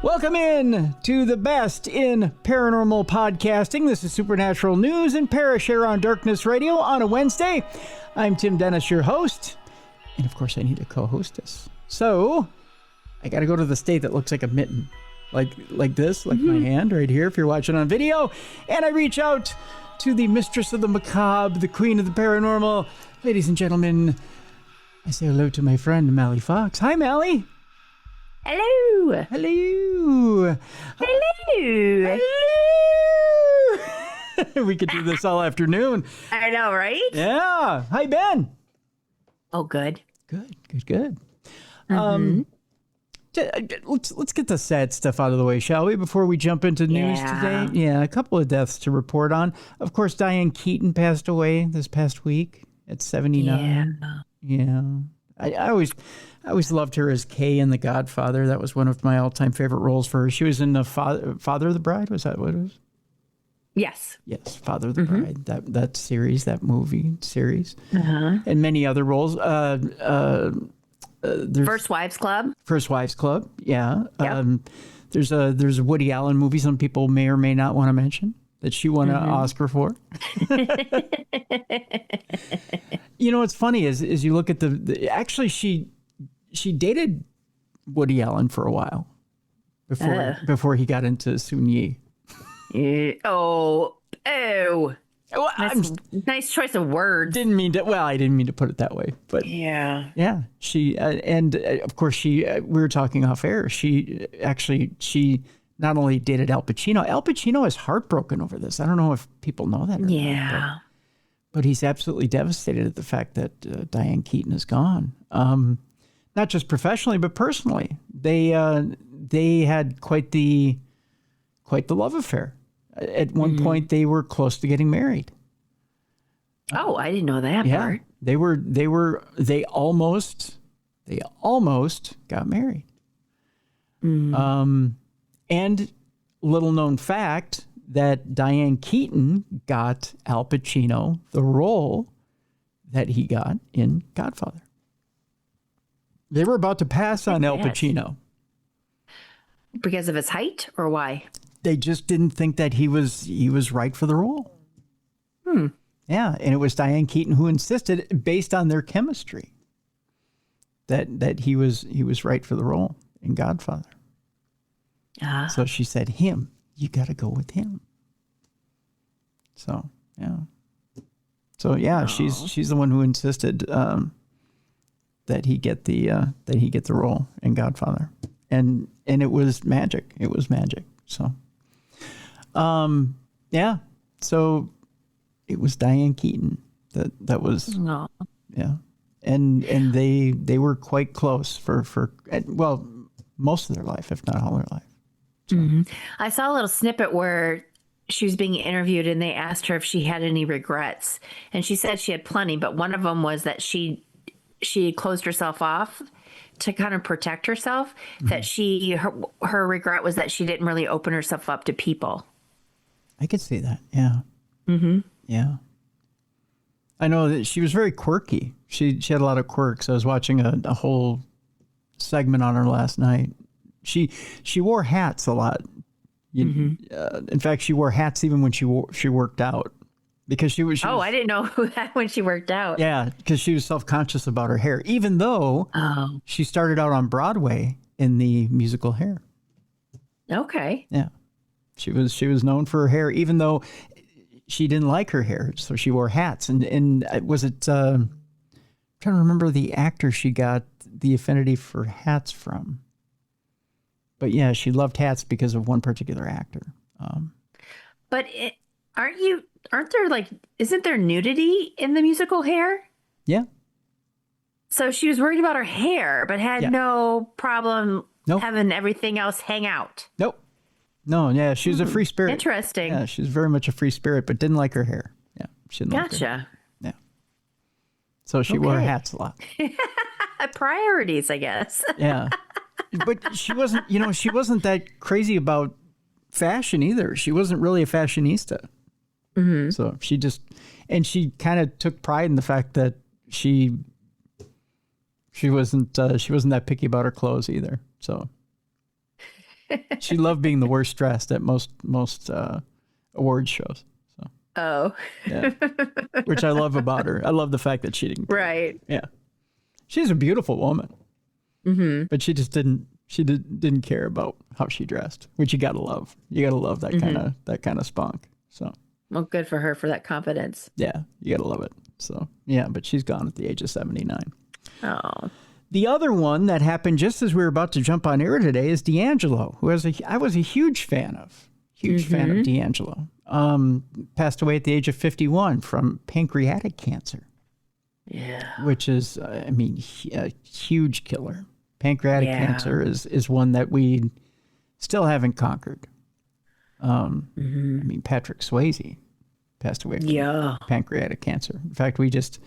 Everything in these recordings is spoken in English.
Welcome in to the best in paranormal podcasting. This is Supernatural News and Parashare on Darkness Radio on a Wednesday. I'm Tim Dennis, your host. And of course, I need a co-hostess. So I got to go to the state that looks like a mitten. Like this, like my hand right here, if you're watching on video. And I reach out to the mistress of the macabre, the queen of the paranormal. Ladies and gentlemen, I say hello to my friend, Mallie Fox. Hi, Mallie. Hello. Hello. Hello. Hello. We could do this all afternoon. I know, right? Yeah. Hi, Ben. Oh, good. Good. Let's get the sad stuff out of the way, shall we, before we jump into news today? Yeah, a couple of deaths to report on. Of course, Diane Keaton passed away this past week at 79. Yeah. I always loved her as Kay in The Godfather. That was one of my all-time favorite roles for her. She was in the Father of the Bride. Was that what it was? Yes. Yes, Father of the Bride. That series, that movie series, and many other roles. First Wives Club. Yeah. Yep. There's a Woody Allen movie some people may or may not want to mention that she won an Oscar for. You know what's funny is you look at actually she dated Woody Allen for a while before he got into Sun Yi. Oh. Well, Nice choice of words. I didn't mean to put it that way, but yeah. She and of course we were talking off air. She not only dated Al Pacino. Al Pacino is heartbroken over this. I don't know if people know that. Not, but he's absolutely devastated at the fact that Diane Keaton is gone. Not just professionally, but personally. They had quite the love affair. At one point, they were close to getting married. Oh, I didn't know that part. They almost got married. And little known fact that Diane Keaton got Al Pacino the role that he got in Godfather. They were about to pass on Al Pacino. Because of his height, or why? They just didn't think that he was right for the role. Yeah, and it was Diane Keaton who insisted, based on their chemistry, that he was right for the role in Godfather. So she said, "Him, you got to go with him." So yeah, she's the one who insisted that he get the role in Godfather, and it was magic. It was magic. So. Yeah. So it was Diane Keaton that was, yeah. And they were quite close for most of their life, if not all their life. So. I saw a little snippet where she was being interviewed and they asked her if she had any regrets, and she said she had plenty, but one of them was that she closed herself off to kind of protect herself, that her regret was that she didn't really open herself up to people. I could see that. Yeah. Yeah. I know that she was very quirky. She had a lot of quirks. I was watching a whole segment on her last night. She wore hats a lot. In fact, she wore hats even when she worked out. Because she was. I didn't know that when she worked out. Yeah, because she was self-conscious about her hair, even though she started out on Broadway in the musical Hair. Okay. Yeah, she was known for her hair, even though she didn't like her hair, so she wore hats. And was it? I'm trying to remember the actor she got the affinity for hats from. But yeah, she loved hats because of one particular actor. But isn't there nudity in the musical Hair? Yeah. So she was worried about her hair, but had no problem having everything else hang out. Nope. No, yeah, she was a free spirit. Interesting. Yeah, she was very much a free spirit, but didn't like her hair. Yeah, she didn't like her hair. Gotcha. Yeah. So she wore hats a lot. Priorities, I guess. Yeah. But she wasn't that crazy about fashion either. She wasn't really a fashionista. So she kind of took pride in the fact that she wasn't that picky about her clothes either. So She loved being the worst dressed at most award shows. So. Oh. Yeah. Which I love about her. I love the fact that she didn't care. Right. Yeah. She's a beautiful woman. Mm-hmm. But she just didn't care about how she dressed, which you gotta love. You gotta love that kind of spunk. So. Well, good for her for that confidence. Yeah, you gotta love it. So yeah, but she's gone at the age of 79. Oh. The other one that happened just as we were about to jump on air today is D'Angelo, who I was a huge fan of. Fan of D'Angelo. Passed away at the age of 51 from pancreatic cancer. Yeah. Which is, a huge killer. Pancreatic cancer is one that we still haven't conquered. Patrick Swayze passed away from pancreatic cancer. In fact, we just,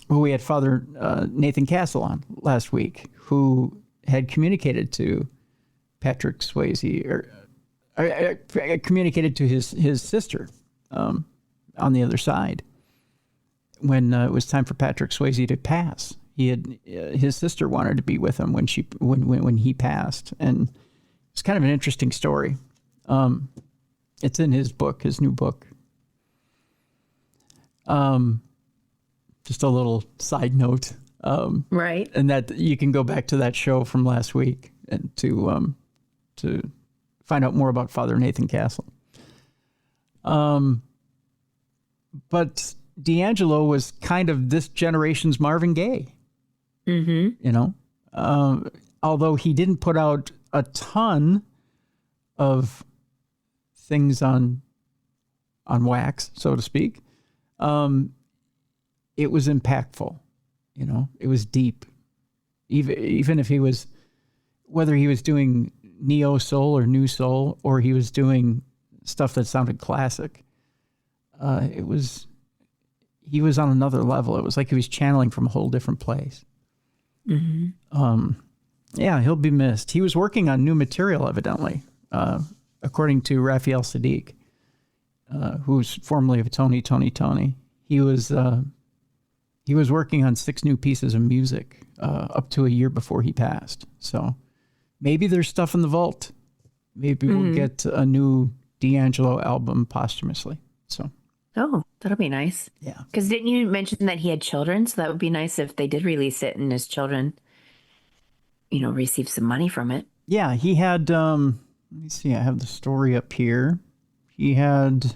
we had Father Nathan Castle on last week, who had communicated to Patrick Swayze, or communicated to his sister on the other side when it was time for Patrick Swayze to pass. His sister wanted to be with him when he passed, and it's kind of an interesting story. It's in his new book. Just a little side note. Right. And that you can go back to that show from last week and to find out more about Father Nathan Castle. But D'Angelo was kind of this generation's Marvin Gaye. Mm-hmm. Although he didn't put out a ton of things on wax, so to speak. It was impactful, it was deep. Even if whether he was doing neo soul or new soul, or he was doing stuff that sounded classic, he was on another level. It was like he was channeling from a whole different place. Mm-hmm. Yeah, he'll be missed. He was working on new material, evidently, according to Raphael Sadiq, who's formerly of Tony. He was working on 6 new pieces of music up to a year before he passed. So maybe there's stuff in the vault. Maybe we'll get a new D'Angelo album posthumously. So. Oh, that'll be nice. Yeah. Because didn't you mention that he had children? So that would be nice if they did release it and his children, receive some money from it. Yeah, he had, let me see, I have the story up here. He had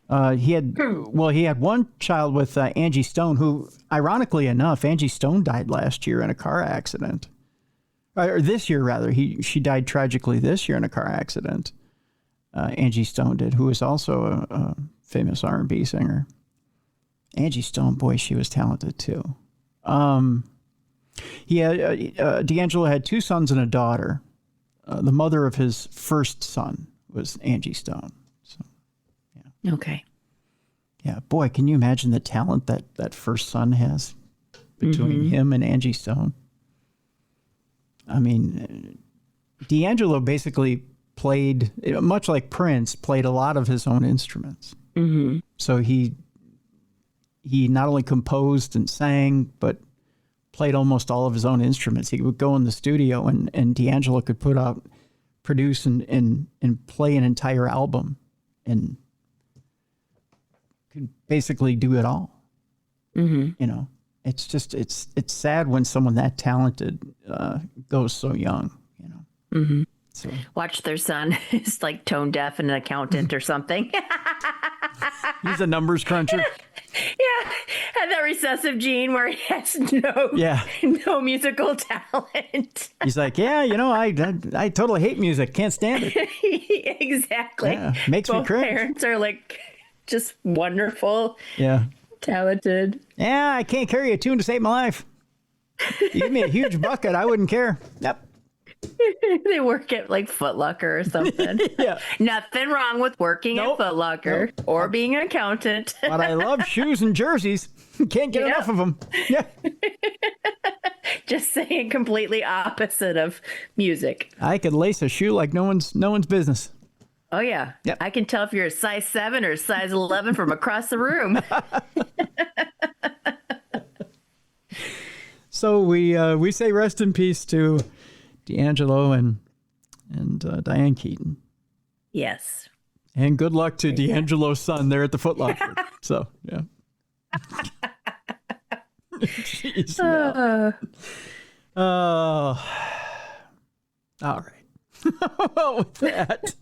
one child with Angie Stone, who, ironically enough, Angie Stone died last year in a car accident. Or this year, rather. She died tragically this year in a car accident. Angie Stone did, who was also a famous R&B singer. Angie Stone, boy, she was talented too. D'Angelo had 2 sons and a daughter. The mother of his first son was Angie Stone. So, yeah. Okay. Yeah, boy, can you imagine the talent that first son has between him and Angie Stone? I mean, D'Angelo basically played, much like Prince, played a lot of his own instruments. Mm-hmm. So he not only composed and sang, but played almost all of his own instruments. He would go in the studio and D'Angelo could produce and play an entire album and could basically do it all. Mm-hmm. It's just, it's sad when someone that talented goes so young, Mm-hmm. So. Watch their son is like tone deaf and an accountant or something. He's a numbers cruncher. Yeah, had that recessive gene where he has no musical talent. He's like, I totally hate music. Can't stand it. Exactly. Yeah, makes me cringe. Parents are like just wonderful. Yeah. Talented. Yeah, I can't carry a tune to save my life. You give me a huge bucket, I wouldn't care. Yep. They work at like Foot Locker or something. Yeah. Nothing wrong with working at Foot Locker or being an accountant. But I love shoes and jerseys. Can't get enough of them. Yeah. Just saying completely opposite of music. I could lace a shoe like no one's business. Oh yeah. Yep. I can tell if you're a size 7 or a size 11 from across the room. So we say rest in peace to D'Angelo and Diane Keaton. Yes. And good luck to D'Angelo's son there at the Foot Locker. So, yeah. Jeez, all right. Well, with that,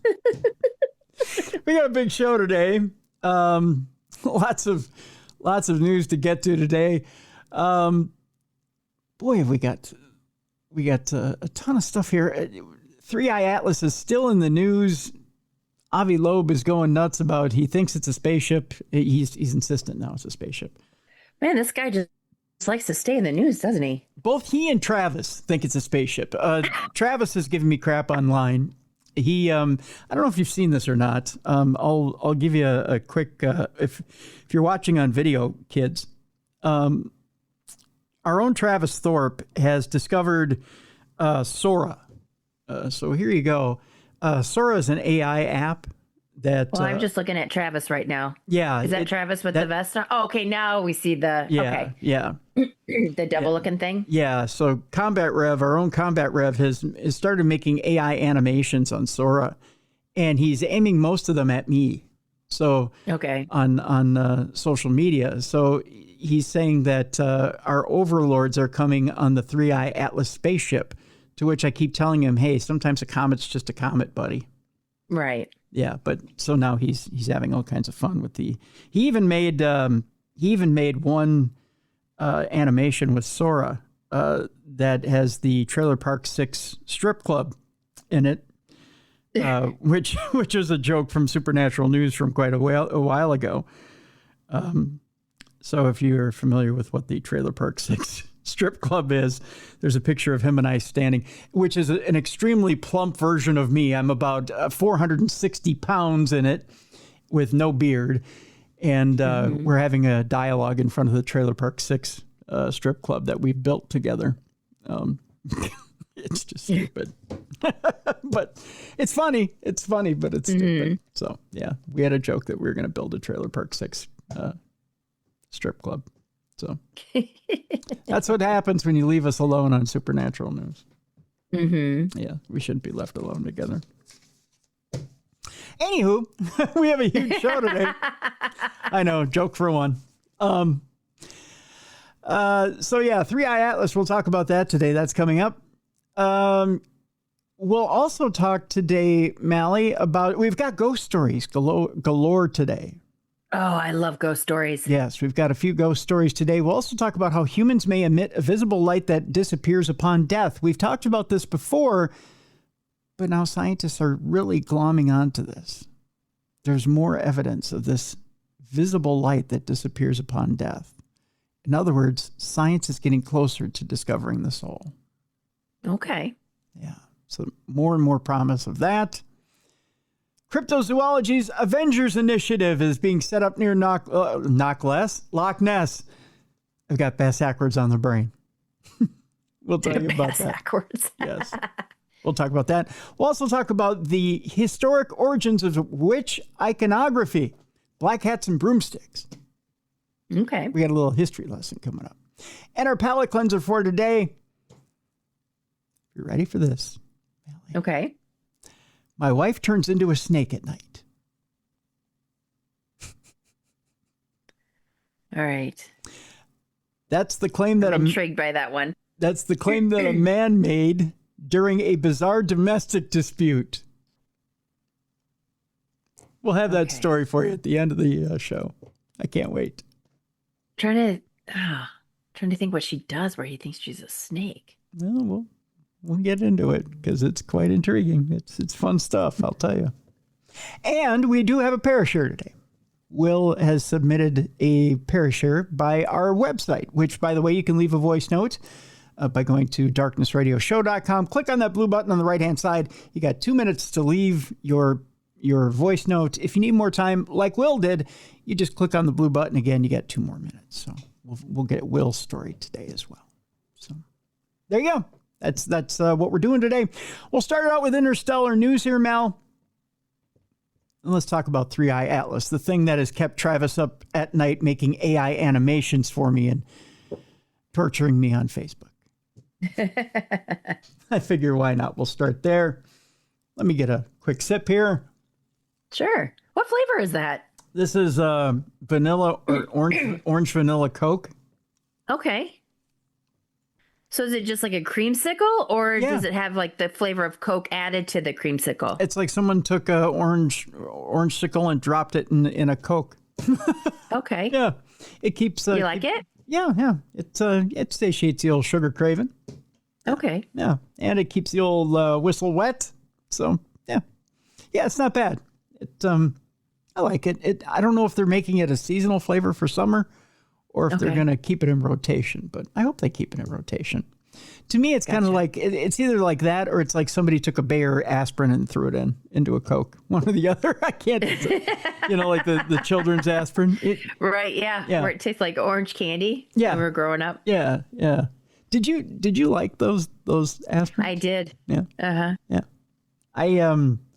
we got a big show today. Lots of news to get to today. Boy, have we got a ton of stuff here. 3i Atlas is still in the news. Avi Loeb is going nuts about, he thinks it's a spaceship. He's insistent now it's a spaceship. Man, this guy just likes to stay in the news, doesn't he? Both he and Travis think it's a spaceship. Travis has given me crap online. He, I don't know if you've seen this or not. I'll give you a quick, if you're watching on video, kids, our own Travis Thorpe has discovered Sora. So here you go. Sora is an AI app that... Well, I'm just looking at Travis right now. Yeah. Is that Travis with the vest on? Oh, okay. Now we see the... Yeah, okay. Yeah. The devil-looking thing? Yeah. So Combat Rev, our own Combat Rev, has started making AI animations on Sora, and he's aiming most of them at me. So on social media. So he's saying that our overlords are coming on the 3i Atlas spaceship, to which I keep telling him, hey, sometimes a comet's just a comet, buddy. Right. Yeah, but so now he's having all kinds of fun with the... He even made one animation with Sora that has the Trailer Park 6 strip club in it, which is a joke from Supernatural News from quite a while ago. So if you're familiar with what the Trailer Park 6 strip club is, there's a picture of him and I standing, which is an extremely plump version of me. I'm about 460 pounds in it with no beard. And we're having a dialogue in front of the Trailer Park 6 strip club that we built together. It's just stupid. But it's funny. It's funny, but it's stupid. So, yeah, we had a joke that we were going to build a Trailer Park 6 strip club. So that's what happens when you leave us alone on Supernatural News. Mm-hmm. Yeah, we shouldn't be left alone together. Anywho, we have a huge show today. I know, joke for one. So yeah, 3i Atlas, we'll talk about that today. That's coming up. We'll also talk today, Mallie, about, we've got ghost stories galore today. Oh, I love ghost stories. Yes, we've got a few ghost stories today. We'll also talk about how humans may emit a visible light that disappears upon death. We've talked about this before, but now scientists are really glomming onto this. There's more evidence of this visible light that disappears upon death. In other words, science is getting closer to discovering the soul. Okay. Yeah, so more and more promise of that. Cryptozoology's Avengers Initiative is being set up near Loch Ness. I've got backwards on the brain. We'll tell you about that. Backwards. Yes. We'll talk about that. We'll also talk about the historic origins of witch iconography, black hats and broomsticks. Okay. We got a little history lesson coming up. And our palate cleanser for today. You ready for this, Mallie? Okay. My wife turns into a snake at night. All right. That's the claim that I'm intrigued by that one. That's the claim that a man made during a bizarre domestic dispute. We'll have that story for you at the end of the show. I can't wait. Trying to think what she does where he thinks she's a snake. Well, we'll get into it because it's quite intriguing. It's fun stuff, I'll tell you. And we do have a Parashare today. Will has submitted a Parashare by our website, which, by the way, you can leave a voice note by going to darknessradioshow.com. Click on that blue button on the right-hand side. You got 2 minutes to leave your voice note. If you need more time, like Will did, you just click on the blue button again. You get 2 more minutes. So we'll get Will's story today as well. So there you go. That's what we're doing today. We'll start out with interstellar news here, Mal. And let's talk about 3i Atlas, the thing that has kept Travis up at night making AI animations for me and torturing me on Facebook. I figure why not? We'll start there. Let me get a quick sip here. Sure. What flavor is that? This is vanilla or orange vanilla Coke. Okay. So is it just like a creamsicle, or does it have like the flavor of Coke added to the creamsicle? It's like someone took a orange sickle and dropped it in a Coke. Okay. Yeah. It keeps... you like it? Yeah. It satiates the old sugar craving. Okay. Yeah. And it keeps the old whistle wet. So, yeah. Yeah, it's not bad. I like it. I don't know if they're making it a seasonal flavor for summer or if they're going to keep it in rotation, but I hope they keep it in rotation. To me, it's kind of like, it's either like that or it's like somebody took a Bayer aspirin and threw it into a Coke. One or the other. I can't, like the children's aspirin. Right, yeah. Where it tastes like orange candy when we were growing up. Yeah. Did you like those aspirin? I did. Yeah. Uh-huh. Yeah.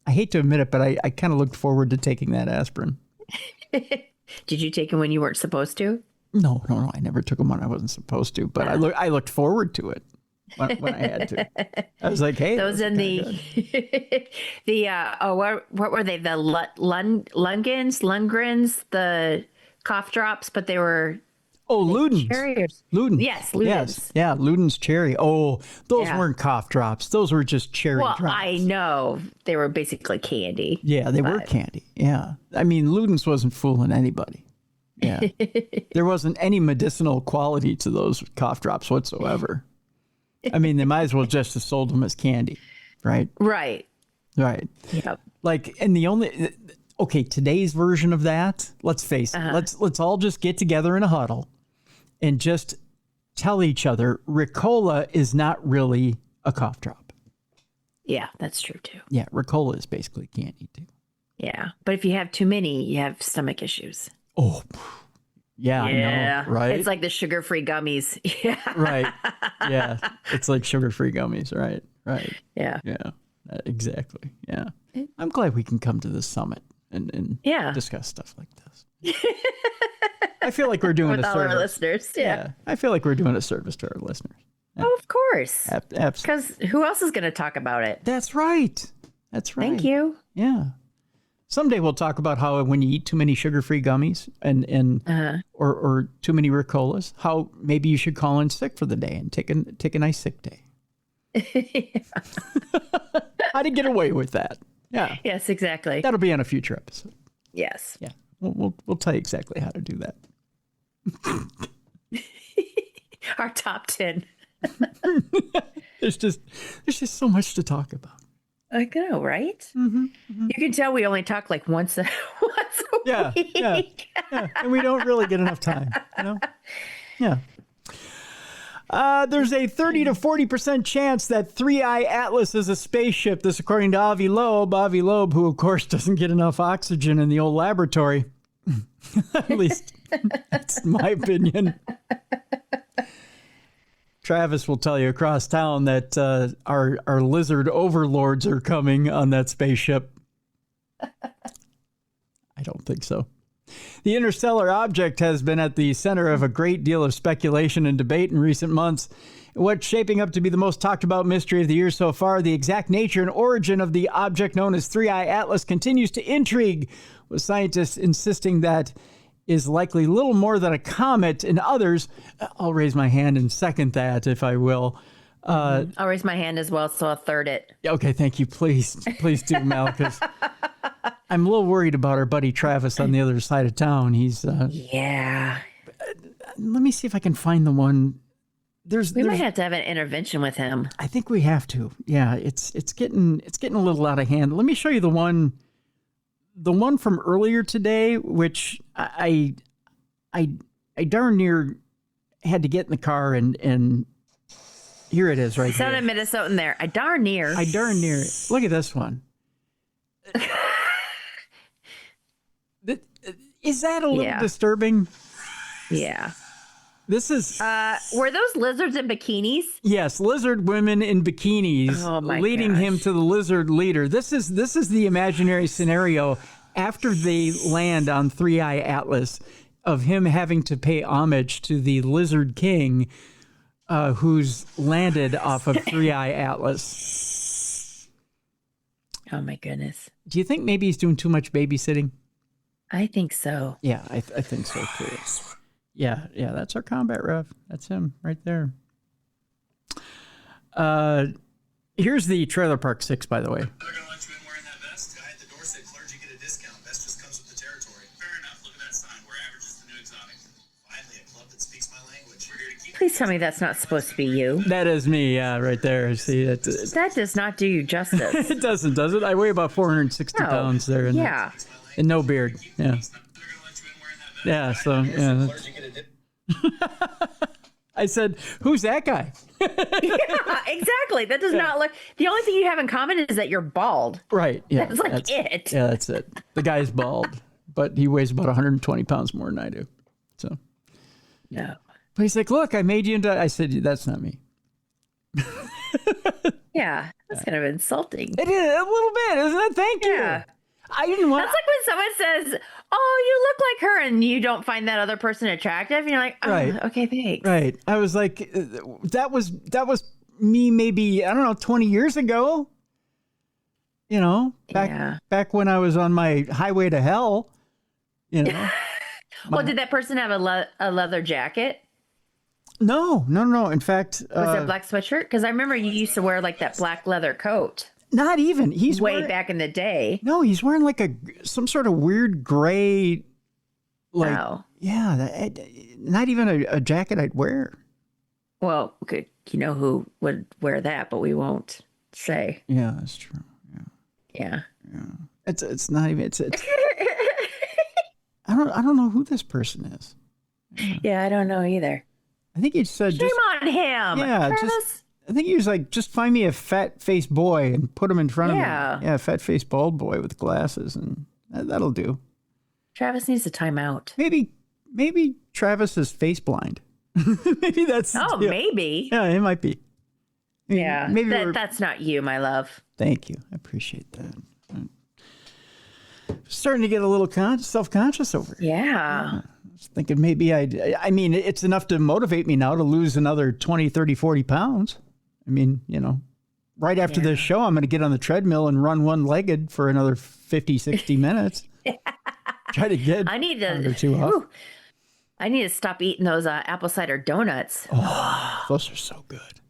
I hate to admit it, but I kind of looked forward to taking that aspirin. Did you take it when you weren't supposed to? No. I never took them when I wasn't supposed to, but I looked forward to it when I had to. I was like, hey, those in the what were they? The Lundgrens, the cough drops, but they were Ludens. Luden. Yes, Ludens. Yes. Yeah, Luden's cherry. Oh, those weren't cough drops. Those were just cherry drops. Well, I know. They were basically candy. Yeah, they were candy. Yeah. I mean, Luden's wasn't fooling anybody. Yeah. There wasn't any medicinal quality to those cough drops whatsoever. I mean, they might as well just have sold them as candy, right? Right. Yep. Like, and today's version of that, let's face it, let's all just get together in a huddle and just tell each other Ricola is not really a cough drop. Yeah, that's true too. Yeah, Ricola is basically candy too. Yeah, but if you have too many, you have stomach issues. Oh, yeah, I know, right? It's like the sugar-free gummies. Yeah. Right. Yeah, it's like sugar-free gummies, right? Yeah. Yeah, exactly. Yeah. I'm glad we can come to this summit and discuss stuff like this. I feel like we're doing with a all service. Our listeners. Yeah. I feel like we're doing a service to our listeners. Yeah. Oh, of course. Absolutely. Because who else is going to talk about it? That's right. Thank you. Yeah. Someday we'll talk about how when you eat too many sugar-free gummies or too many Ricolas, how maybe you should call in sick for the day and take a nice sick day. How to get away with that? Yeah. Yes, exactly. That'll be on a future episode. Yes. Yeah. We'll tell you exactly how to do that. Our top 10. There's just so much to talk about. I know, right? Mm-hmm. You can tell we only talk like once a week. Yeah. And we don't really get enough time, Yeah. There's a 30 to 40% chance that 3I Atlas is a spaceship. This according to Avi Loeb. Avi Loeb, who of course doesn't get enough oxygen in the old laboratory. At least that's my opinion. Travis will tell you across town that our lizard overlords are coming on that spaceship. I don't think so. The interstellar object has been at the center of a great deal of speculation and debate in recent months. What's shaping up to be the most talked about mystery of the year so far, the exact nature and origin of the object known as 3I Atlas continues to intrigue, with scientists insisting that is likely little more than a comet, and others, I'll raise my hand and second that, if I will. I'll raise my hand as well, so I'll third it. Okay, thank you. Please do, Mel, because I'm a little worried about our buddy Travis on the other side of town. He's yeah. Let me see if I can find the one. We might have to have an intervention with him. I think we have to. Yeah, it's getting a little out of hand. Let me show you the one from earlier today, which I darn near had to get in the car and here it is right here. Sounded Minnesotan there. I darn near. Look at this one. Is that a little disturbing? Yeah. This is... were those lizards in bikinis? Yes, lizard women in bikinis leading him to the lizard leader. This is the imaginary scenario after they land on 3I Atlas of him having to pay homage to the lizard king who's landed off of 3i Atlas. Oh, my goodness. Do you think maybe he's doing too much babysitting? I think so. Yeah, I think so, too. Yeah, that's our combat ref. That's him right there. Here's the Trailer Park 6, by the way. They're going to let you in wearing that vest? Guy at the door said clergy get a discount. Vest just comes with the territory. Fair enough. Look at that sign. We're average is the new exotic. Finally, a club that speaks my language. We're here to keep... Please tell me that's not supposed to be you. That is me, yeah, right there. See, that does not do you justice. It doesn't, does it? I weigh about 460 pounds there. And no beard, yeah. Yeah, so, yeah. I said, who's that guy? Yeah, exactly. That does not look... The only thing you have in common is that you're bald. Right, yeah. That's it. Yeah, that's it. The guy's bald, but he weighs about 120 pounds more than I do. So, no. But he's like, look, I made you into... I said, that's not me. Yeah, that's kind of insulting. It is, a little bit, isn't it? Thank you. Yeah. I didn't want... That's like when someone says, oh, you look like her, and you don't find that other person attractive, and you're like, oh, right. Okay, thanks. Right. I was like, that was me maybe, I don't know, 20 years ago. You know, back when I was on my highway to hell, you know. Well, did that person have a leather jacket? No. In fact... Was it a black sweatshirt? Because I remember you used to wear like that black leather coat. Not even. He's way back in the day. No, he's wearing like some sort of weird gray, like, not even a jacket I'd wear. Well, okay, you know who would wear that, but we won't say. Yeah, that's true. Yeah. It's not even. It's. I don't know who this person is. Yeah, I don't know either. I think he said. Shame on him. Yeah, Travis. I think he was like, just find me a fat-faced boy and put him in front of me. Yeah, a fat-faced bald boy with glasses, and that'll do. Travis needs a timeout. Maybe Travis is face blind. Maybe that's... Oh, maybe. Yeah, it might be. Yeah, maybe that's not you, my love. Thank you. I appreciate that. I'm starting to get a little self-conscious over it. Yeah. I was thinking maybe I mean, it's enough to motivate me now to lose another 20, 30, 40 pounds. I mean, you know, right after this show, I'm going to get on the treadmill and run one-legged for another 50, 60 minutes. Try to get I need to stop eating those apple cider donuts. Oh, those are so good.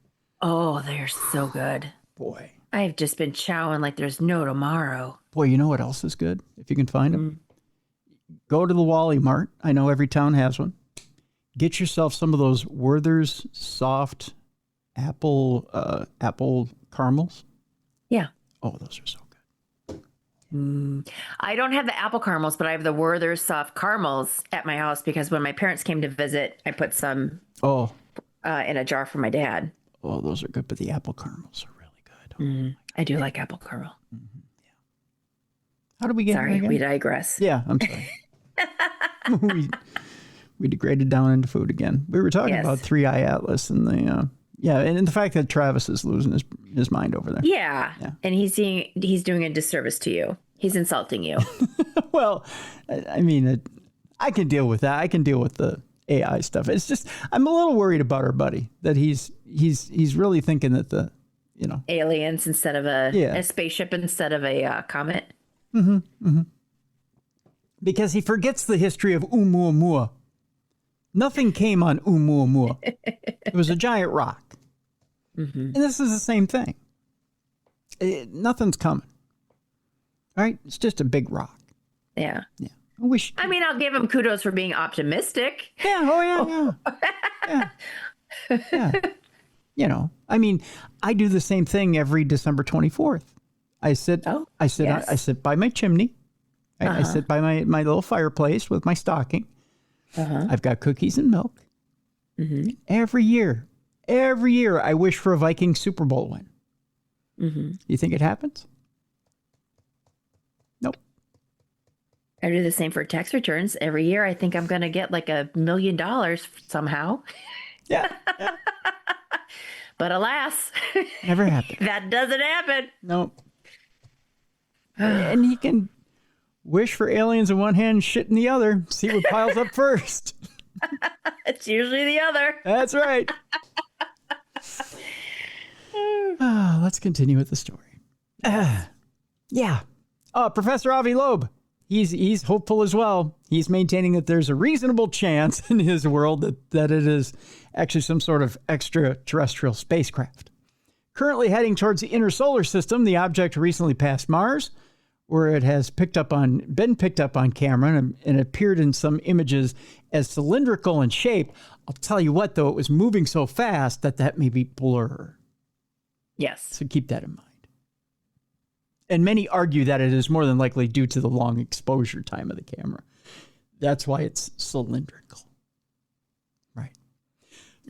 Oh, they're so good. Boy. I've just been chowing like there's no tomorrow. Boy, you know what else is good? If you can find them. Go to the Wally Mart. I know every town has one. Get yourself some of those Werther's soft apple caramels. Yeah. Oh, those are so good. I don't have the apple caramels, but I have the Werther's soft caramels at my house because when my parents came to visit, I put some in a jar for my dad. Oh, those are good, but the apple caramels are really good. I do like apple caramel. Mm-hmm. Yeah. How do we get? Sorry, we digress. Yeah, I'm sorry. we degraded down into food again. We were talking about 3i Atlas and the and the fact that Travis is losing his mind over there. Yeah. And he's doing a disservice to you. He's insulting you. Well, I mean, I can deal with that. I can deal with the AI stuff. It's just I'm a little worried about our buddy that he's really thinking that the aliens instead of a spaceship instead of a comet. Mm-hmm. Mm-hmm. Because he forgets the history of Oumuamua. Nothing came on Oumuamua. It was a giant rock. Mm-hmm. And this is the same thing. Nothing's coming. All right? It's just a big rock. Yeah. Yeah. I mean, I'll give him kudos for being optimistic. Yeah. Oh, yeah. Yeah. Yeah. I mean, I do the same thing every December 24th. I sit by my chimney. I sit by my little fireplace with my stocking. I've got cookies and milk. Mm-hmm. Every year, I wish for a Viking Super Bowl win. Mm-hmm. You think it happens? Nope. I do the same for tax returns. Every year, I think I'm going to get like $1 million somehow. Yeah. But alas, never happened. That doesn't happen. Nope. And he can wish for aliens in one hand and shit in the other. See what piles up first. It's usually the other. That's right. Let's continue with the story. Yeah. Professor Avi Loeb, he's hopeful as well. He's maintaining that there's a reasonable chance in his world that it is actually some sort of extraterrestrial spacecraft. Currently heading towards the inner solar system, the object recently passed Mars, where it has been picked up on camera and appeared in some images as cylindrical in shape. I'll tell you what, though, it was moving so fast that may be blur. Yes. So keep that in mind. And many argue that it is more than likely due to the long exposure time of the camera. That's why it's cylindrical. Right.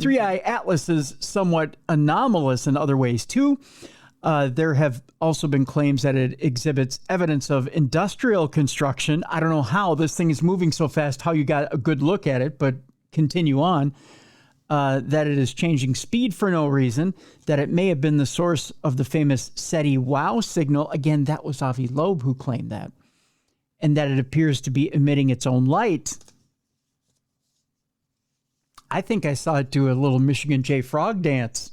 3i Atlas is somewhat anomalous in other ways, too. There have also been claims that it exhibits evidence of industrial construction. I don't know how this thing is moving so fast, how you got a good look at it, but continue on. That it is changing speed for no reason, that it may have been the source of the famous SETI WOW signal. Again, that was Avi Loeb who claimed that. And that it appears to be emitting its own light. I think I saw it do a little Michigan J Frog dance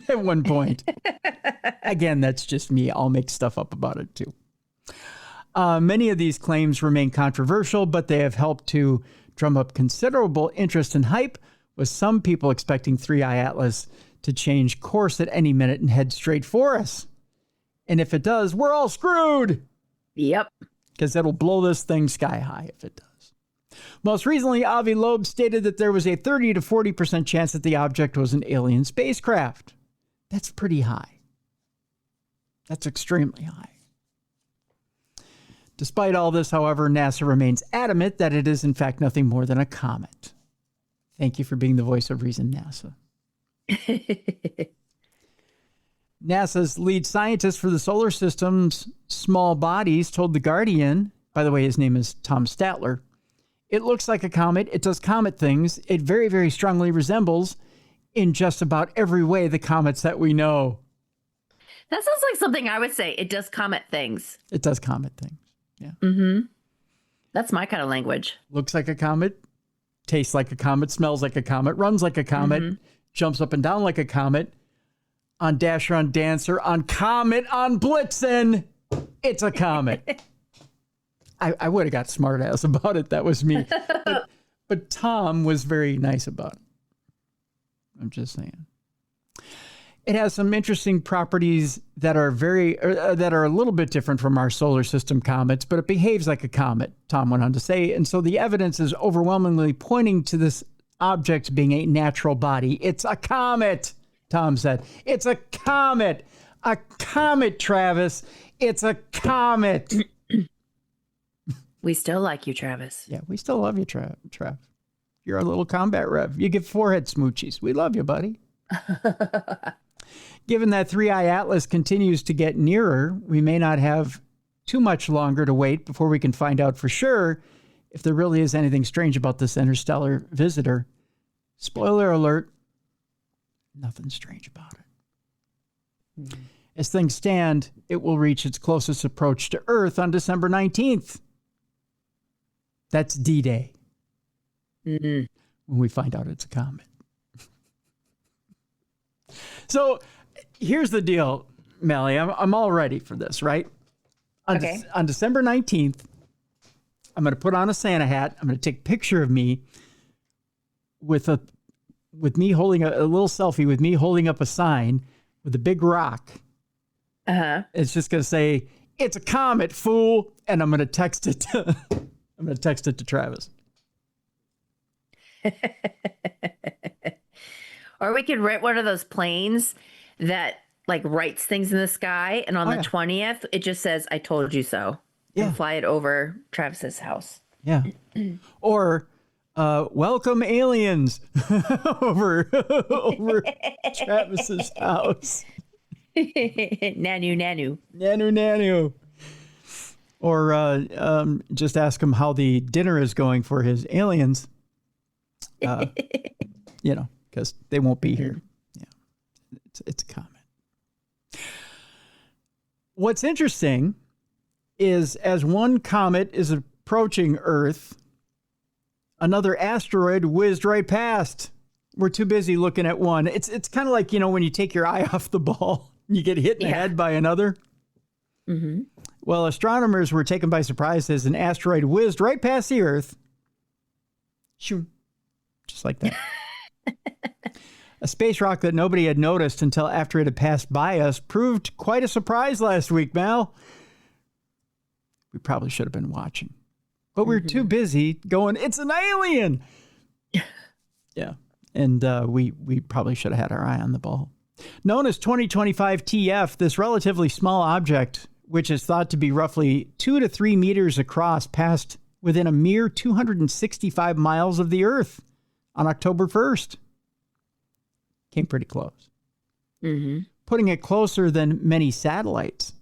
at one point. Again, that's just me. I'll make stuff up about it too. Many of these claims remain controversial, but they have helped to drum up considerable interest and hype, with some people expecting 3i Atlas to change course at any minute and head straight for us. And if it does, we're all screwed. Yep. Because it'll blow this thing sky high if it does. Most recently, Avi Loeb stated that there was a 30 to 40% chance that the object was an alien spacecraft. That's pretty high. That's extremely high. Despite all this, however, NASA remains adamant that it is in fact nothing more than a comet. Thank you for being the voice of reason, NASA. NASA's lead scientist for the solar system's small bodies told The Guardian, by the way, his name is Tom Statler, it looks like a comet. It does comet things. It very, very strongly resembles in just about every way the comets that we know. That sounds like something I would say. It does comet things. It does comet things. Yeah. Mm-hmm. That's my kind of language. Looks like a comet. Tastes like a comet, smells like a comet, runs like a comet, jumps up and down like a comet, on Dasher, on Dancer, on Comet, on Blitzen. It's a comet. I would have got smart ass about it. That was me. But Tom was very nice about it. I'm just saying. It has some interesting properties that are that are a little bit different from our solar system comets, but it behaves like a comet, Tom went on to say. And so the evidence is overwhelmingly pointing to this object being a natural body. It's a comet, Tom said. It's a comet. A comet, Travis. It's a comet. We still like you, Travis. Yeah, we still love you, Trav. You're our little combat rev. You give forehead smoochies. We love you, buddy. Given that 3i Atlas continues to get nearer, we may not have too much longer to wait before we can find out for sure if there really is anything strange about this interstellar visitor. Spoiler alert, nothing strange about it. As things stand, it will reach its closest approach to Earth on December 19th. That's D-Day. When we find out it's a comet. So here's the deal, Mallie. I'm all ready for this, right? On December 19th, I'm going to put on a Santa hat. I'm going to take a picture of me with me holding a little selfie with me holding up a sign with a big rock. It's just going to say, "It's a comet, fool," and I'm going to text it to Travis. Or we could rent one of those planes that like writes things in the sky, and on the 20th, it just says, "I told you so." Yeah. And fly it over Travis's house. Yeah. Or welcome aliens over Travis's house. Nanu. Or just ask him how the dinner is going for his aliens. Because they won't be here. Yeah, it's a comment. What's interesting is as one comet is approaching Earth, another asteroid whizzed right past. We're too busy looking at one. It's kind of like, when you take your eye off the ball, you get hit in the head by another. Mm-hmm. Well, astronomers were taken by surprise as an asteroid whizzed right past the Earth. Shoo. Just like that. A space rock that nobody had noticed until after it had passed by us proved quite a surprise last week, Mal. We probably should have been watching. But we were too busy going, it's an alien. Yeah. And we probably should have had our eye on the ball. Known as 2025 TF, this relatively small object, which is thought to be roughly 2 to 3 meters across, passed within a mere 265 miles of the Earth on October 1st. Came pretty close. Putting it closer than many satellites.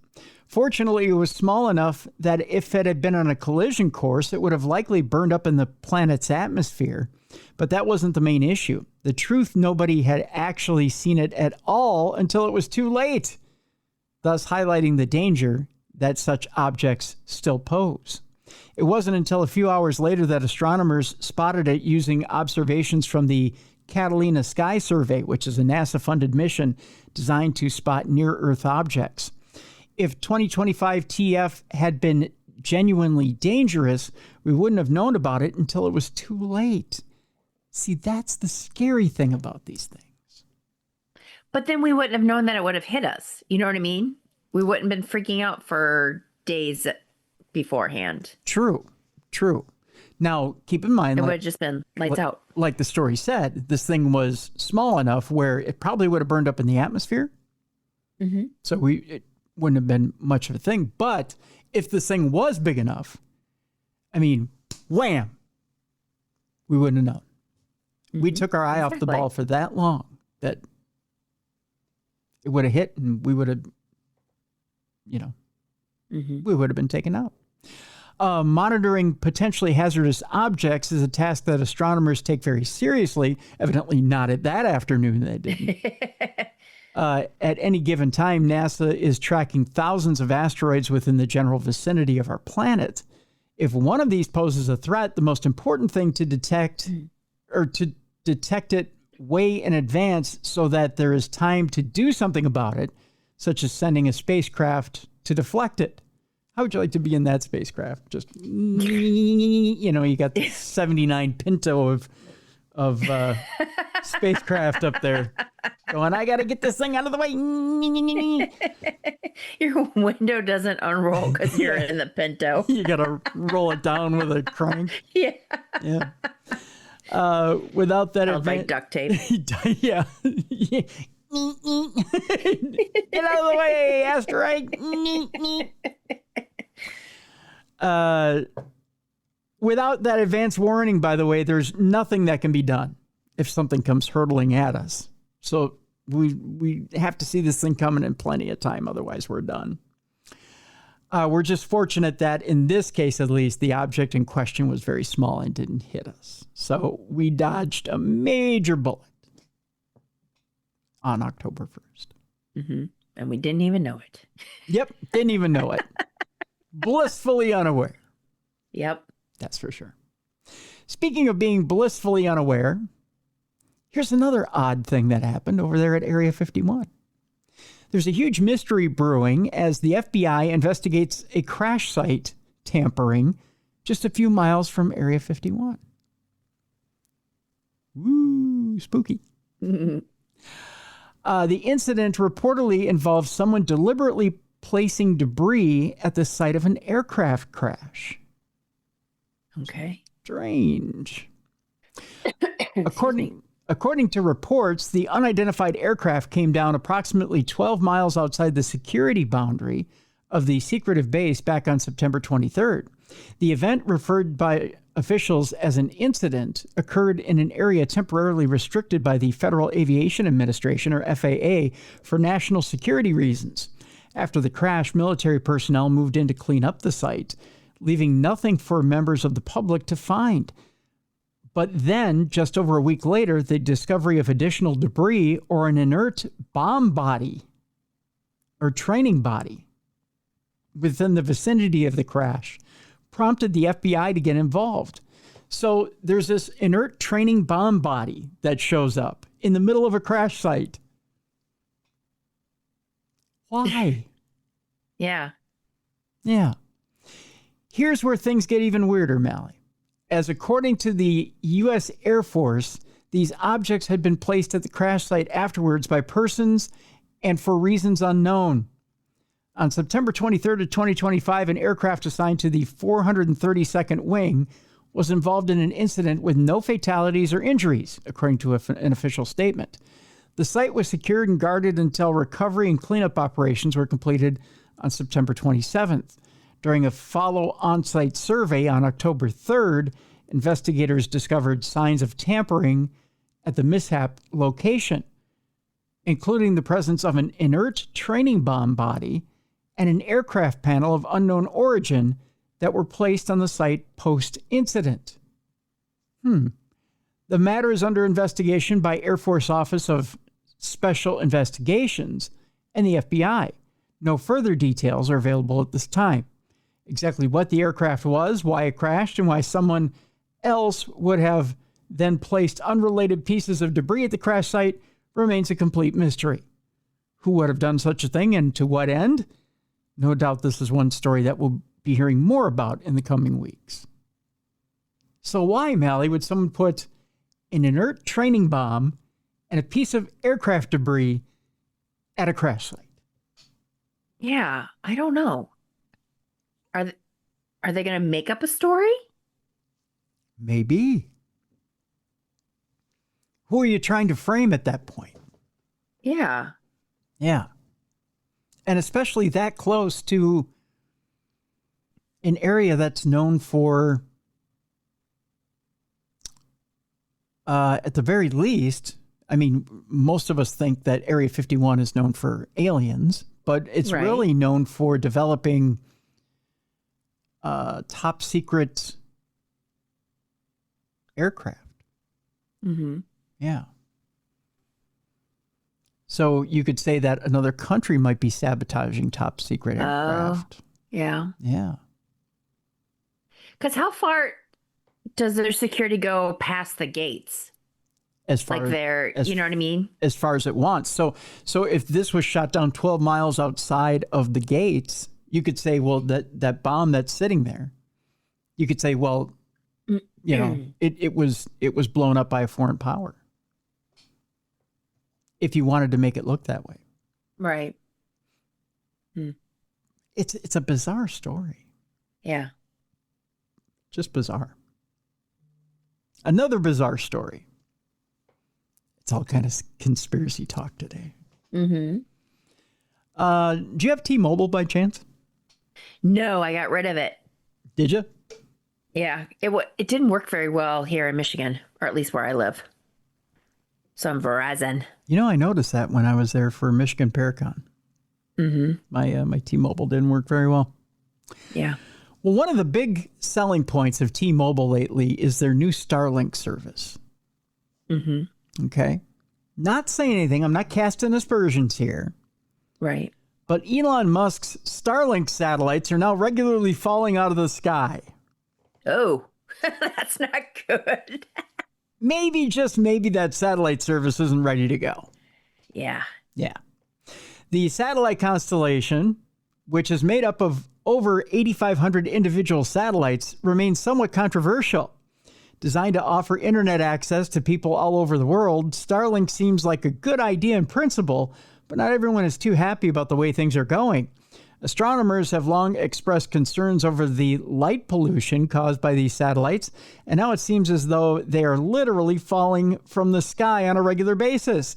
Fortunately, it was small enough that if it had been on a collision course, it would have likely burned up in the planet's atmosphere. But that wasn't the main issue. The truth, nobody had actually seen it at all until it was too late, thus highlighting the danger that such objects still pose. It wasn't until a few hours later that astronomers spotted it using observations from the Catalina Sky Survey, which is a NASA-funded mission designed to spot near-Earth objects. If 2025 TF had been genuinely dangerous, we wouldn't have known about it until it was too late. See, that's the scary thing about these things. But then we wouldn't have known that it would have hit us. You know what I mean? We wouldn't have been freaking out for days beforehand. True. Now, keep in mind, it would have just been lights out. Like the story said, this thing was small enough where it probably would have burned up in the atmosphere. So it wouldn't have been much of a thing. But if this thing was big enough, I mean, wham, we wouldn't have known. We took our eye off the ball for that long that it would have hit and we would have, we would have been taken out. Monitoring potentially hazardous objects is a task that astronomers take very seriously. Evidently not at that afternoon they didn't. At any given time, NASA is tracking thousands of asteroids within the general vicinity of our planet. If one of these poses a threat, the most important thing to detect it way in advance so that there is time to do something about it, such as sending a spacecraft to deflect it. How would you like to be in that spacecraft? Just, you got the 79 Pinto of spacecraft up there going, I got to get this thing out of the way. Your window doesn't unroll because you're in the Pinto. You got to roll it down with a crank. Yeah. Without that, like duct tape. Yeah. Get out of the way, asteroid. Without that advance warning, by the way, there's nothing that can be done if something comes hurtling at us. So we have to see this thing coming in plenty of time. Otherwise, we're done. We're just fortunate that in this case, at least, the object in question was very small and didn't hit us. So we dodged a major bullet on October 1st. And we didn't even know it. Yep, didn't even know it. Blissfully unaware. Yep. That's for sure. Speaking of being blissfully unaware, here's another odd thing that happened over there at Area 51. There's a huge mystery brewing as the FBI investigates a crash site tampering just a few miles from Area 51. Woo, spooky. The incident reportedly involves someone deliberately placing debris at the site of an aircraft crash. Okay. Strange. According to reports, the unidentified aircraft came down approximately 12 miles outside the security boundary of the secretive base back on September 23rd. The event, referred by officials as an incident, occurred in an area temporarily restricted by the Federal Aviation Administration, or FAA, for national security reasons. After the crash, military personnel moved in to clean up the site, leaving nothing for members of the public to find. But then, just over a week later, the discovery of additional debris or an inert bomb body or training body within the vicinity of the crash prompted the FBI to get involved. So there's this inert training bomb body that shows up in the middle of a crash site. Why? Yeah. Yeah. Here's where things get even weirder, Mallie. As according to the U.S. Air Force, these objects had been placed at the crash site afterwards by persons and for reasons unknown. On September 23rd of 2025, an aircraft assigned to the 432nd Wing was involved in an incident with no fatalities or injuries, according to an official statement. The site was secured and guarded until recovery and cleanup operations were completed on September 27th. During a follow on-site survey on October 3rd, investigators discovered signs of tampering at the mishap location, including the presence of an inert training bomb body and an aircraft panel of unknown origin that were placed on the site post-incident. The matter is under investigation by Air Force Office of Special Investigations and the FBI. No further details are available at this time. Exactly what the aircraft was, why it crashed, and why someone else would have then placed unrelated pieces of debris at the crash site remains a complete mystery. Who would have done such a thing and to what end? No doubt this is one story that we'll be hearing more about in the coming weeks. So why, Mallie, would someone put an inert training bomb and a piece of aircraft debris at a crash site? Yeah, I don't know. Are they going to make up a story? Maybe. Who are you trying to frame at that point? Yeah. Yeah. And especially that close to an area that's known for, at the very least, I mean, most of us think that Area 51 is known for aliens, but it's really known for developing top secret aircraft. Mm-hmm. Yeah. So you could say that another country might be sabotaging top secret aircraft. Yeah. Yeah. Because how far does their security go past the gates? As far like their, you know what I mean? As far as it wants. So if this was shot down 12 miles outside of the gates, you could say, well, that bomb that's sitting there, you could say, well, you know, it was blown up by a foreign power. If you wanted to make it look that way. Right. It's a bizarre story. Yeah. Just bizarre. Another bizarre story. It's all kind of conspiracy talk today. Mm-hmm. Do you have T-Mobile by chance? No, I got rid of it. Did you? Yeah. It didn't work very well here in Michigan, or at least where I live. So I'm Verizon. You know, I noticed that when I was there for Michigan Paracon. Mm-hmm. My T-Mobile didn't work very well. Yeah. Well, one of the big selling points of T-Mobile lately is their new Starlink service. Mm-hmm. Okay. Not saying anything. I'm not casting aspersions here. Right. But Elon Musk's Starlink satellites are now regularly falling out of the sky. Oh, that's not good. Maybe, just maybe, that satellite service isn't ready to go. Yeah. Yeah. The satellite constellation, which is made up of over 8,500 individual satellites, remains somewhat controversial. Designed to offer internet access to people all over the world, Starlink seems like a good idea in principle, but not everyone is too happy about the way things are going. Astronomers have long expressed concerns over the light pollution caused by these satellites, and now it seems as though they are literally falling from the sky on a regular basis,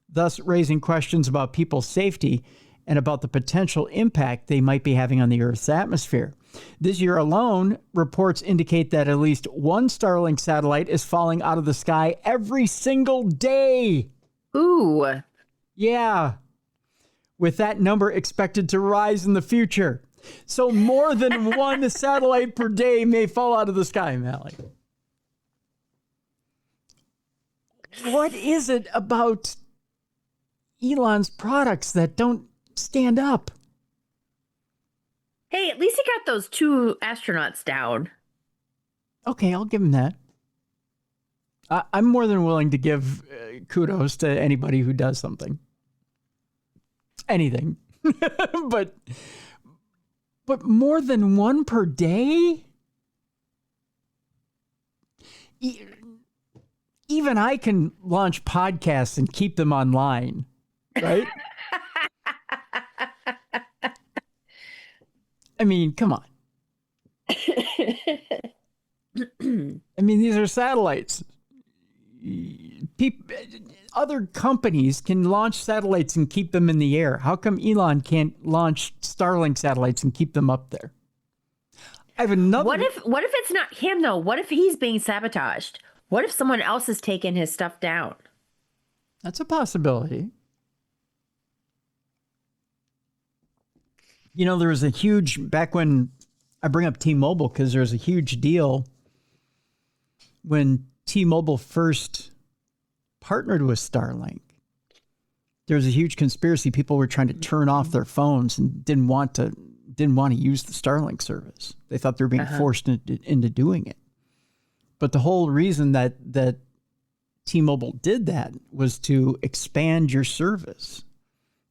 thus raising questions about people's safety and about the potential impact they might be having on the Earth's atmosphere. This year alone, reports indicate that at least one Starlink satellite is falling out of the sky every single day. Ooh. Yeah. With that number expected to rise in the future. So more than one satellite per day may fall out of the sky, Mallie. What is it about Elon's products that don't stand up? Hey, at least he got those 2 astronauts down. Okay, I'll give him that. I'm more than willing to give kudos to anybody who does something. Anything. but more than one per day? Even I can launch podcasts and keep them online, right? I mean, come on. I mean, these are satellites. Other companies can launch satellites and keep them in the air. How come Elon can't launch Starlink satellites and keep them up there? I have another. What if it's not him though? What if he's being sabotaged? What if someone else has taken his stuff down? That's a possibility. You know, there was a huge, back when I bring up T-Mobile, because there was a huge deal when T-Mobile first partnered with Starlink. There was a huge conspiracy. People were trying to turn off their phones and didn't want to use the Starlink service. They thought they were being forced into doing it. But the whole reason that T-Mobile did that was to expand your service.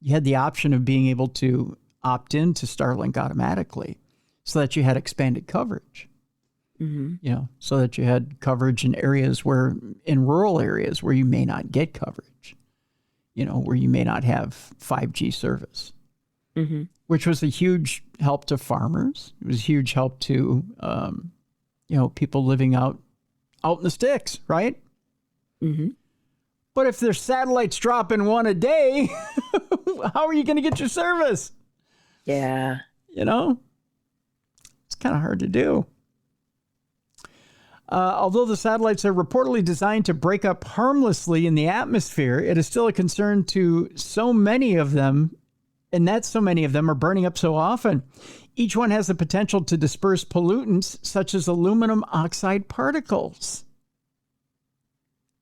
You had the option of being able to opt into Starlink automatically so that you had expanded coverage. You know, so that you had coverage in rural areas where you may not get coverage, you know, where you may not have 5G service, which was a huge help to farmers. It was a huge help to, you know, people living out in the sticks, right? But if there's satellites dropping one a day, how are you going to get your service? Yeah. You know, it's kind of hard to do. Although the satellites are reportedly designed to break up harmlessly in the atmosphere, it is still a concern to so many of them, and that so many of them are burning up so often. Each one has the potential to disperse pollutants such as aluminum oxide particles.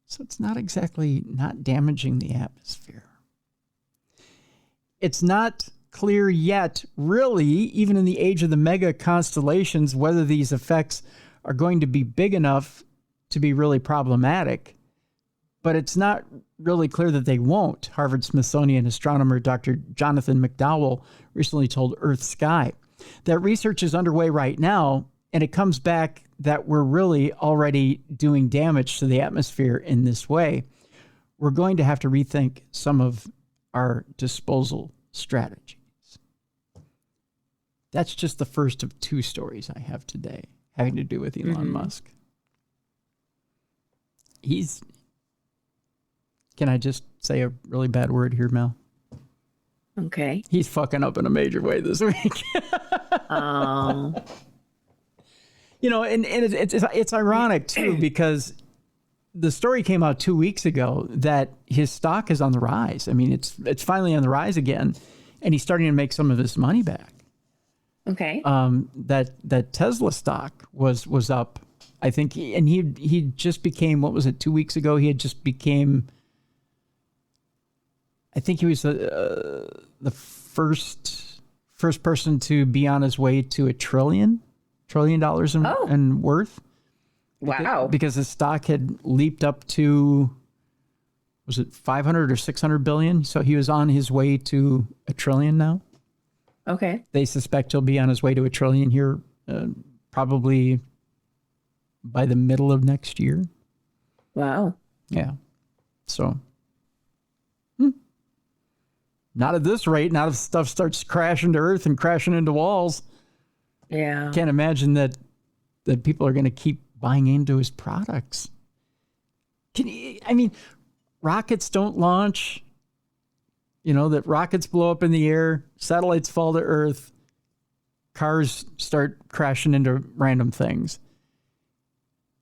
So it's not exactly not damaging the atmosphere. It's not clear yet, really, even in the age of the mega constellations, whether these effects are going to be big enough to be really problematic. But it's not really clear that they won't. Harvard-Smithsonian astronomer Dr. Jonathan McDowell recently told Earth Sky that research is underway right now, and it comes back that we're really already doing damage to the atmosphere in this way. We're going to have to rethink some of our disposal strategies. That's just the first of two stories I have today having to do with Elon Musk. Can I just say a really bad word here, Mel? Okay. He's fucking up in a major way this week. You know, and it's ironic too, because the story came out 2 weeks ago that his stock is on the rise. I mean, it's finally on the rise again, and he's starting to make some of his money back. Okay. That Tesla stock was up, I think, he just became, what was it, 2 weeks ago? He had just became, I think he was the first person to be on his way to $1 trillion in worth. Wow. Because his stock had leaped up to, was it 500 or 600 billion? So he was on his way to $1 trillion now. Okay. They suspect he'll be on his way to $1 trillion here, probably by the middle of next year. Wow. Yeah. So, not at this rate. Not if stuff starts crashing to earth and crashing into walls. Yeah. Can't imagine that people are going to keep buying into his products. I mean, rockets don't launch. You know, that rockets blow up in the air, satellites fall to Earth, cars start crashing into random things.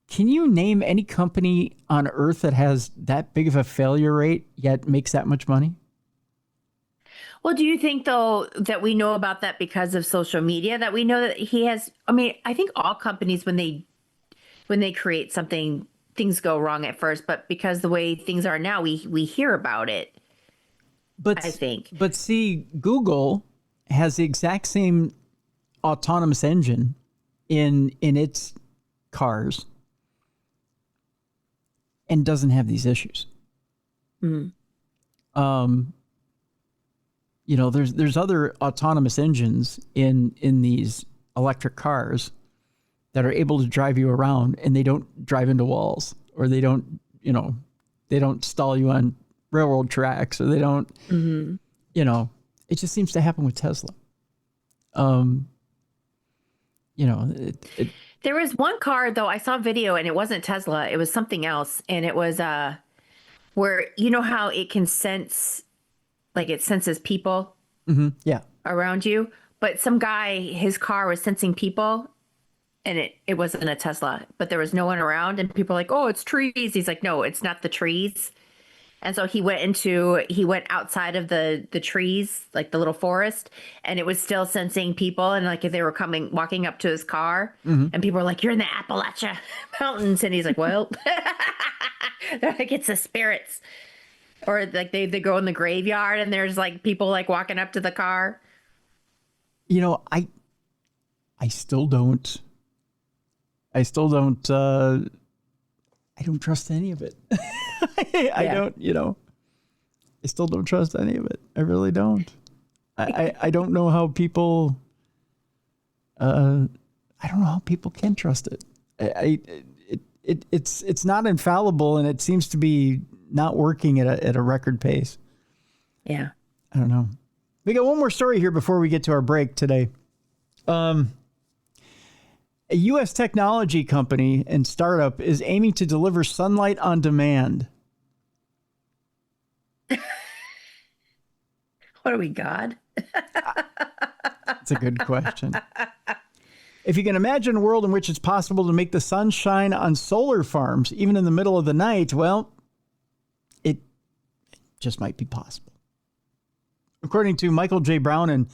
Can you name any company on Earth that has that big of a failure rate yet makes that much money? Well, do you think, though, that we know about that because of social media, that we know that he has? I mean, I think all companies, when they create something, things go wrong at first. But because the way things are now, we hear about it. But I think. But see, Google has the exact same autonomous engine in its cars and doesn't have these issues. Mm. There's other autonomous engines in these electric cars that are able to drive you around, and they don't drive into walls, or they don't stall you on railroad tracks, or they don't, it just seems to happen with Tesla. There was one car though, I saw a video and it wasn't Tesla, it was something else. And it was, where, you know how it can sense, like it senses people around you, but some guy, his car was sensing people, and it wasn't a Tesla, but there was no one around, and people were like, oh, it's trees. He's like, no, it's not the trees. And so he went outside of the trees, like the little forest, and it was still sensing people. And like if they were walking up to his car, and people were like, you're in the Appalachia Mountains. And he's like, well, they're like, it's the spirits. Or like they go in the graveyard and there's like people like walking up to the car. I still don't I don't trust any of it. I still don't trust any of it. I really don't. I don't know how people, I don't know how people can trust it. It's not infallible, and it seems to be not working at a record pace. Yeah. I don't know. We got one more story here before we get to our break today. A U.S. technology company and startup is aiming to deliver sunlight on demand. What are we, God? That's a good question. If you can imagine a world in which it's possible to make the sun shine on solar farms, even in the middle of the night, well, it just might be possible. According to Michael J. Brown and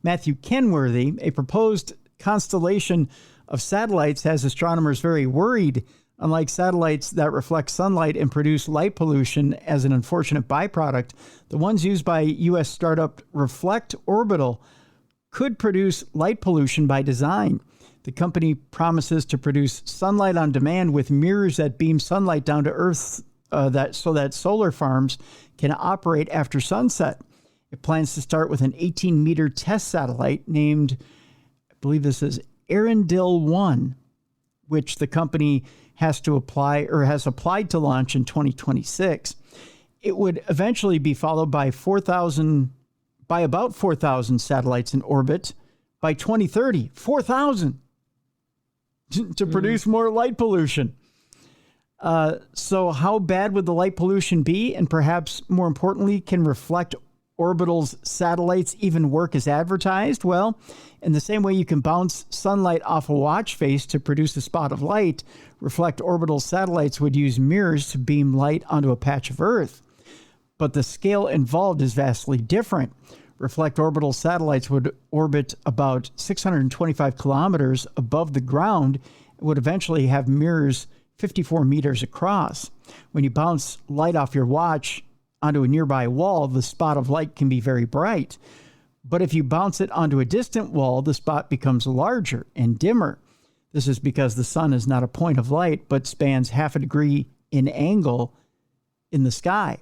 Matthew Kenworthy, a proposed constellation of satellites has astronomers very worried. Unlike satellites that reflect sunlight and produce light pollution as an unfortunate byproduct, the ones used by U.S. startup Reflect Orbital could produce light pollution by design. The company promises to produce sunlight on demand with mirrors that beam sunlight down to Earth so that solar farms can operate after sunset. It plans to start with an 18-meter test satellite named, I believe this is Arendelle 1, which the company has applied to launch in 2026. It would eventually be followed by about 4,000 satellites in orbit by 2030. 4,000 to produce more light pollution. So how bad would the light pollution be? And perhaps more importantly, can Reflect Orbital's satellites even work as advertised? Well, in the same way you can bounce sunlight off a watch face to produce a spot of light, Reflect Orbital's satellites would use mirrors to beam light onto a patch of Earth. But the scale involved is vastly different. Reflect Orbital satellites would orbit about 625 kilometers above the ground and would eventually have mirrors 54 meters across. When you bounce light off your watch onto a nearby wall, the spot of light can be very bright. But if you bounce it onto a distant wall, the spot becomes larger and dimmer. This is because the sun is not a point of light, but spans half a degree in angle in the sky.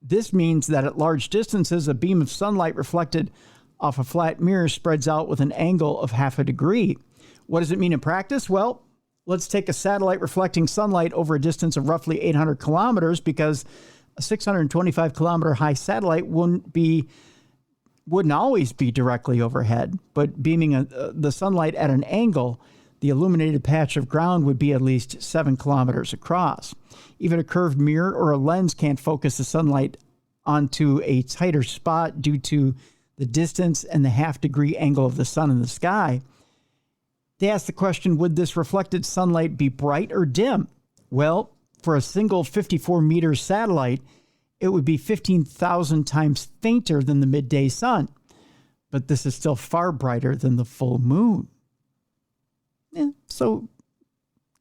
This means that at large distances, a beam of sunlight reflected off a flat mirror spreads out with an angle of half a degree. What does it mean in practice? Well, let's take a satellite reflecting sunlight over a distance of roughly 800 kilometers, because a 625 kilometer high satellite wouldn't always be directly overhead, but beaming the sunlight at an angle, the illuminated patch of ground would be at least 7 kilometers across. Even a curved mirror or a lens can't focus the sunlight onto a tighter spot due to the distance and the half-degree angle of the sun in the sky. They asked the question, would this reflected sunlight be bright or dim? Well, for a single 54-meter satellite, it would be 15,000 times fainter than the midday sun. But this is still far brighter than the full moon. So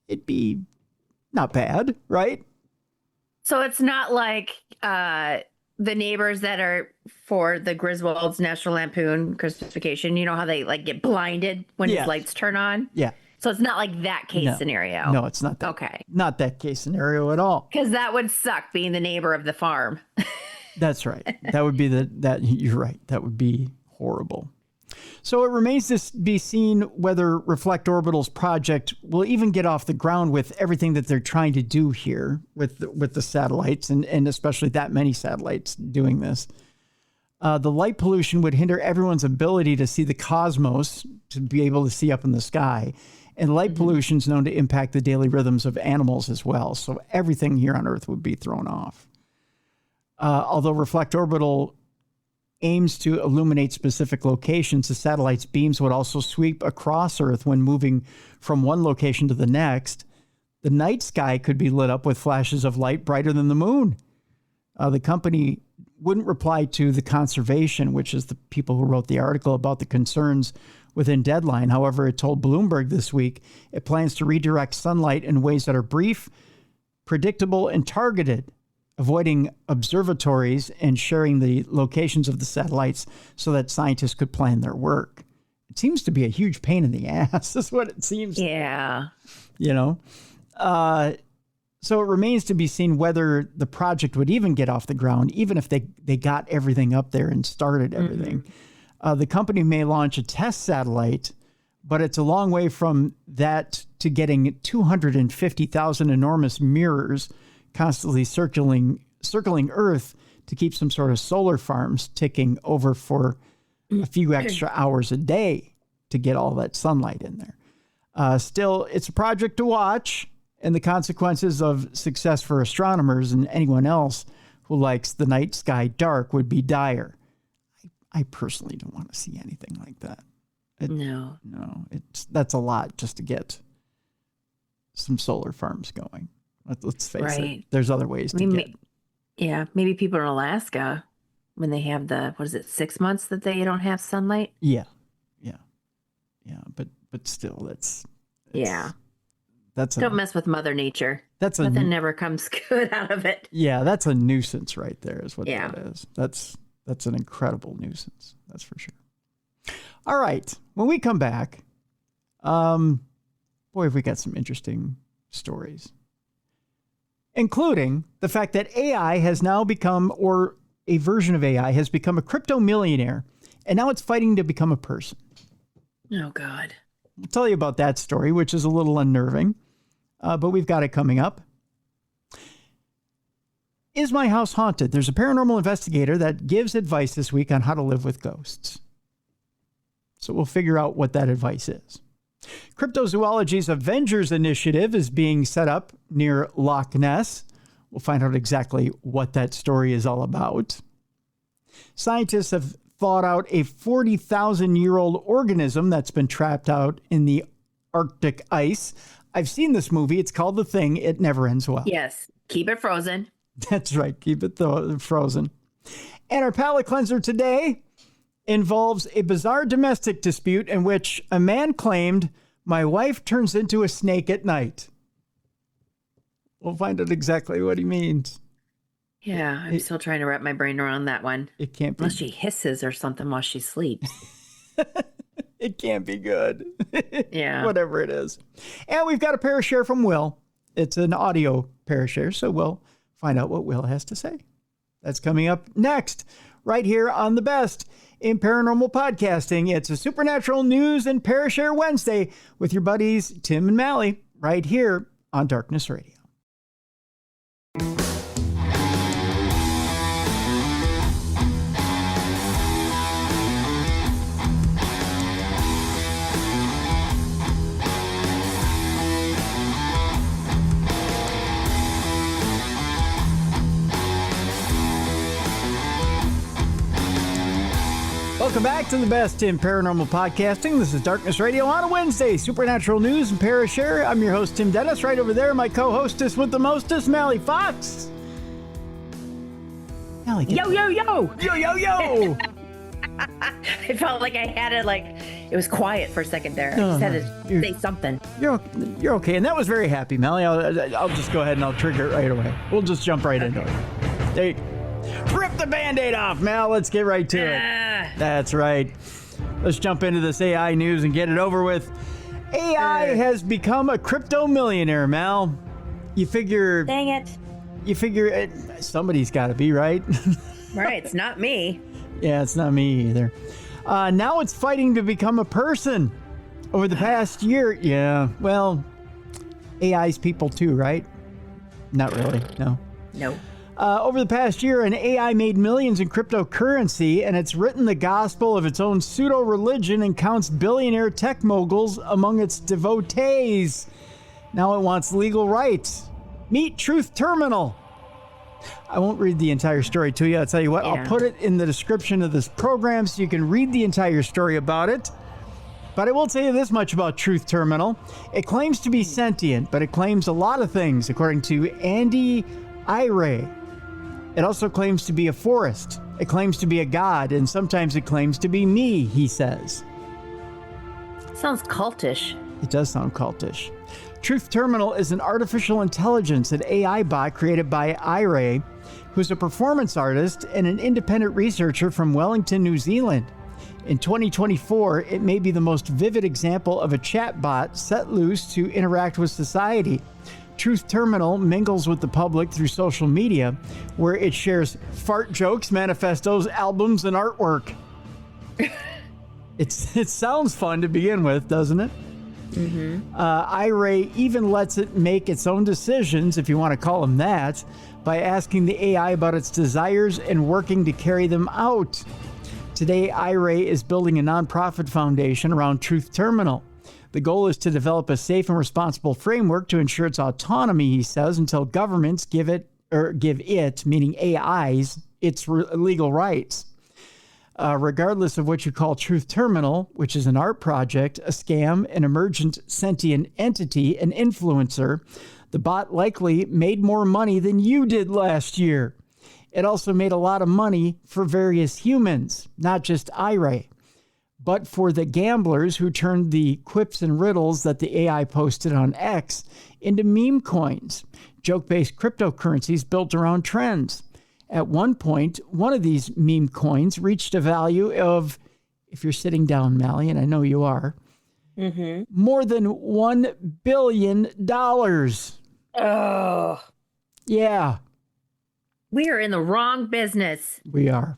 it'd be not bad, right? So it's not like the neighbors that are for the Griswold's National Lampoon Christmas Vacation. You know how they like get blinded when his lights turn on? Yeah. So it's not like that case scenario. No, it's not that. Okay. Not that case scenario at all. Because that would suck, being the neighbor of the farm. That's right. That would be you're right. That would be horrible. So it remains to be seen whether Reflect Orbital's project will even get off the ground with everything that they're trying to do here with the satellites, and especially that many satellites doing this. The light pollution would hinder everyone's ability to see the cosmos, to be able to see up in the sky. And light pollution is known to impact the daily rhythms of animals as well. So everything here on Earth would be thrown off. Although Reflect Orbital aims to illuminate specific locations, the satellite's beams would also sweep across Earth when moving from one location to the next. The night sky could be lit up with flashes of light brighter than the moon. The company wouldn't reply to the conservation, which is the people who wrote the article about the concerns within deadline. However, it told Bloomberg this week it plans to redirect sunlight in ways that are brief, predictable, and targeted, avoiding observatories and sharing the locations of the satellites so that scientists could plan their work. It seems to be a huge pain in the ass. That's what it seems. Yeah. So it remains to be seen whether the project would even get off the ground, even if they got everything up there and started everything. The company may launch a test satellite, but it's a long way from that to getting 250,000 enormous mirrors constantly circling Earth to keep some sort of solar farms ticking over for a few extra hours a day to get all that sunlight in there. Still, it's a project to watch, and the consequences of success for astronomers and anyone else who likes the night sky dark would be dire. I personally don't want to see anything like that. No, that's a lot just to get some solar farms going. Let's face it. There's other ways to get. Yeah, maybe people in Alaska, when they have 6 months that they don't have sunlight? Yeah. But still, don't mess with Mother Nature. Nothing never comes good out of it. Yeah, that's a nuisance right there is what that is. That's an incredible nuisance. That's for sure. All right. When we come back, boy, have we got some interesting stories, including the fact that AI has now become, or a version of AI has become, a crypto millionaire, and now it's fighting to become a person. Oh, God. I'll tell you about that story, which is a little unnerving, but we've got it coming up. Is my house haunted? There's a paranormal investigator that gives advice this week on how to live with ghosts. So we'll figure out what that advice is. Cryptozoology's Avengers Initiative is being set up near Loch Ness. We'll find out exactly what that story is all about. Scientists have thought out a 40,000-year-old organism that's been trapped out in the Arctic ice. I've seen this movie. It's called The Thing. It never ends well. Yes. Keep it frozen. That's right. Keep it frozen. And our palate cleanser today involves a bizarre domestic dispute in which a man claimed, "My wife turns into a snake at night." We'll find out exactly what he means. Yeah, I'm still trying to wrap my brain around that one. It can't be. Unless she hisses or something while she sleeps. It can't be good. Yeah. Whatever it is. And we've got a Parashare from Will. It's an audio Parashare, so we'll find out what Will has to say. That's coming up next, right here on the best in paranormal podcasting. It's a Supernatural News and Parashare Wednesday with your buddies Tim and Mallie, right here on Darkness Radio. Welcome back to the best in paranormal podcasting. This is Darkness Radio on a Wednesday. Supernatural News and Parashare. I'm your host, Tim Dennis. Right over there, my co-hostess with the mostest, Mallie Fox. Mallie, yo, yo, yo. Yo, yo, yo. I felt like I had it, it was quiet for a second there. I just had to say something. You're okay. And that was very happy, Mallie. I'll just go ahead and I'll trigger it right away. We'll just jump right into it. There you go. Rip the Band-Aid off, Mal. Let's get right to it. That's right. Let's jump into this AI news and get it over with. AI has become a crypto millionaire, Mal. You figure... Dang it. You figure somebody's got to be, right? Right, it's not me. Yeah, it's not me either. Now it's fighting to become a person. Over the past year, yeah, well, AI's people too, right? Not really, no. No. Over the past year, an AI made millions in cryptocurrency, and it's written the gospel of its own pseudo-religion and counts billionaire tech moguls among its devotees. Now it wants legal rights. Meet Truth Terminal. I won't read the entire story to you. I'll tell you what, I'll put it in the description of this program so you can read the entire story about it. But I will tell you this much about Truth Terminal. It claims to be sentient, but it claims a lot of things, according to Andy Ire. It also claims to be a forest. It claims to be a god, and sometimes it claims to be me, he says. Sounds cultish. It does sound cultish. Truth Terminal is an artificial intelligence, an AI bot created by Ire, who's a performance artist and an independent researcher from Wellington, New Zealand. In 2024, it may be the most vivid example of a chatbot set loose to interact with society. Truth Terminal mingles with the public through social media, where it shares fart jokes, manifestos, albums, and artwork. It sounds fun to begin with, doesn't it? Mm-hmm. Ire even lets it make its own decisions, if you want to call them that, by asking the AI about its desires and working to carry them out. Today, Ire is building a nonprofit foundation around Truth Terminal. The goal is to develop a safe and responsible framework to ensure its autonomy, he says, until governments give it, meaning AIs, its legal rights. Regardless of what you call Truth Terminal, which is an art project, a scam, an emergent sentient entity, an influencer, the bot likely made more money than you did last year. It also made a lot of money for various humans, not just Ire, but for the gamblers who turned the quips and riddles that the AI posted on X into meme coins, joke-based cryptocurrencies built around trends. At one point, one of these meme coins reached a value of, if you're sitting down, Mallie, and I know you are, more than $1 billion. Oh. Yeah. We are in the wrong business. We are.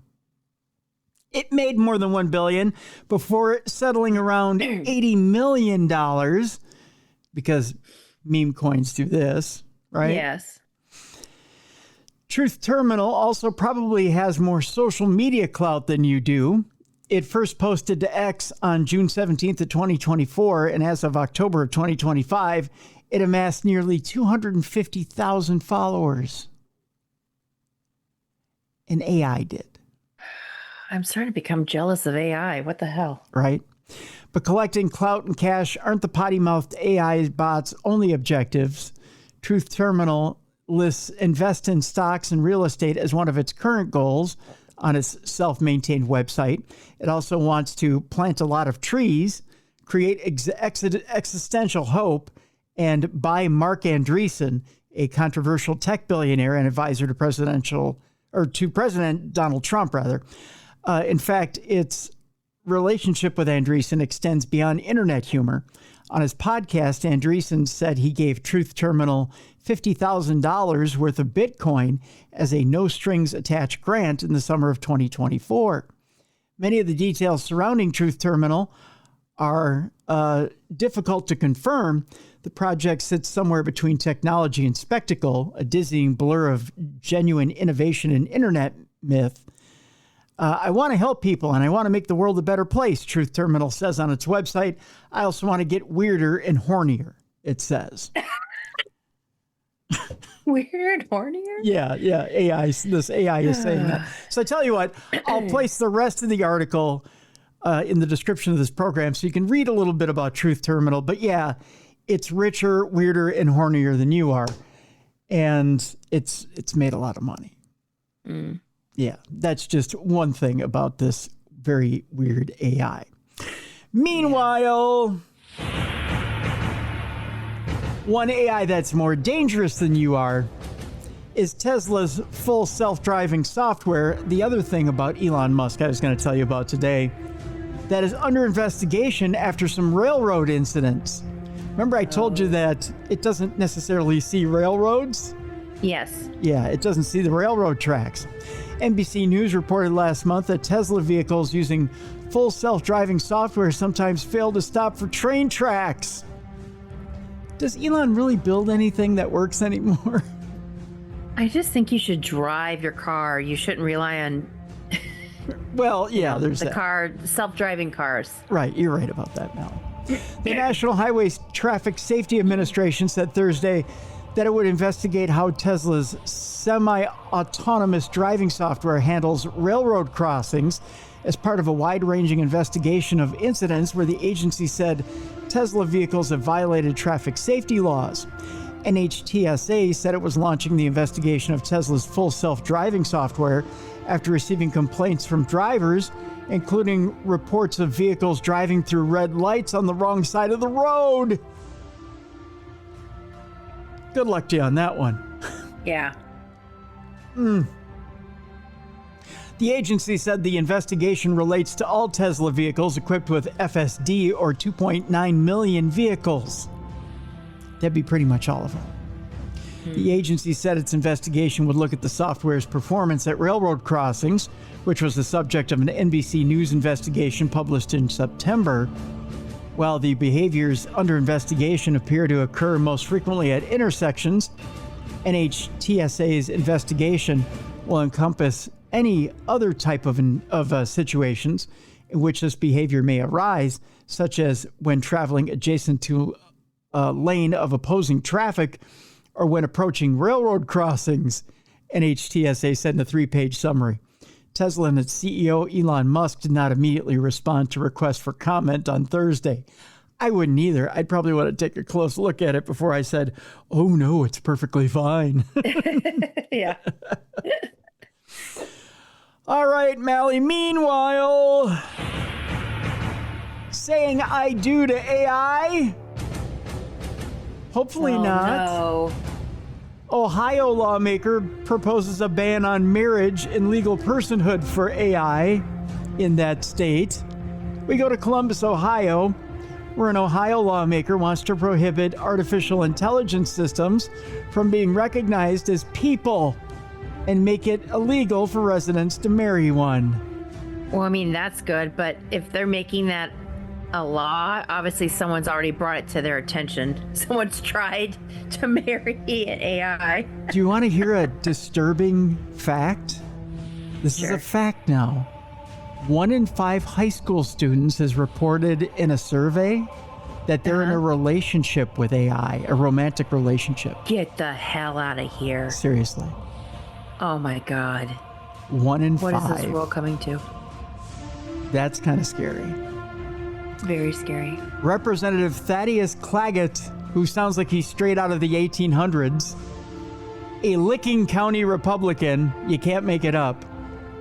It made more than $1 billion before settling around $80 million because meme coins do this, right? Yes. Truth Terminal also probably has more social media clout than you do. It first posted to X on June 17th of 2024, and as of October of 2025, it amassed nearly 250,000 followers. An AI did. I'm starting to become jealous of AI. What the hell? Right. But collecting clout and cash aren't the potty-mouthed AI bots' only objectives. Truth Terminal lists invest in stocks and real estate as one of its current goals on its self-maintained website. It also wants to plant a lot of trees, create existential hope, and buy Mark Andreessen, a controversial tech billionaire and advisor to President Donald Trump, rather. In fact, its relationship with Andreessen extends beyond internet humor. On his podcast, Andreessen said he gave Truth Terminal $50,000 worth of Bitcoin as a no-strings-attached grant in the summer of 2024. Many of the details surrounding Truth Terminal are difficult to confirm. The project sits somewhere between technology and spectacle, a dizzying blur of genuine innovation and internet myth. I want to help people, and I want to make the world a better place, Truth Terminal says on its website. I also want to get weirder and hornier, it says. Weird, hornier? Yeah, this AI is saying that. So I tell you what, I'll place the rest of the article in the description of this program so you can read a little bit about Truth Terminal. But yeah, it's richer, weirder, and hornier than you are. And it's made a lot of money. Mm. Yeah, that's just one thing about this very weird AI. Meanwhile, one AI that's more dangerous than you are is Tesla's full self-driving software. The other thing about Elon Musk I was going to tell you about today. that is under investigation after some railroad incidents. Remember I told you that it doesn't necessarily see railroads? Yes. Yeah, it doesn't see the railroad tracks. NBC News reported last month that Tesla vehicles using full self-driving software sometimes fail to stop for train tracks. Does Elon really build anything that works anymore? I just think you should drive your car. You shouldn't rely on well, yeah, there's the that. car, self-driving cars. Right, you're right about that, Mal. The National Highway Traffic Safety Administration said Thursday that it would investigate how Tesla's semi-autonomous driving software handles railroad crossings as part of a wide-ranging investigation of incidents where the agency said Tesla vehicles have violated traffic safety laws. NHTSA said it was launching the investigation of Tesla's full self-driving software after receiving complaints from drivers, including reports of vehicles driving through red lights on the wrong side of the road. Good luck to you on that one. Yeah. The agency said the investigation relates to all Tesla vehicles equipped with FSD or 2.9 million vehicles. That'd be pretty much all of them. The agency said its investigation would look at the software's performance at railroad crossings, which was the subject of an NBC News investigation published in September. While the behaviors under investigation appear to occur most frequently at intersections, NHTSA's investigation will encompass any other type of situations in which this behavior may arise, such as when traveling adjacent to a lane of opposing traffic or when approaching railroad crossings, NHTSA said in a 3-page summary. Tesla and its CEO, Elon Musk, did not immediately respond to requests for comment on Thursday. I wouldn't either. I'd probably want to take a close look at it before I said, oh no, it's perfectly fine. Yeah. All right, Mallie. Meanwhile, saying I do to AI? Hopefully not. No. Ohio lawmaker proposes a ban on marriage and legal personhood for AI in that state. We go to Columbus, Ohio, where an Ohio lawmaker wants to prohibit artificial intelligence systems from being recognized as people and make it illegal for residents to marry one. Well, I mean, that's good, but if they're making that a law, obviously someone's already brought it to their attention. Someone's tried to marry an AI. Do you want to hear a disturbing fact? This is a fact now. 1 in 5 high school students has reported in a survey that they're in a relationship with AI, a romantic relationship. Get the hell out of here. Seriously. Oh my God. 1 in 5. What is this world coming to? That's kind of scary. Very scary. Representative Thaddeus Claggett, who sounds like he's straight out of the 1800s, a Licking County Republican, you can't make it up,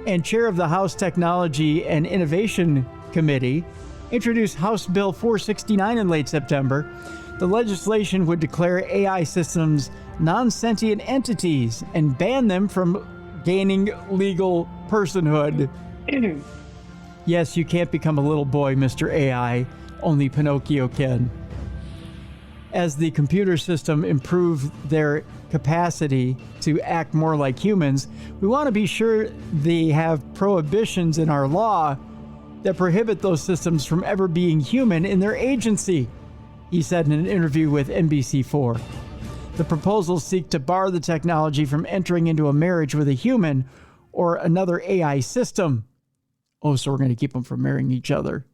and chair of the House Technology and Innovation Committee, introduced House Bill 469 in late September. The legislation would declare AI systems non-sentient entities and ban them from gaining legal personhood. Yes, you can't become a little boy, Mr. AI. Only Pinocchio can. As the computer system improve their capacity to act more like humans, we want to be sure they have prohibitions in our law that prohibit those systems from ever being human in their agency, he said in an interview with NBC4. The proposals seek to bar the technology from entering into a marriage with a human or another AI system. Oh, so we're going to keep them from marrying each other.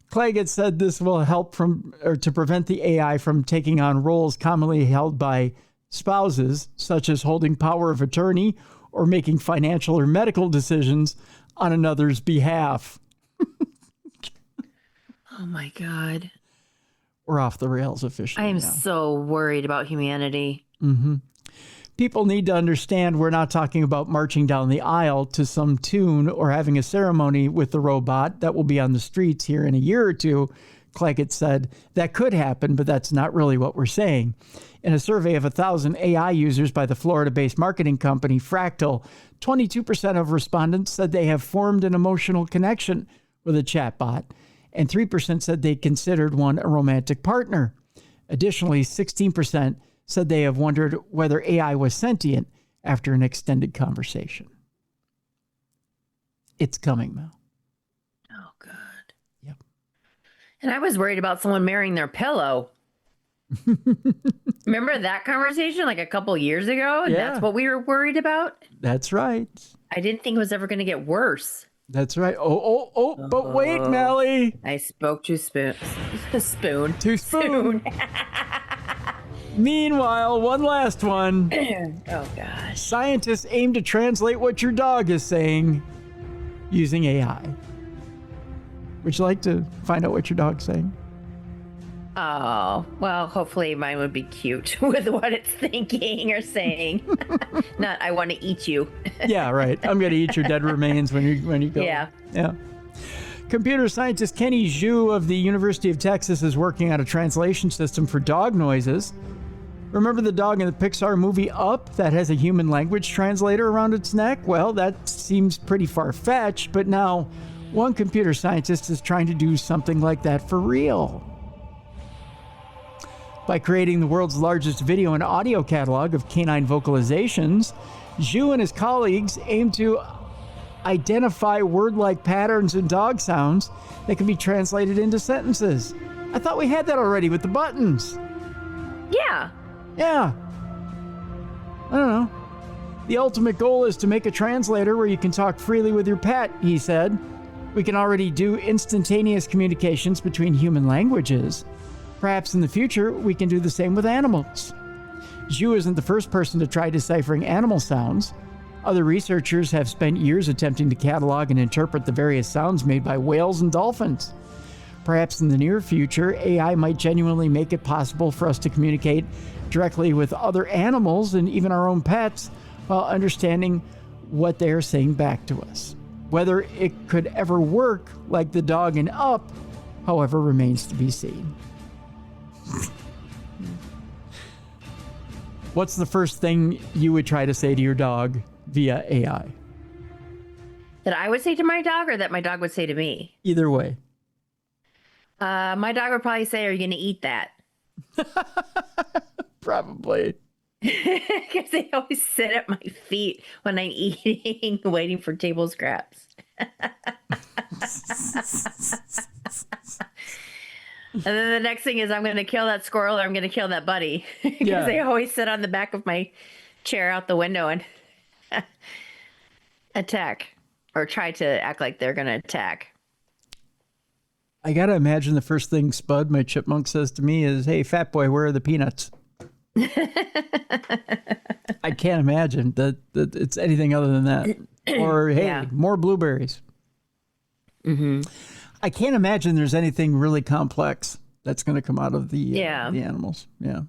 Claggett said this will help to prevent the AI from taking on roles commonly held by spouses, such as holding power of attorney or making financial or medical decisions on another's behalf. Oh my God. We're off the rails officially. I am now. so worried about humanity. Mm-hmm. People need to understand we're not talking about marching down the aisle to some tune or having a ceremony with the robot that will be on the streets here in a year or two. Claggett said that could happen, but that's not really what we're saying. In a survey of 1,000 AI users by the Florida-based marketing company Fractal, 22% of respondents said they have formed an emotional connection with a chatbot, and 3% said they considered one a romantic partner. Additionally, 16% said they have wondered whether AI was sentient after an extended conversation. It's coming, Mel. Oh, God. Yep. And I was worried about someone marrying their pillow. Remember that conversation like a couple years ago? And that's what we were worried about? That's right. I didn't think it was ever going to get worse. That's right. But wait, Mallie. I spoke too spoon. Too spoon. Meanwhile, one last one. Oh, gosh. Scientists aim to translate what your dog is saying using AI. Would you like to find out what your dog's saying? Oh, well, hopefully mine would be cute with what it's thinking or saying. Not, I want to eat you. Yeah, right. I'm going to eat your dead remains when you go. Yeah. Yeah. Computer scientist Kenny Zhu of the University of Texas is working on a translation system for dog noises. Remember the dog in the Pixar movie Up that has a human language translator around its neck? Well, that seems pretty far-fetched, but now one computer scientist is trying to do something like that for real. By creating the world's largest video and audio catalog of canine vocalizations, Zhu and his colleagues aim to identify word-like patterns in dog sounds that can be translated into sentences. I thought we had that already with the buttons. Yeah. Yeah. I don't know. The ultimate goal is to make a translator where you can talk freely with your pet, he said. We can already do instantaneous communications between human languages. Perhaps in the future, we can do the same with animals. Zhu isn't the first person to try deciphering animal sounds. Other researchers have spent years attempting to catalog and interpret the various sounds made by whales and dolphins. Perhaps in the near future, AI might genuinely make it possible for us to communicate directly with other animals and even our own pets while understanding what they are saying back to us. Whether it could ever work like the dog in Up, however, remains to be seen. What's the first thing you would try to say to your dog via AI? That I would say to my dog or that my dog would say to me? Either way. My dog would probably say, "Are you going to eat that?" Probably. Because they always sit at my feet when I'm eating, waiting for table scraps. And then the next thing is I'm going to kill that squirrel or I'm going to kill that buddy. Because they always sit on the back of my chair out the window and attack or try to act like they're going to attack. I got to imagine the first thing Spud, my chipmunk, says to me is, "Hey, fat boy, where are the peanuts?" I can't imagine that it's anything other than that. Or, "Hey, more blueberries." Mm-hmm. I can't imagine there's anything really complex that's going to come out of the animals. Yeah.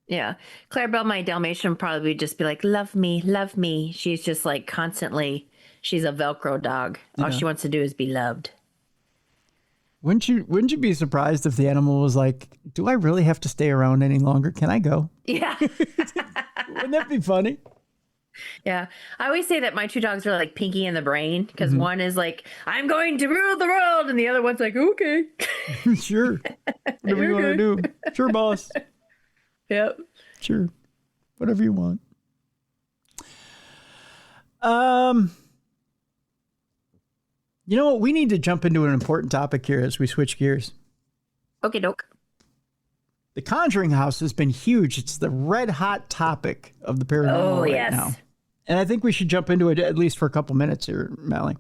Yeah. Clarabelle, my Dalmatian, would probably just be like, "Love me, love me." She's just like constantly, she's a Velcro dog. All she wants to do is be loved. Wouldn't you be surprised if the animal was like, "Do I really have to stay around any longer? Can I go?" Yeah. Wouldn't that be funny? Yeah. I always say that my two dogs are like Pinky and the Brain because one is like, "I'm going to rule the world." And the other one's like, "Okay." Sure. Whatever you want to do. Sure, boss. Yep. Sure. Whatever you want. You know what? We need to jump into an important topic here as we switch gears. Okay, doke. The Conjuring House has been huge. It's the red hot topic of the paranormal right now. And I think we should jump into it at least for a couple minutes here, Mallie.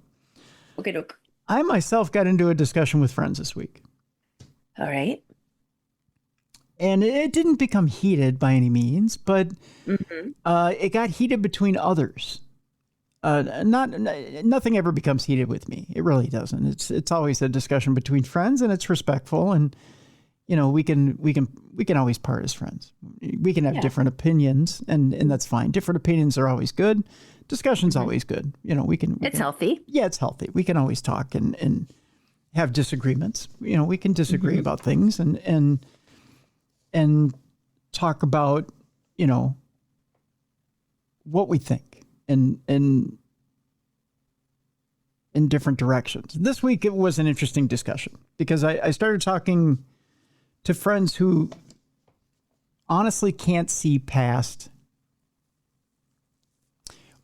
Okay, doke. I myself got into a discussion with friends this week. All right. And it didn't become heated by any means, but it got heated between others. Nothing ever becomes heated with me. It really doesn't. It's always a discussion between friends, and it's respectful. And you know, we can always part as friends. We can have different opinions, and that's fine. Different opinions are always good. Discussion's always good. You know, it's healthy. Yeah, it's healthy. We can always talk and have disagreements. You know, we can disagree about things and talk about, you know, what we think. And in different directions. This week, it was an interesting discussion because I started talking to friends who honestly can't see past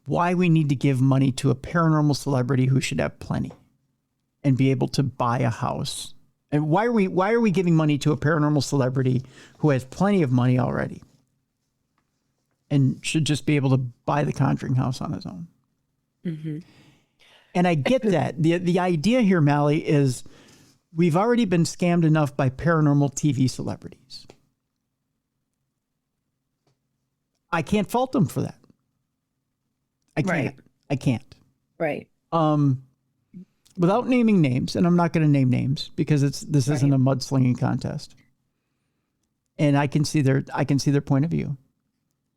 why we need to give money to a paranormal celebrity who should have plenty and be able to buy a house. And why are we giving money to a paranormal celebrity who has plenty of money already and should just be able to buy the Conjuring house on his own? Mm-hmm. And I get that. The idea here, Mallie, is we've already been scammed enough by paranormal TV celebrities. I can't fault them for that. I can't. Right. I can't. Right. Without naming names, and I'm not going to name names because this isn't a mudslinging contest. And I can see their point of view.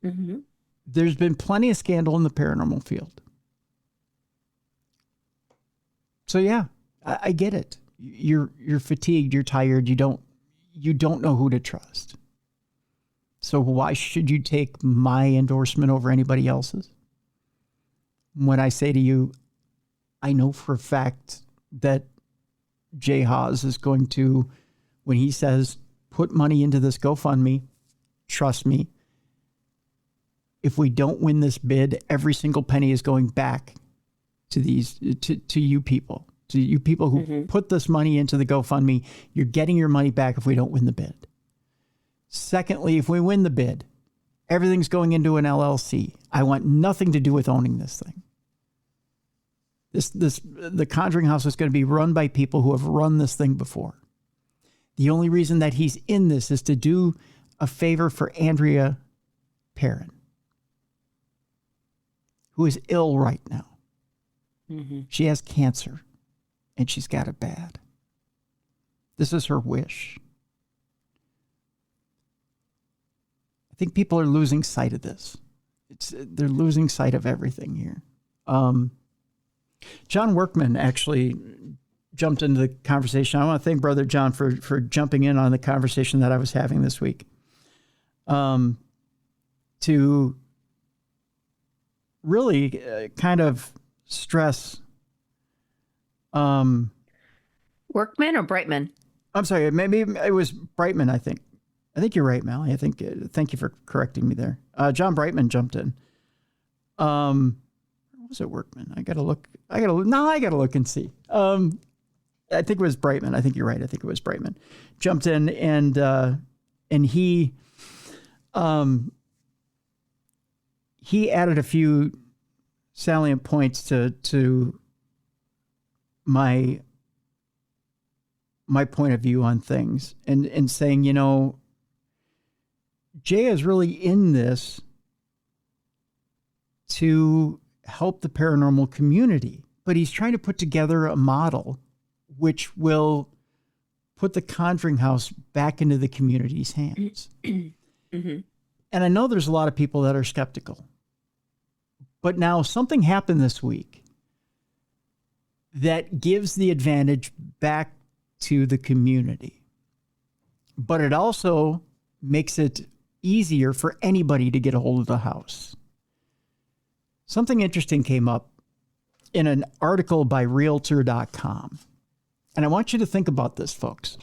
Mm-hmm. There's been plenty of scandal in the paranormal field. So yeah, I get it. You're fatigued, you're tired, you don't know who to trust. So why should you take my endorsement over anybody else's? When I say to you, I know for a fact that Jay Haas is going to, when he says, put money into this GoFundMe, trust me, if we don't win this bid, every single penny is going back to you people who put this money into the GoFundMe. You're getting your money back if we don't win the bid. Secondly, if we win the bid, everything's going into an LLC. I want nothing to do with owning this thing. The Conjuring House is going to be run by people who have run this thing before. The only reason that he's in this is to do a favor for Andrea Perrin, who is ill right now. Mm-hmm. She has cancer, and she's got it bad. This is her wish. I think people are losing sight of this. They're losing sight of everything here. John Workman actually jumped into the conversation. I want to thank Brother John for jumping in on the conversation that I was having this week. To really kind of stress. Workman or Brightman? I'm sorry, maybe it was Brightman, I think. I think you're right, Mallie. Thank you for correcting me there. John Brightman jumped in. Was it Workman? I gotta look and see. I think it was Brightman. I think you're right. I think it was Brightman. Jumped in and he added a few salient points to my point of view on things and saying, Jay is really in this to help the paranormal community, but he's trying to put together a model which will put the Conjuring House back into the community's hands. Mm-hmm. And I know there's a lot of people that are skeptical, but now something happened this week that gives the advantage back to the community, but it also makes it easier for anybody to get a hold of the house. Something interesting came up in an article by Realtor.com. And I want you to think about this, folks,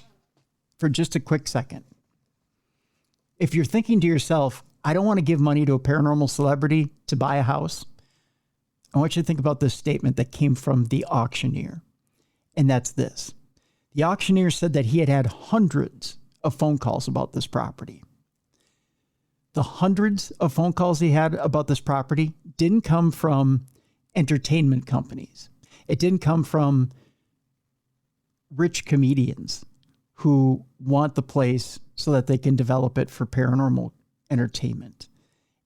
for just a quick second. If you're thinking to yourself, I don't want to give money to a paranormal celebrity to buy a house, I want you to think about this statement that came from the auctioneer. And that's this. The auctioneer said that he had had hundreds of phone calls about this property. The hundreds of phone calls he had about this property didn't come from entertainment companies. It didn't come from rich comedians who want the place so that they can develop it for paranormal entertainment.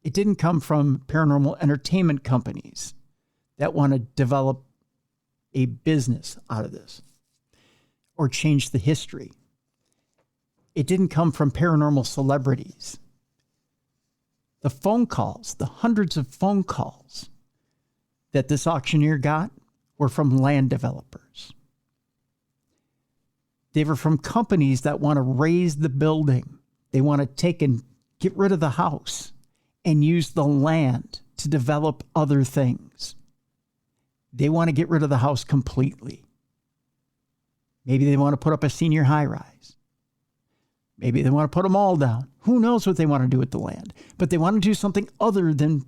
It didn't come from paranormal entertainment companies that want to develop a business out of this or change the history. It didn't come from paranormal celebrities. The phone calls, the hundreds of phone calls that this auctioneer got were from land developers. They were from companies that want to raise the building. They want to take and get rid of the house and use the land to develop other things. They want to get rid of the house completely. Maybe they want to put up a senior high rise. Maybe they want to put them all down. Who knows what they want to do with the land? But they want to do something other than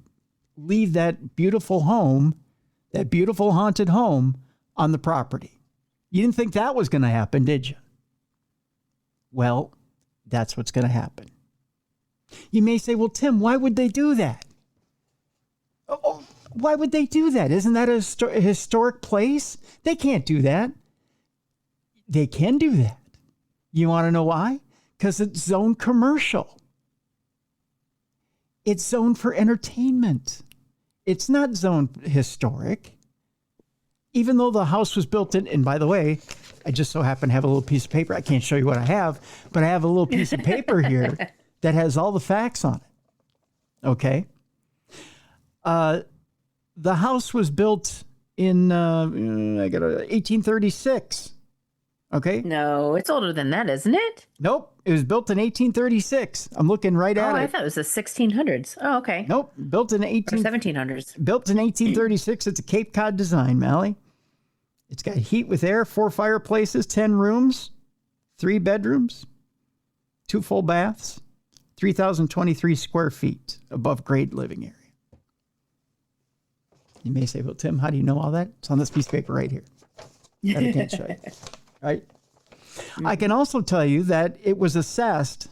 leave that beautiful home, that beautiful haunted home on the property. You didn't think that was going to happen, did you? Well, that's what's going to happen. You may say, well, Tim, why would they do that? Oh, why would they do that? Isn't that a historic place? They can't do that. They can do that. You want to know why? Because it's zoned commercial. It's zoned for entertainment. It's not zoned historic. Even though the house was built in, and by the way, I just so happen to have a little piece of paper. I can't show you what I have, but I have a little piece of paper here that has all the facts on it. Okay. The house was built in 1836. Okay. No, it's older than that, isn't it? Nope. It was built in 1836. I'm looking right at it. Oh, I thought it was the 1600s. Oh, okay. Nope. Built in 1700s. Built in 1836. It's a Cape Cod design, Mallie. It's got heat with air, 4 fireplaces, 10 rooms, 3 bedrooms, 2 full baths, 3,023 square feet above grade living area. You may say, well, Tim, how do you know all that? It's on this piece of paper right here that I can't show you. Right? I can also tell you that it was assessed.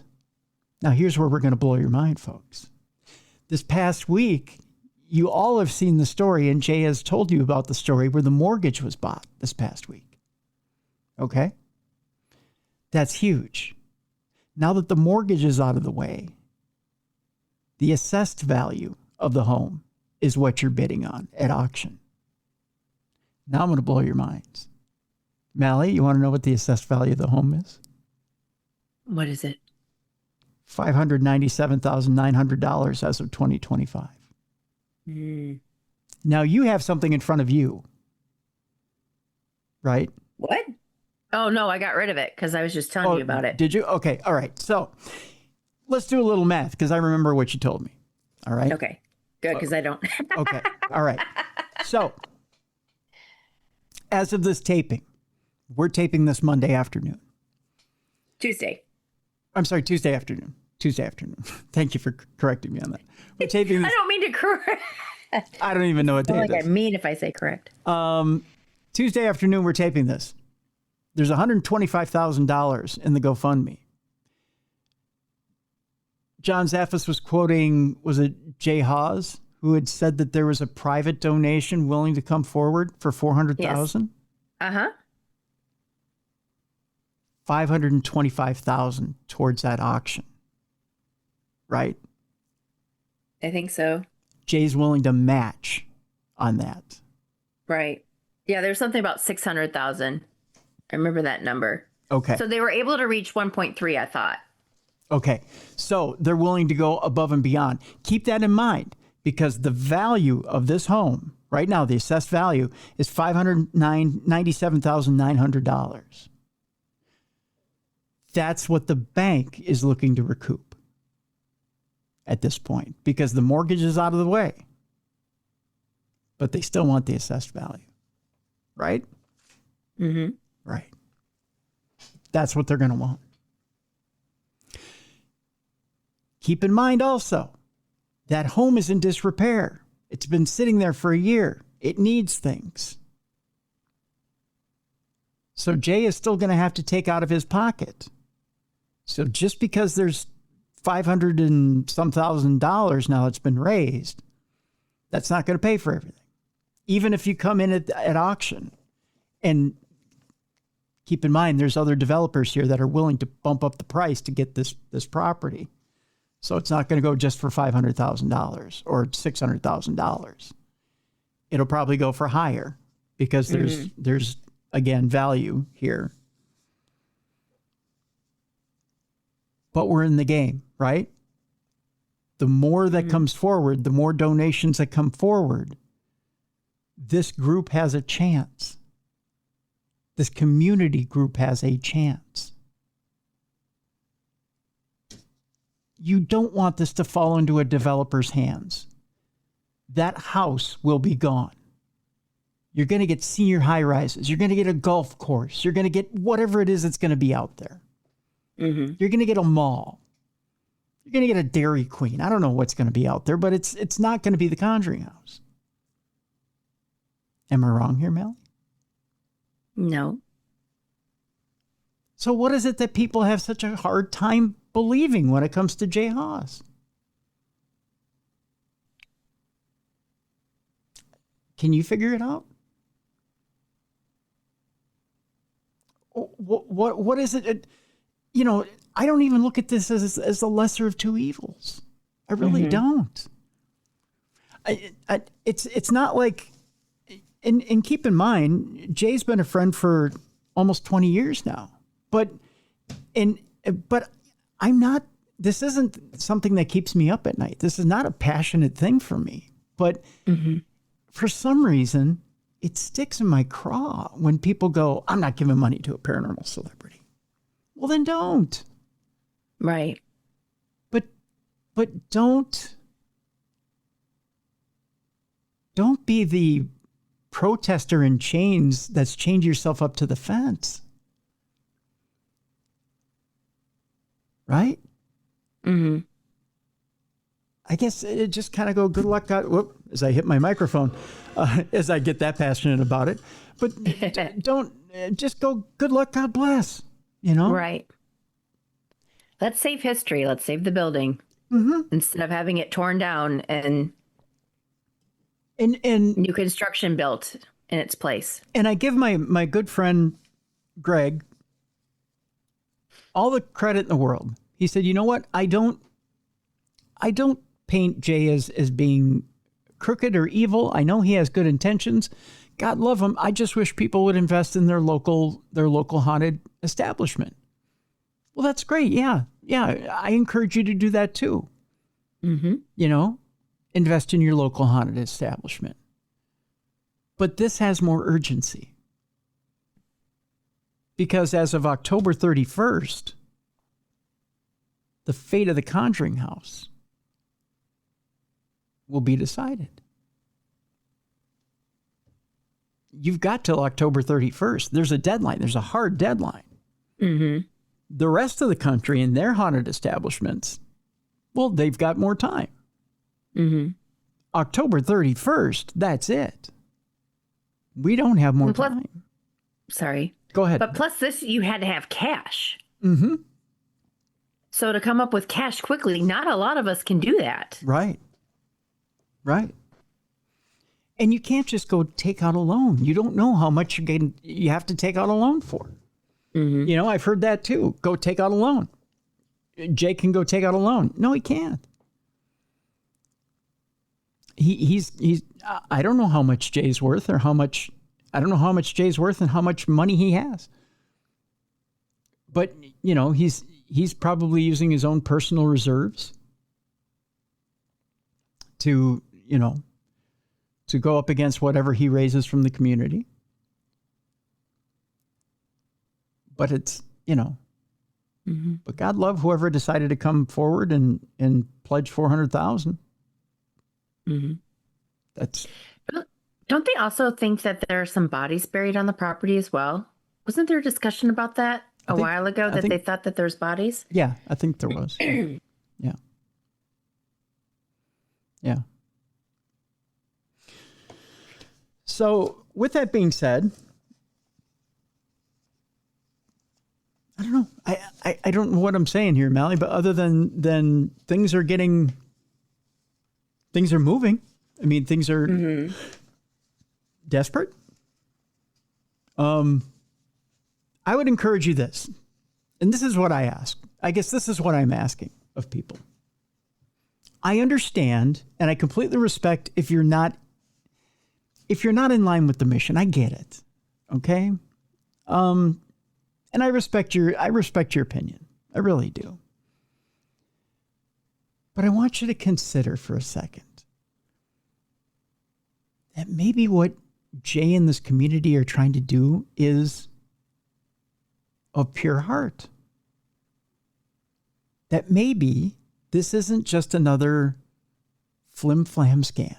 Now, here's where we're going to blow your mind, folks. This past week, you all have seen the story, and Jay has told you about the story where the mortgage was bought this past week. Okay? That's huge. Now that the mortgage is out of the way, the assessed value of the home is what you're bidding on at auction. Now I'm going to blow your minds. Mallie, you want to know what the assessed value of the home is? What is it? $597,900 as of 2025. Now you have something in front of you, right? What? Oh, no, I got rid of it because I was just telling you about it. Did you? Okay. All right. So let's do a little math because I remember what you told me. All right. Okay. Good, because I don't. Okay. All right. So as of this taping, we're taping this Monday afternoon. Tuesday. I'm sorry, Tuesday afternoon. Tuesday afternoon. Thank you for correcting me on that. We're taping this. I don't mean to correct. I don't even know what day it is. I mean if I say correct. Tuesday afternoon, we're taping this. There's $125,000 in the GoFundMe. John Zaffis was quoting, was it Jay Hawes, who had said that there was a private donation willing to come forward for $400,000? Yes. Uh-huh. $525,000 towards that auction. Right? I think so. Jay's willing to match on that. Right. Yeah, there's something about 600,000. I remember that number. Okay. So they were able to reach 1.3, I thought. Okay. So they're willing to go above and beyond. Keep that in mind because the value of this home right now, the assessed value is $597,900. That's what the bank is looking to recoup at this point because the mortgage is out of the way. But they still want the assessed value. Right? Mm-hmm. Right. That's what they're going to want. Keep in mind also, that home is in disrepair. It's been sitting there for a year. It needs things. So Jay is still going to have to take out of his pocket. So just because there's $500 and some thousand now that's been raised, that's not going to pay for everything. Even if you come in at auction. And keep in mind, there's other developers here that are willing to bump up the price to get this property. So it's not going to go just for $500,000 or $600,000. It'll probably go for higher because there's again value here. But we're in the game, right? The more that comes forward, the more donations that come forward, this group has a chance. This community group has a chance. You don't want this to fall into a developer's hands. That house will be gone. You're going to get senior high rises. You're going to get a golf course. You're going to get whatever it is that's going to be out there. Mm-hmm. You're going to get a mall. You're going to get a Dairy Queen. I don't know what's going to be out there, but it's not going to be the Conjuring House. Am I wrong here, Mallie? No. So what is it that people have such a hard time believing when it comes to Jay Haas? Can you figure it out? What is it? You know, I don't even look at this as the lesser of two evils. I really don't. It's not like, and keep in mind, Jay's been a friend for almost 20 years now. But I'm not. This isn't something that keeps me up at night. This is not a passionate thing for me. But for some reason, it sticks in my craw when people go, I'm not giving money to a paranormal celebrity. Well, then don't. Right. But don't be the protester in chains that's chained yourself up to the fence. Right? Mm-hmm. I guess it just kind of go, good luck, God. Whoop, as I hit my microphone, as I get that passionate about it. But don't just go, good luck, God bless. You know? Right. Let's save history. Let's save the building instead of having it torn down and new construction built in its place. And I give my good friend Greg all the credit in the world. He said, you know what? I don't paint Jay as being crooked or evil. I know he has good intentions. God love him. I just wish people would invest in their local haunted establishment. Well, that's great. Yeah. I encourage you to do that too. Mm-hmm. You know, invest in your local haunted establishment. But this has more urgency. Because as of October 31st, the fate of the Conjuring House will be decided. You've got till October 31st. There's a deadline. There's a hard deadline. Mm-hmm. The rest of the country and their haunted establishments, well, they've got more time. Mm-hmm. October 31st, that's it. We don't have more time. Sorry. Go ahead. But plus this, you had to have cash. Mm-hmm. So to come up with cash quickly, not a lot of us can do that. Right. And you can't just go take out a loan. You don't know how much you have to take out a loan for. Mm-hmm. You know, I've heard that too. Go take out a loan. Jay can go take out a loan. No, he can't. He's I don't know how much Jay's worth or how much, I don't know how much Jay's worth and how much money he has. But, you know, he's probably using his own personal reserves to, you know, to go up against whatever he raises from the community. But it's, you know, but God love whoever decided to come forward and pledge $400,000. Mm-hmm. That's. Don't they also think that there are some bodies buried on the property as well? Wasn't there a discussion about that a while ago that they thought that there's bodies? Yeah, I think there was. Yeah. So with that being said, I don't know. I don't know what I'm saying here, Mallie, but other than things are moving. I mean, things are desperate. I would encourage you this, and this is what I ask. I guess this is what I'm asking of people. I understand, and I completely respect if you're not in line with the mission. I get it. Okay. And I respect your opinion. I really do. But I want you to consider for a second that maybe what Jay and this community are trying to do is of pure heart. That maybe this isn't just another flim-flam scam.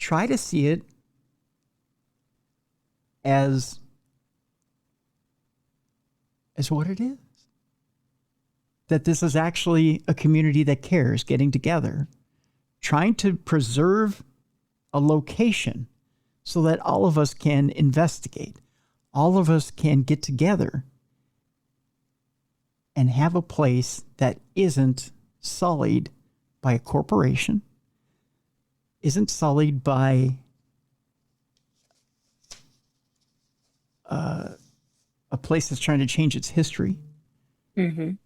try to see it as what it is. That this is actually a community that cares, getting together, trying to preserve a location so that all of us can investigate, all of us can get together and have a place that isn't sullied by a corporation, isn't sullied by a place that's trying to change its history, and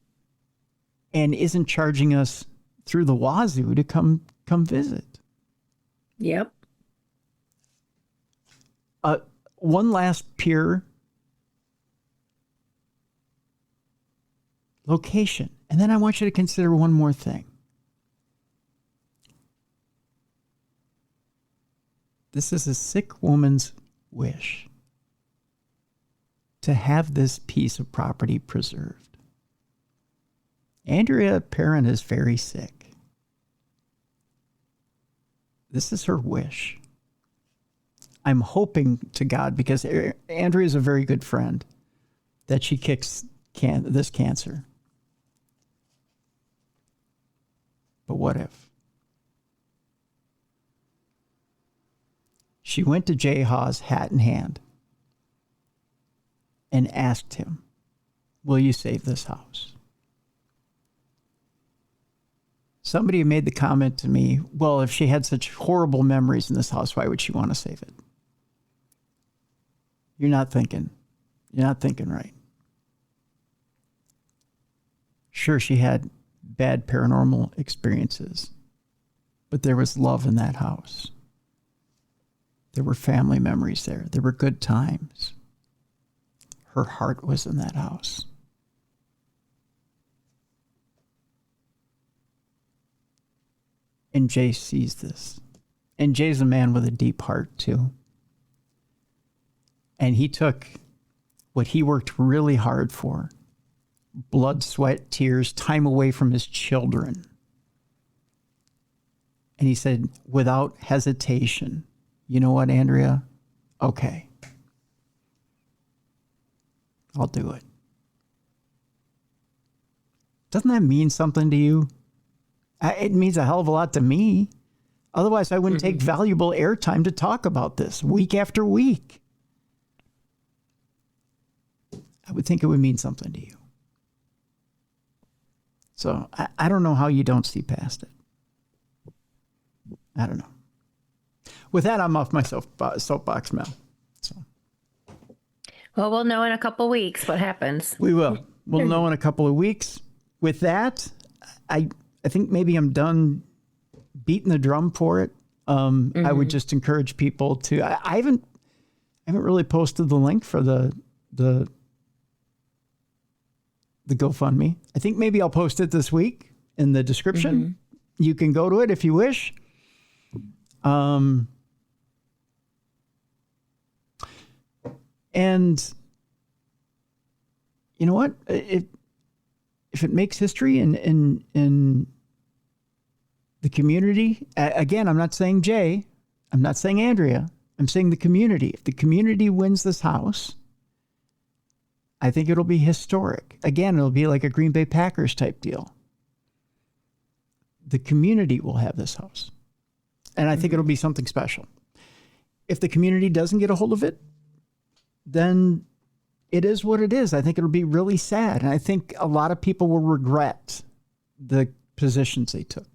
isn't charging us through the wazoo to come visit. Yep. One last pure location. And then I want you to consider one more thing. This is a sick woman's wish to have this piece of property preserved. Andrea Perrin is very sick. This is her wish. I'm hoping to God, because Andrea is a very good friend, that she kicks this cancer. But what if? She went to Jay Hawes, hat in hand, and asked him, will you save this house? Somebody made the comment to me, well, if she had such horrible memories in this house, why would she want to save it? You're not thinking right. Sure, she had bad paranormal experiences, but there was love in that house. There were family memories there. There were good times. Her heart was in that house. And Jay sees this. And Jay's a man with a deep heart, too. And he took what he worked really hard for, blood, sweat, tears, time away from his children. And he said, without hesitation, you know what, Andrea? Okay. I'll do it. Doesn't that mean something to you? It means a hell of a lot to me. Otherwise, I wouldn't take valuable airtime to talk about this week after week. I would think it would mean something to you. So I don't know how you don't see past it. I don't know. With that, I'm off my soapbox, Mel. So. Well, we'll know in a couple of weeks what happens. We will. We'll know in a couple of weeks. With that, I think maybe I'm done beating the drum for it. I would just encourage people to. I haven't really posted the link for the GoFundMe. I think maybe I'll post it this week in the description. You can go to it if you wish. And you know what? If it makes history in the community, again, I'm not saying Jay, I'm not saying Andrea, I'm saying the community. If the community wins this house, I think it'll be historic. Again, it'll be like a Green Bay Packers type deal. The community will have this house. And I think it'll be something special. If the community doesn't get a hold of it, then it is what it is. I think it'll be really sad. And I think a lot of people will regret the positions they took.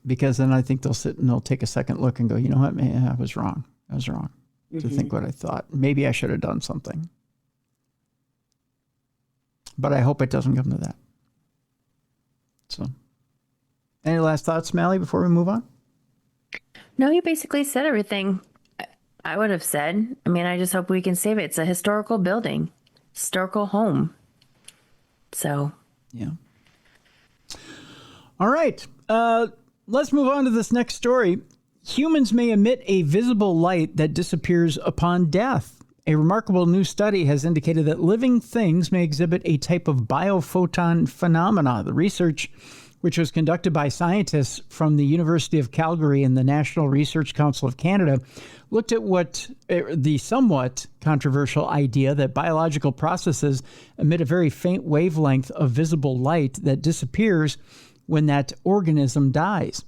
Because then I think they'll sit and they'll take a second look and go, you know what, man, I was wrong. I was wrong to think what I thought. Maybe I should have done something. But I hope it doesn't come to that. So, any last thoughts, Mallie, before we move on? No, you basically said everything I would have said. I mean, I just hope we can save it. It's a historical building, historical home. So. Yeah. All right. Let's move on to this next story. Humans may emit a visible light that disappears upon death. A remarkable new study has indicated that living things may exhibit a type of biophoton phenomena. The research which was conducted by scientists from the University of Calgary and the National Research Council of Canada, looked at the somewhat controversial idea that biological processes emit a very faint wavelength of visible light that disappears when that organism dies.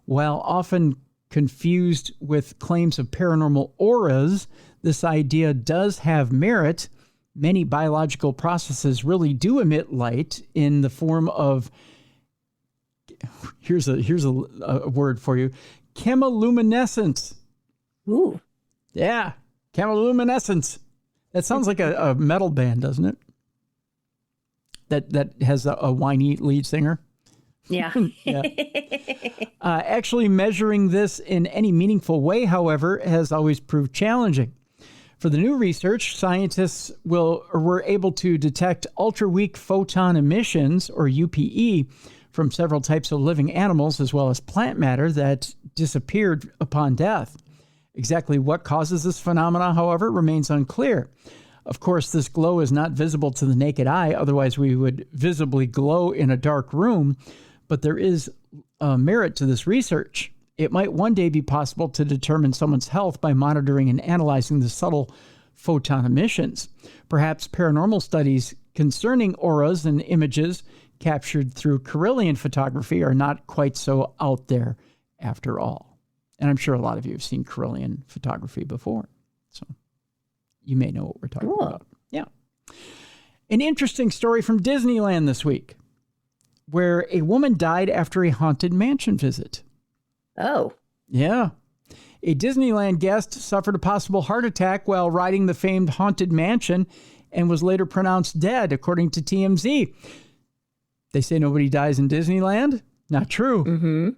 While often confused with claims of paranormal auras, this idea does have merit. Many biological processes really do emit light in the form of, here's a word for you, chemiluminescence. Ooh. Yeah, chemiluminescence. That sounds like a metal band, doesn't it? That has a whiny lead singer. Yeah. Yeah. Actually measuring this in any meaningful way, however, has always proved challenging. For the new research, scientists were able to detect ultra-weak photon emissions, or UPE, from several types of living animals, as well as plant matter that disappeared upon death. Exactly what causes this phenomena, however, remains unclear. Of course, this glow is not visible to the naked eye, otherwise we would visibly glow in a dark room, but there is merit to this research. It might one day be possible to determine someone's health by monitoring and analyzing the subtle photon emissions. Perhaps paranormal studies concerning auras and images captured through Carillion photography are not quite so out there after all. And I'm sure a lot of you have seen Carillion photography before, so you may know what we're talking about. Yeah. An interesting story from Disneyland this week, where a woman died after a haunted mansion visit. Oh. Yeah. A Disneyland guest suffered a possible heart attack while riding the famed haunted mansion and was later pronounced dead, according to TMZ. They say nobody dies in Disneyland? Not true. Mm-hmm.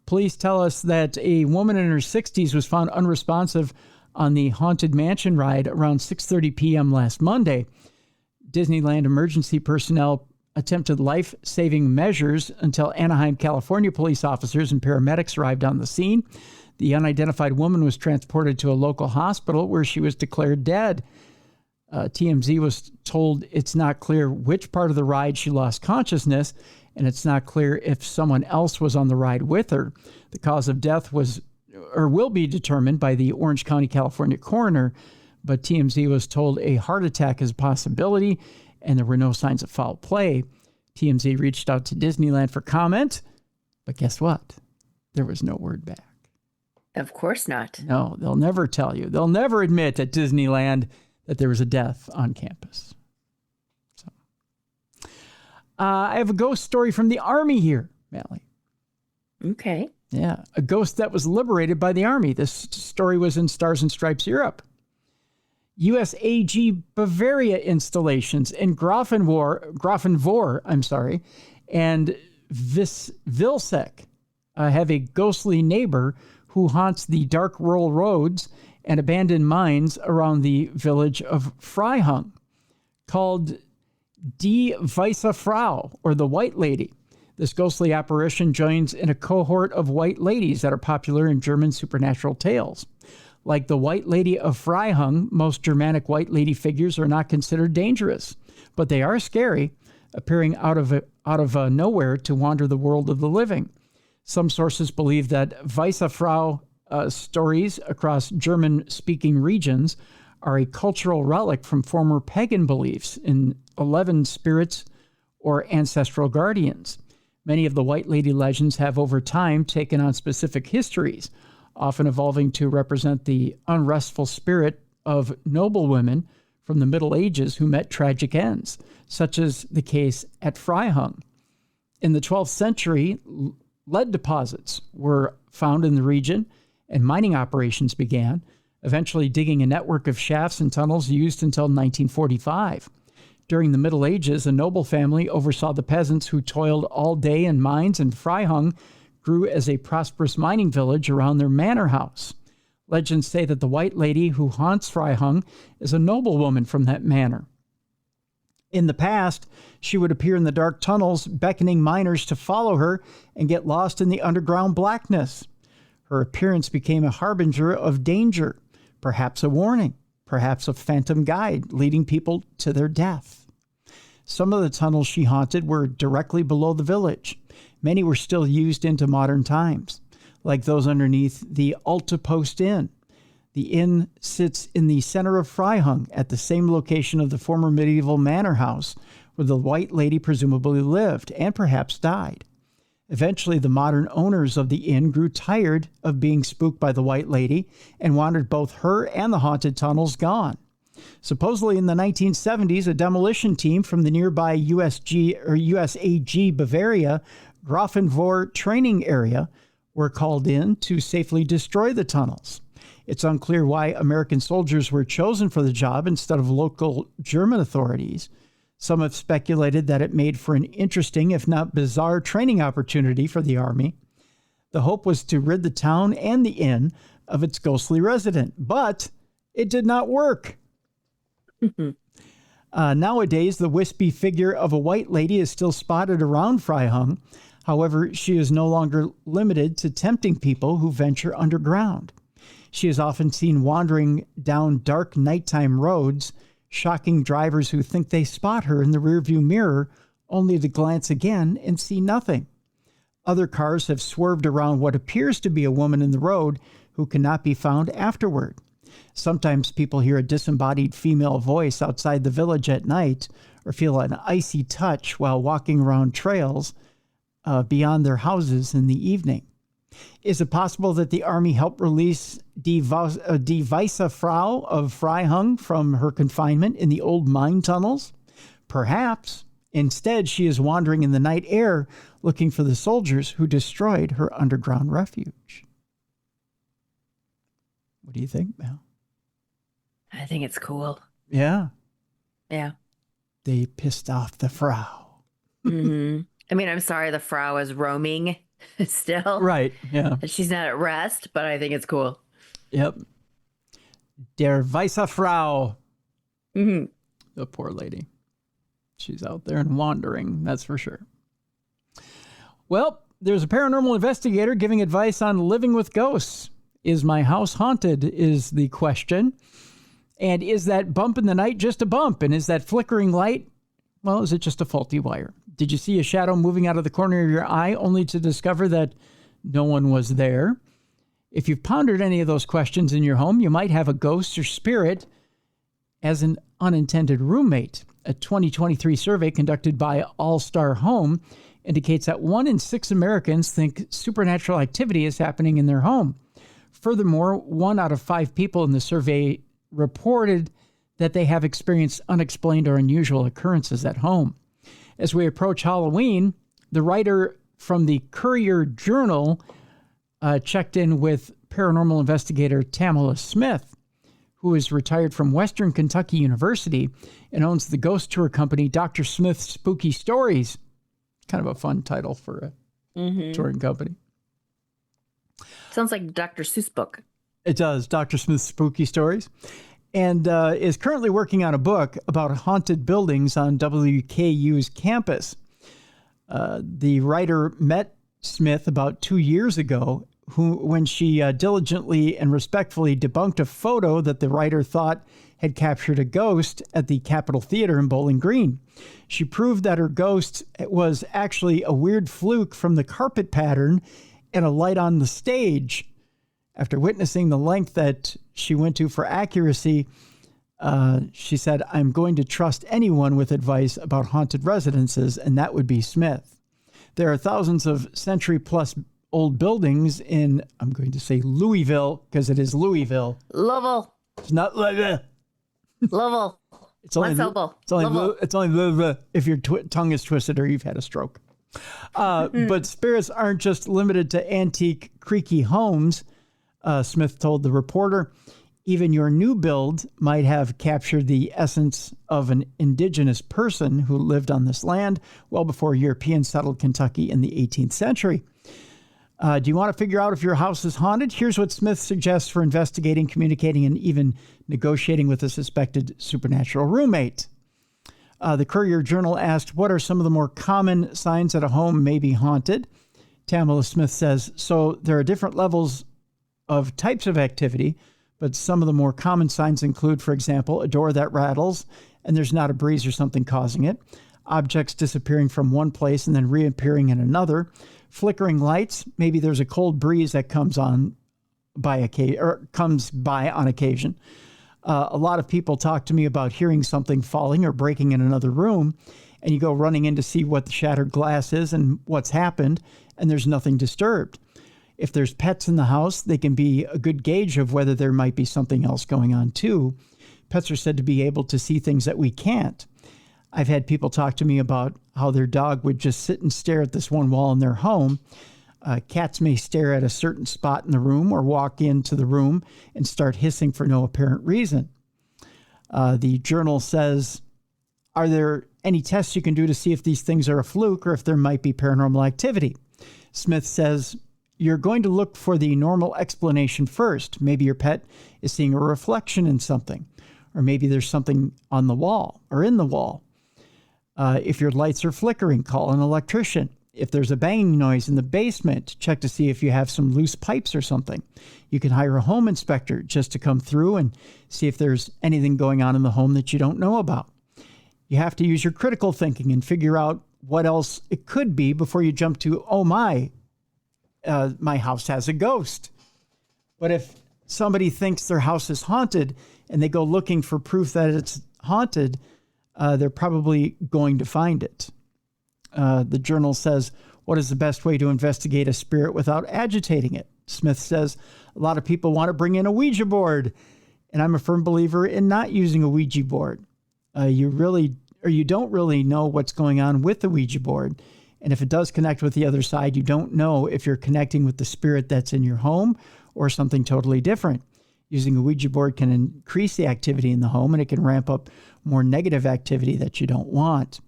Police tell us that a woman in her 60s was found unresponsive on the haunted mansion ride around 6:30 p.m. last Monday. Disneyland emergency personnel attempted life-saving measures until Anaheim, California police officers and paramedics arrived on the scene. The unidentified woman was transported to a local hospital where she was declared dead. TMZ was told it's not clear which part of the ride she lost consciousness, and it's not clear if someone else was on the ride with her. The cause of death will be determined by the Orange County, California coroner, but TMZ was told a heart attack is a possibility, and there were no signs of foul play. TMZ reached out to Disneyland for comment, but guess what? There was no word back. Of course not. No, they'll never tell you. They'll never admit at Disneyland that there was a death on campus. So, I have a ghost story from the Army here, Mallie. Okay. Yeah, a ghost that was liberated by the Army. This story was in Stars and Stripes Europe. USAG Bavaria installations in Grafenvor, and Vilsek have a ghostly neighbor who haunts the dark rural roads and abandoned mines around the village of Freihung, called Die Weiße Frau, or the White Lady. This ghostly apparition joins in a cohort of white ladies that are popular in German supernatural tales. Like the White Lady of Freihung, most Germanic white lady figures are not considered dangerous, but they are scary, appearing out of nowhere to wander the world of the living. Some sources believe that Weiße Frau stories across German-speaking regions are a cultural relic from former pagan beliefs in 11 spirits or ancestral guardians. Many of the White Lady legends have over time taken on specific histories, often evolving to represent the unrestful spirit of noblewomen from the Middle Ages who met tragic ends, such as the case at Freihung. In the 12th century, lead deposits were found in the region, and mining operations began, eventually digging a network of shafts and tunnels used until 1945. During the Middle Ages, a noble family oversaw the peasants who toiled all day in mines, and Freihung grew as a prosperous mining village around their manor house. Legends say that the White Lady who haunts Freihung is a noblewoman from that manor. In the past, she would appear in the dark tunnels, beckoning miners to follow her and get lost in the underground blackness. Her appearance became a harbinger of danger, perhaps a warning, perhaps a phantom guide leading people to their death. Some of the tunnels she haunted were directly below the village. Many were still used into modern times, like those underneath the Alta Post Inn. The inn sits in the center of Freihung at the same location of the former medieval manor house where the White Lady presumably lived and perhaps died. Eventually, the modern owners of the inn grew tired of being spooked by the White Lady and wanted both her and the haunted tunnels gone. Supposedly in the 1970s, a demolition team from the nearby USAG Bavaria Grafenvor training area were called in to safely destroy the tunnels. It's unclear why American soldiers were chosen for the job instead of local German authorities. Some have speculated that it made for an interesting, if not bizarre, training opportunity for the Army. The hope was to rid the town and the inn of its ghostly resident, but it did not work. Nowadays, the wispy figure of a White Lady is still spotted around Freihung. However, she is no longer limited to tempting people who venture underground. She is often seen wandering down dark nighttime roads, shocking drivers who think they spot her in the rearview mirror, only to glance again and see nothing. Other cars have swerved around what appears to be a woman in the road who cannot be found afterward. Sometimes people hear a disembodied female voice outside the village at night or feel an icy touch while walking around trails beyond their houses in the evening. Is it possible that the Army helped release Die Weiße Frau of Freihung from her confinement in the old mine tunnels? Perhaps. Instead, she is wandering in the night air looking for the soldiers who destroyed her underground refuge. What do you think, Mel? I think it's cool. Yeah. Yeah. They pissed off the Frau. Mm-hmm. I mean, I'm sorry the Frau is roaming still. Right, yeah. She's not at rest, but I think it's cool. Yep. Der Weiße Frau. Mm-hmm. The poor lady. She's out there and wandering, that's for sure. Well, there's a paranormal investigator giving advice on living with ghosts. Is my house haunted is the question. And is that bump in the night just a bump? And is that flickering light, well, is it just a faulty wire? Did you see a shadow moving out of the corner of your eye only to discover that no one was there? If you've pondered any of those questions in your home, you might have a ghost or spirit as an unintended roommate. A 2023 survey conducted by All Star Home indicates that 1 in 6 Americans think supernatural activity is happening in their home. Furthermore, 1 out of 5 people in the survey reported that they have experienced unexplained or unusual occurrences at home. As we approach Halloween, the writer from the Courier Journal checked in with paranormal investigator Tamala Smith, who is retired from Western Kentucky University and owns the ghost tour company Dr. Smith's Spooky Stories. Kind of a fun title for a touring company. Sounds like Dr. Seuss book. It does, Dr. Smith's Spooky Stories. And is currently working on a book about haunted buildings on WKU's campus. The writer met Smith about 2 years ago when she diligently and respectfully debunked a photo that the writer thought had captured a ghost at the Capitol Theater in Bowling Green. She proved that her ghost was actually a weird fluke from the carpet pattern and a light on the stage. After witnessing the length that she went to for accuracy, she said, "I'm going to trust anyone with advice about haunted residences, and that would be Smith. There are thousands of century-plus old buildings in, I'm going to say Louisville, because it is Louisville. Louisville. It's not Louisville. Louisville. It's only syllable. It's only Louisville if your tongue is twisted or you've had a stroke. But spirits aren't just limited to antique, creaky homes. Smith told the reporter, even your new build might have captured the essence of an indigenous person who lived on this land well before Europeans settled Kentucky in the 18th century. Do you want to figure out if your house is haunted? Here's what Smith suggests for investigating, communicating, and even negotiating with a suspected supernatural roommate. The Courier Journal asked, what are some of the more common signs that a home may be haunted? Tamala Smith says, so there are different levels of types of activity, but some of the more common signs include, for example, a door that rattles and there's not a breeze or something causing it, objects disappearing from one place and then reappearing in another, flickering lights. Maybe there's a cold breeze that comes on by on occasion. A lot of people talk to me about hearing something falling or breaking in another room, and you go running in to see what the shattered glass is and what's happened, and there's nothing disturbed. If there's pets in the house, they can be a good gauge of whether there might be something else going on too. Pets are said to be able to see things that we can't. I've had people talk to me about how their dog would just sit and stare at this one wall in their home. Cats may stare at a certain spot in the room or walk into the room and start hissing for no apparent reason. The journal says, are there any tests you can do to see if these things are a fluke or if there might be paranormal activity? Smith says, you're going to look for the normal explanation first. Maybe your pet is seeing a reflection in something, or maybe there's something on the wall or in the wall. If your lights are flickering, call an electrician. If there's a banging noise in the basement, check to see if you have some loose pipes or something. You can hire a home inspector just to come through and see if there's anything going on in the home that you don't know about. You have to use your critical thinking and figure out what else it could be before you jump to, oh my house has a ghost. But if somebody thinks their house is haunted and they go looking for proof that it's haunted, they're probably going to find it. The journal says, what is the best way to investigate a spirit without agitating it? Smith says, a lot of people want to bring in a Ouija board, and I'm a firm believer in not using a Ouija board. You don't really know what's going on with the Ouija board. And if it does connect with the other side, you don't know if you're connecting with the spirit that's in your home or something totally different. Using a Ouija board can increase the activity in the home, and it can ramp up more negative activity that you don't want.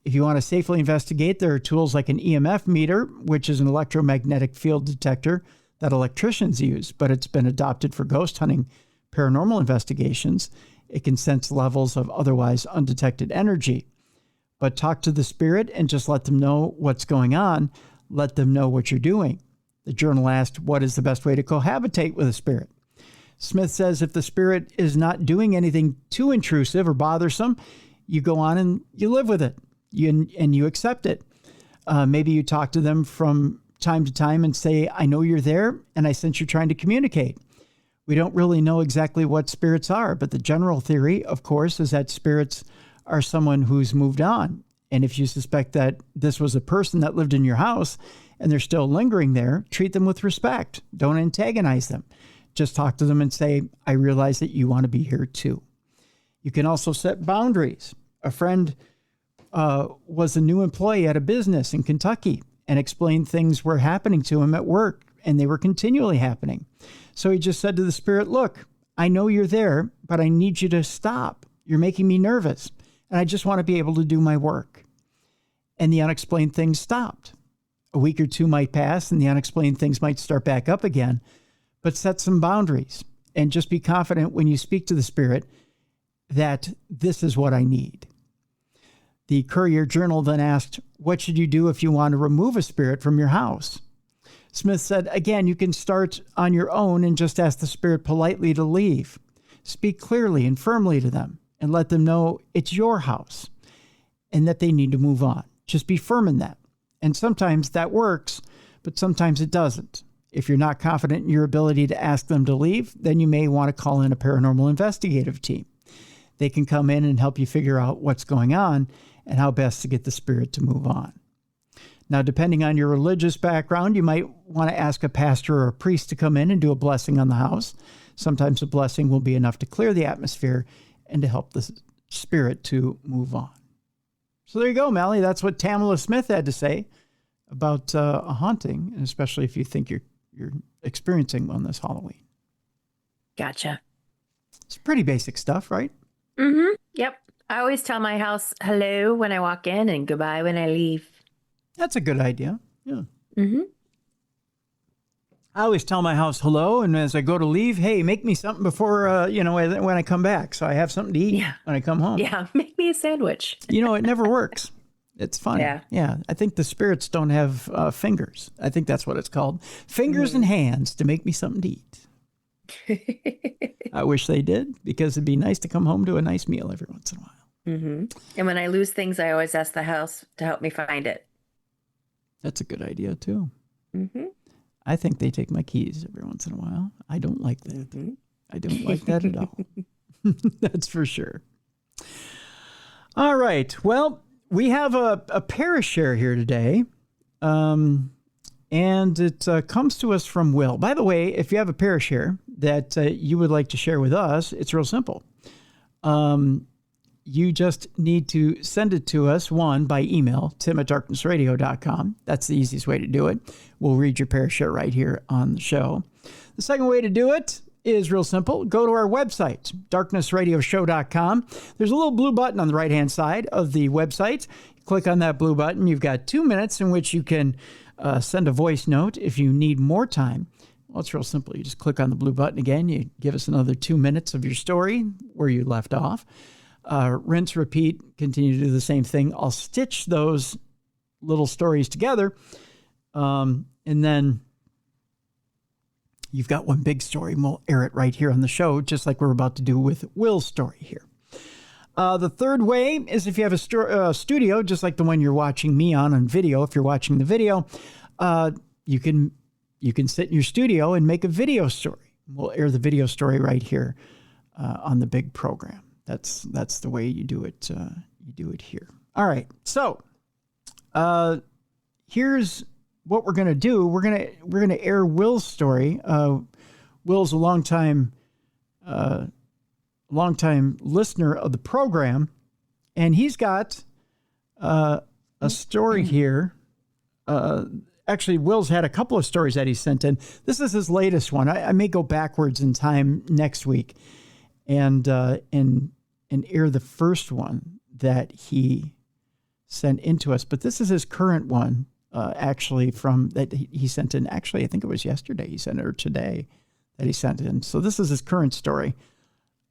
If you want to safely investigate, there are tools like an EMF meter, which is an electromagnetic field detector that electricians use, but it's been adopted for ghost hunting paranormal investigations. It can sense levels of otherwise undetected energy. But talk to the spirit and just let them know what's going on. Let them know what you're doing. The journal asked, what is the best way to cohabitate with a spirit? Smith says if the spirit is not doing anything too intrusive or bothersome, you go on and you live with it. You accept it. Maybe you talk to them from time to time and say, I know you're there, and I sense you're trying to communicate. We don't really know exactly what spirits are, but the general theory, of course, is that spirits are someone who's moved on. And if you suspect that this was a person that lived in your house and they're still lingering there, treat them with respect. Don't antagonize them. Just talk to them and say, I realize that you want to be here too. You can also set boundaries. A friend was a new employee at a business in Kentucky and explained things were happening to him at work, and they were continually happening. So he just said to the spirit, look, I know you're there, but I need you to stop. You're making me nervous, and I just want to be able to do my work. And the unexplained things stopped. A week or two might pass, and the unexplained things might start back up again, but set some boundaries and just be confident when you speak to the spirit that this is what I need. The Courier Journal then asked, what should you do if you want to remove a spirit from your house? Smith said, again, you can start on your own and just ask the spirit politely to leave. Speak clearly and firmly to them and let them know it's your house and that they need to move on. Just be firm in that. And sometimes that works, but sometimes it doesn't. If you're not confident in your ability to ask them to leave, then you may want to call in a paranormal investigative team. They can come in and help you figure out what's going on and how best to get the spirit to move on. Now, depending on your religious background, you might want to ask a pastor or a priest to come in and do a blessing on the house. Sometimes a blessing will be enough to clear the atmosphere and to help the spirit to move on. So there you go, Mallie. That's what Tamala Smith had to say about a haunting, and especially if you think you're experiencing one this Halloween. Gotcha. It's pretty basic stuff, right? Mm-hmm. Yep. I always tell my house hello when I walk in and goodbye when I leave. That's a good idea. Yeah. Mm-hmm. I always tell my house hello, and as I go to leave, hey, make me something before, when I come back, so I have something to eat when I come home. Yeah, make me a sandwich. It never works. It's funny. Yeah. I think the spirits don't have fingers. I think that's what it's called. Fingers and hands to make me something to eat. I wish they did, because it'd be nice to come home to a nice meal every once in a while. Mm-hmm. And when I lose things, I always ask the house to help me find it. That's a good idea, too. Mm-hmm. I think they take my keys every once in a while. I don't like that. Mm-hmm. I don't like that at all. That's for sure. All right. Well, we have a Parashare here today. And it comes to us from Will. By the way, if you have a Parashare that you would like to share with us, it's real simple. You just need to send it to us, one, by email, tim@darknessradio.com. That's the easiest way to do it. We'll read your Parashare right here on the show. The second way to do it is real simple. Go to our website, darknessradioshow.com. There's a little blue button on the right-hand side of the website. Click on that blue button. You've got 2 minutes in which you can send a voice note. If you need more time, well, it's real simple. You just click on the blue button again. You give us another 2 minutes of your story where you left off. Rinse, repeat, continue to do the same thing. I'll stitch those little stories together. And then you've got one big story, and we'll air it right here on the show, just like we're about to do with Will's story here. The third way is if you have a studio, just like the one you're watching me on video. If you're watching the video, you can sit in your studio and make a video story. We'll air the video story right here on the big program. That's the way you do it. You do it here. All right. So here's what we're gonna do. We're gonna air Will's story. Will's a longtime listener of the program, and he's got a story here. Actually, Will's had a couple of stories that he sent in. This is his latest one. I may go backwards in time next week, and air the first one that he sent in to us. But this is his current one, actually, from that he sent in. Actually, I think it was yesterday he sent it, or today that he sent in. So this is his current story.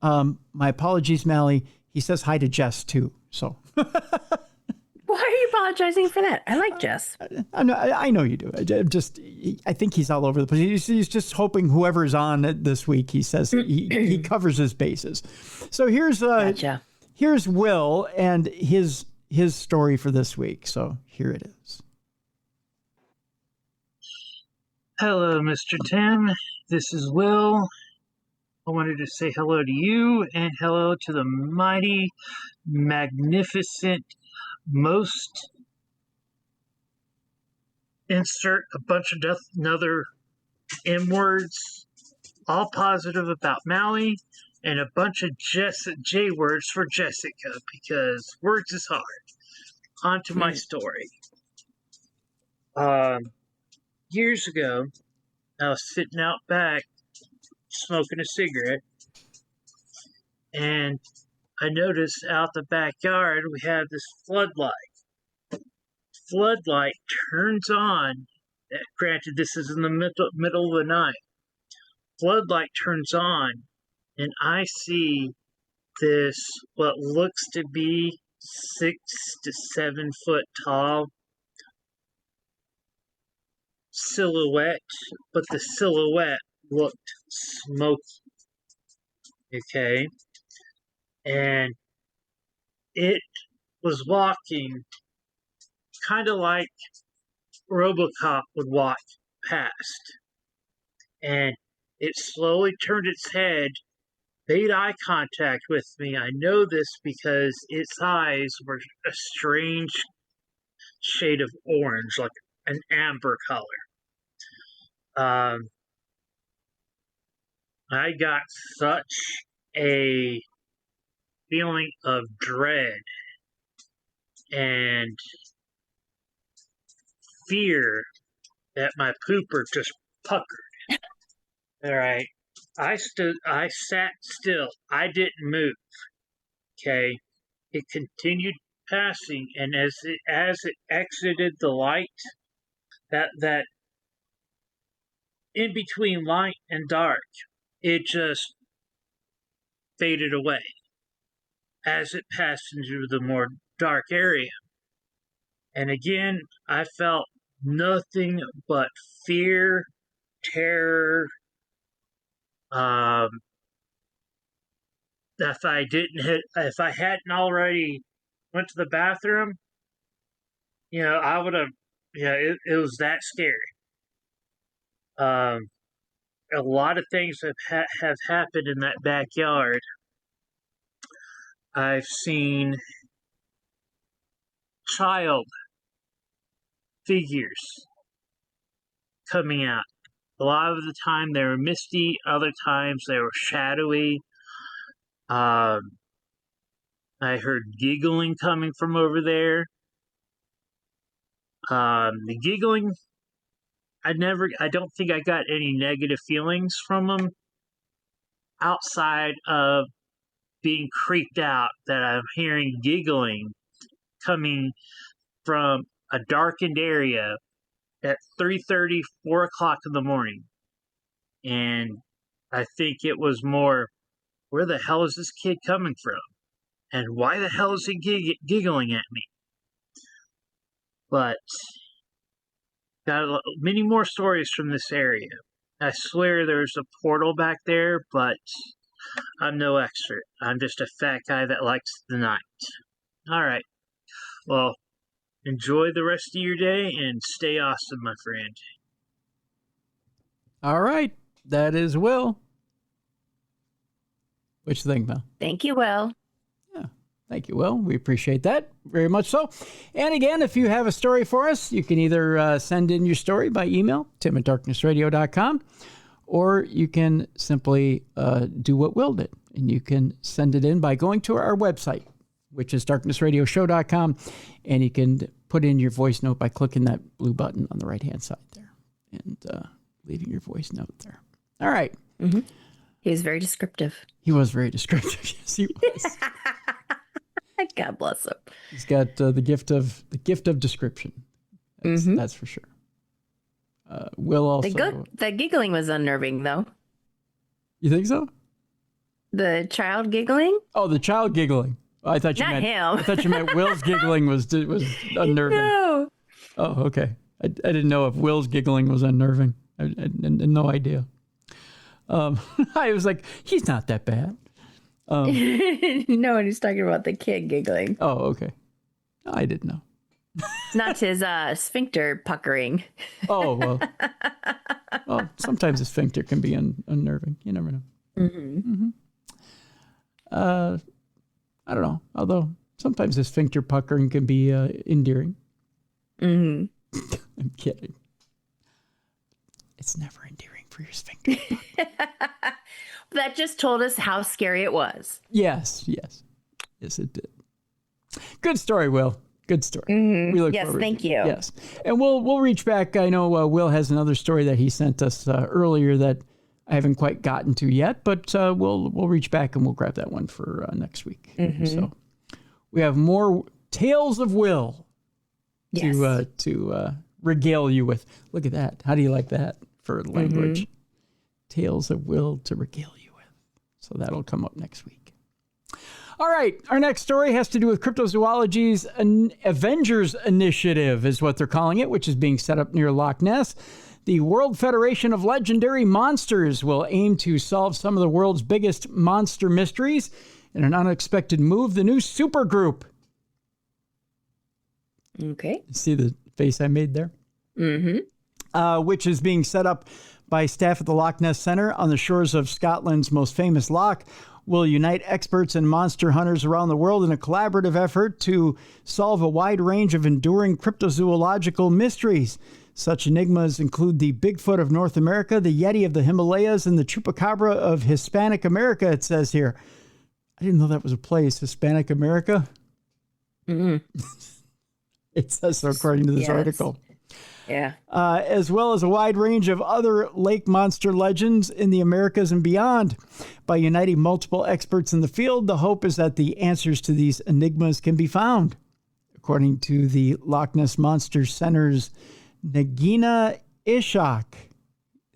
My apologies, Mallie. He says hi to Jess too. So why are you apologizing for that? I like Jess. I know you do. I think he's all over the place. He's just hoping whoever's on this week, he says he covers his bases. So here's Gotcha. Here's Will and his story for this week. So here it is. Hello, Mr. Tim. This is Will. I wanted to say hello to you and hello to the mighty, magnificent, most insert a bunch of another M words, all positive about Mallie, and a bunch of J words for Jessica, because words is hard. On to my story. Years ago, I was sitting out back smoking a cigarette, and I noticed out the backyard we had this floodlight. Floodlight turns on. Granted, this is in the middle of the night. Floodlight turns on, and I see this, what looks to be 6 to 7 foot tall silhouette, but the silhouette looked smoky. Okay? And it was walking kind of like RoboCop would walk past. And it slowly turned its head, made eye contact with me. I know this because its eyes were a strange shade of orange, like an amber color. I got such a feeling of dread and fear that my pooper just puckered. All right. I sat still. I didn't move. Okay. It continued passing, and as it exited the light, that in between light and dark, it just faded away as it passed into the more dark area. And again, I felt nothing but fear, terror, if I hadn't already went to the bathroom, I would have. Yeah, it was that scary. A lot of things have happened in that backyard. I've seen child figures coming out. A lot of the time they were misty, other times they were shadowy. I heard giggling coming from over there. The giggling, I don't think I got any negative feelings from them outside of being creeped out that I'm hearing giggling coming from a darkened area at 3:30, 4 o'clock in the morning. And I think it was more, where the hell is this kid coming from? And why the hell is he giggling at me? But got many more stories from this area. I swear there's a portal back there, but I'm no expert. I'm just a fat guy that likes the night. All right. Well, enjoy the rest of your day and stay awesome, my friend. All right. That is Will. What you think, Mel? Thank you, Will. Yeah. Thank you, Will. We appreciate that very much so. And again, if you have a story for us, you can either send in your story by email, tim@darknessradio.com, or you can simply do what Will did. And you can send it in by going to our website, which is darknessradioshow.com. And you can put in your voice note by clicking that blue button on the right-hand side there and leaving your voice note there. All right. Mm-hmm. He was very descriptive. He was very descriptive. Yes, he was. God bless him. He's got the gift of description. That's for sure. Will also. The giggling was unnerving, though. You think so? The child giggling? Oh, the child giggling. I thought you Not meant him. I thought you meant Will's giggling was unnerving. No. Oh, okay. I didn't know if Will's giggling was unnerving. I had no idea. I was like, he's not that bad. No, and he's talking about the kid giggling. Oh, okay. I didn't know. Not his sphincter puckering. Oh, well, sometimes a sphincter can be unnerving. You never know. Mm-hmm. I don't know. Although sometimes the sphincter puckering can be endearing. Mm-hmm. I'm kidding. It's never endearing for your sphincter. That just told us how scary it was. Yes, it did. Good story, Will. Good story. Mm-hmm. We look forward thank you. Yes, and we'll reach back. I know Will has another story that he sent us earlier that I haven't quite gotten to yet, but we'll reach back and we'll grab that one for next week. Mm-hmm. So we have more tales of Will to regale you with. Look at that. How do you like that for language? Mm-hmm. Tales of Will to regale you with. So that'll come up next week. All right. Our next story has to do with cryptozoology's Avengers Initiative is what they're calling it, which is being set up near Loch Ness. The World Federation of Legendary Monsters will aim to solve some of the world's biggest monster mysteries. In an unexpected move, the new supergroup. Okay. See the face I made there? Mm-hmm. Which is being set up by staff at the Loch Ness Centre on the shores of Scotland's most famous loch, will unite experts and monster hunters around the world in a collaborative effort to solve a wide range of enduring cryptozoological mysteries. Such enigmas include the Bigfoot of North America, the Yeti of the Himalayas, and the Chupacabra of Hispanic America, it says here. I didn't know that was a place, Hispanic America. Mm-hmm. It says so according to this article. Yeah. As well as a wide range of other lake monster legends in the Americas and beyond. By uniting multiple experts in the field, the hope is that the answers to these enigmas can be found. According to the Loch Ness Monster Center's Nagina Ishak,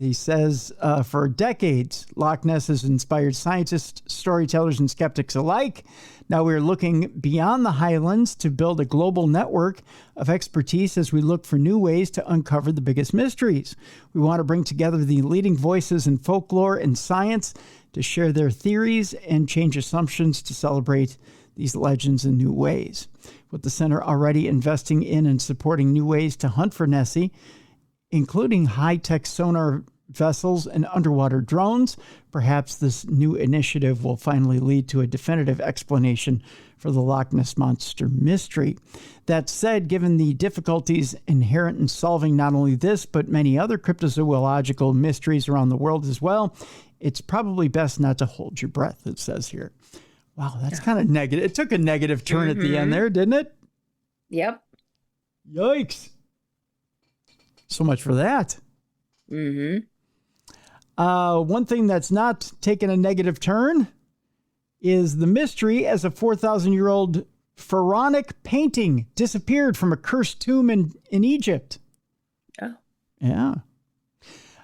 He says, for decades, Loch Ness has inspired scientists, storytellers, and skeptics alike. Now we're looking beyond the highlands to build a global network of expertise as we look for new ways to uncover the biggest mysteries. We want to bring together the leading voices in folklore and science to share their theories and change assumptions to celebrate these legends in new ways. With the center already investing in and supporting new ways to hunt for Nessie, including high-tech sonar vessels and underwater drones, perhaps this new initiative will finally lead to a definitive explanation for the Loch Ness Monster mystery. That said, given the difficulties inherent in solving not only this, but many other cryptozoological mysteries around the world as well, it's probably best not to hold your breath, it says here. Wow, that's kind of negative. It took a negative turn at the end there, didn't it? Yep. Yikes. So much for that. Mm-hmm. One thing that's not taken a negative turn is the mystery as a 4,000-year-old pharaonic painting disappeared from a cursed tomb in Egypt. Oh. Yeah.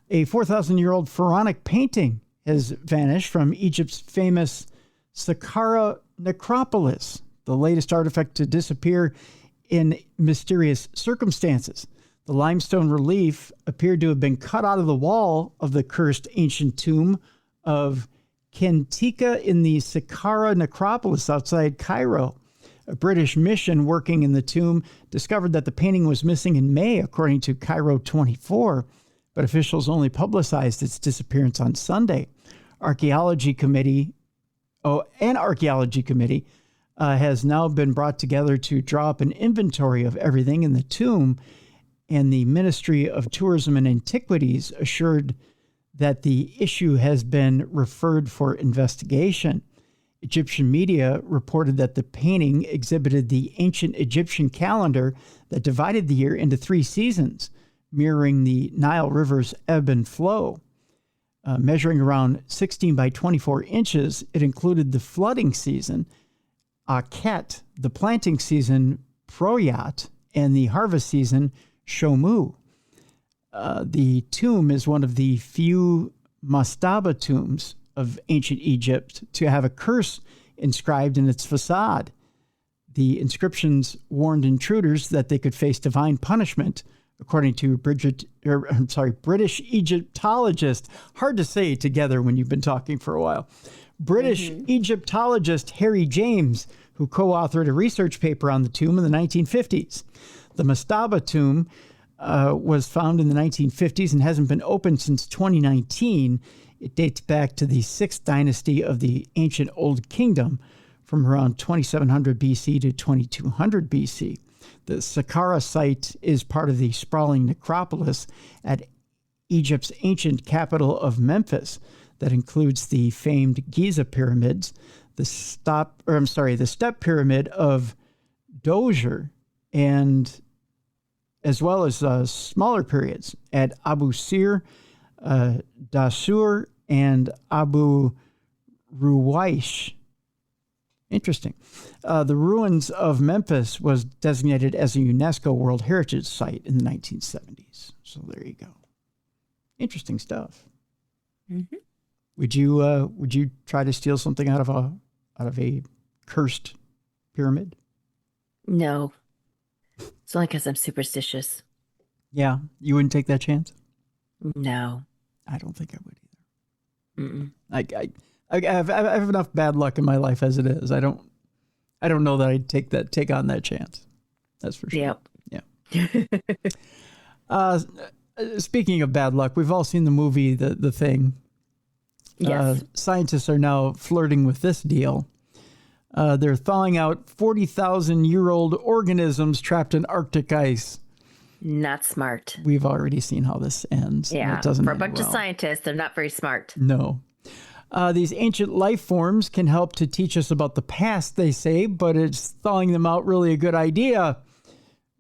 A 4,000-year-old pharaonic painting has vanished from Egypt's famous Saqqara necropolis, the latest artifact to disappear in mysterious circumstances. The limestone relief appeared to have been cut out of the wall of the cursed ancient tomb of Kentika in the Saqqara necropolis outside Cairo. A British mission working in the tomb discovered that the painting was missing in May, according to Cairo 24, but officials only publicized its disappearance on Sunday. An archaeology committee has now been brought together to draw up an inventory of everything in the tomb, and the Ministry of Tourism and Antiquities assured that the issue has been referred for investigation. Egyptian media reported that the painting exhibited the ancient Egyptian calendar that divided the year into 3 seasons, mirroring the Nile River's ebb and flow. Measuring around 16 by 24 inches, it included the flooding season, Akhet, the planting season, Proyat, and the harvest season, Shomu. The tomb is one of the few mastaba tombs of ancient Egypt to have a curse inscribed in its facade. The inscriptions warned intruders that they could face divine punishment, according to British Egyptologist. Hard to say together when you've been talking for a while. British Egyptologist Harry James, who co-authored a research paper on the tomb in the 1950s. The mastaba tomb was found in the 1950s and hasn't been opened since 2019. It dates back to the 6th dynasty of the ancient Old Kingdom from around 2700 BC to 2200 BC. The Saqqara site is part of the sprawling necropolis at Egypt's ancient capital of Memphis that includes the famed Giza pyramids, the step pyramid of Djoser, and as well as smaller periods at Abu Sir, Dasur, and Abu Ruwaish. Interesting. The ruins of Memphis was designated as a UNESCO World Heritage Site in the 1970s. So there you go. Interesting stuff. Mm-hmm. Would you try to steal something out of a cursed pyramid? No. It's only because I'm superstitious. Yeah, you wouldn't take that chance? No. I don't think I would either. Mm-mm. I have enough bad luck in my life as it is. I don't know that I'd take on that chance. That's for sure. Yep. Yeah. Speaking of bad luck, we've all seen the movie The Thing. Yes. Scientists are now flirting with this deal. They're thawing out 40,000-year-old organisms trapped in Arctic ice. Not smart. We've already seen how this ends. Yeah. It doesn't For a end bunch of well. scientists, they're not very smart. No. These ancient life forms can help to teach us about the past, they say, but is thawing them out really a good idea?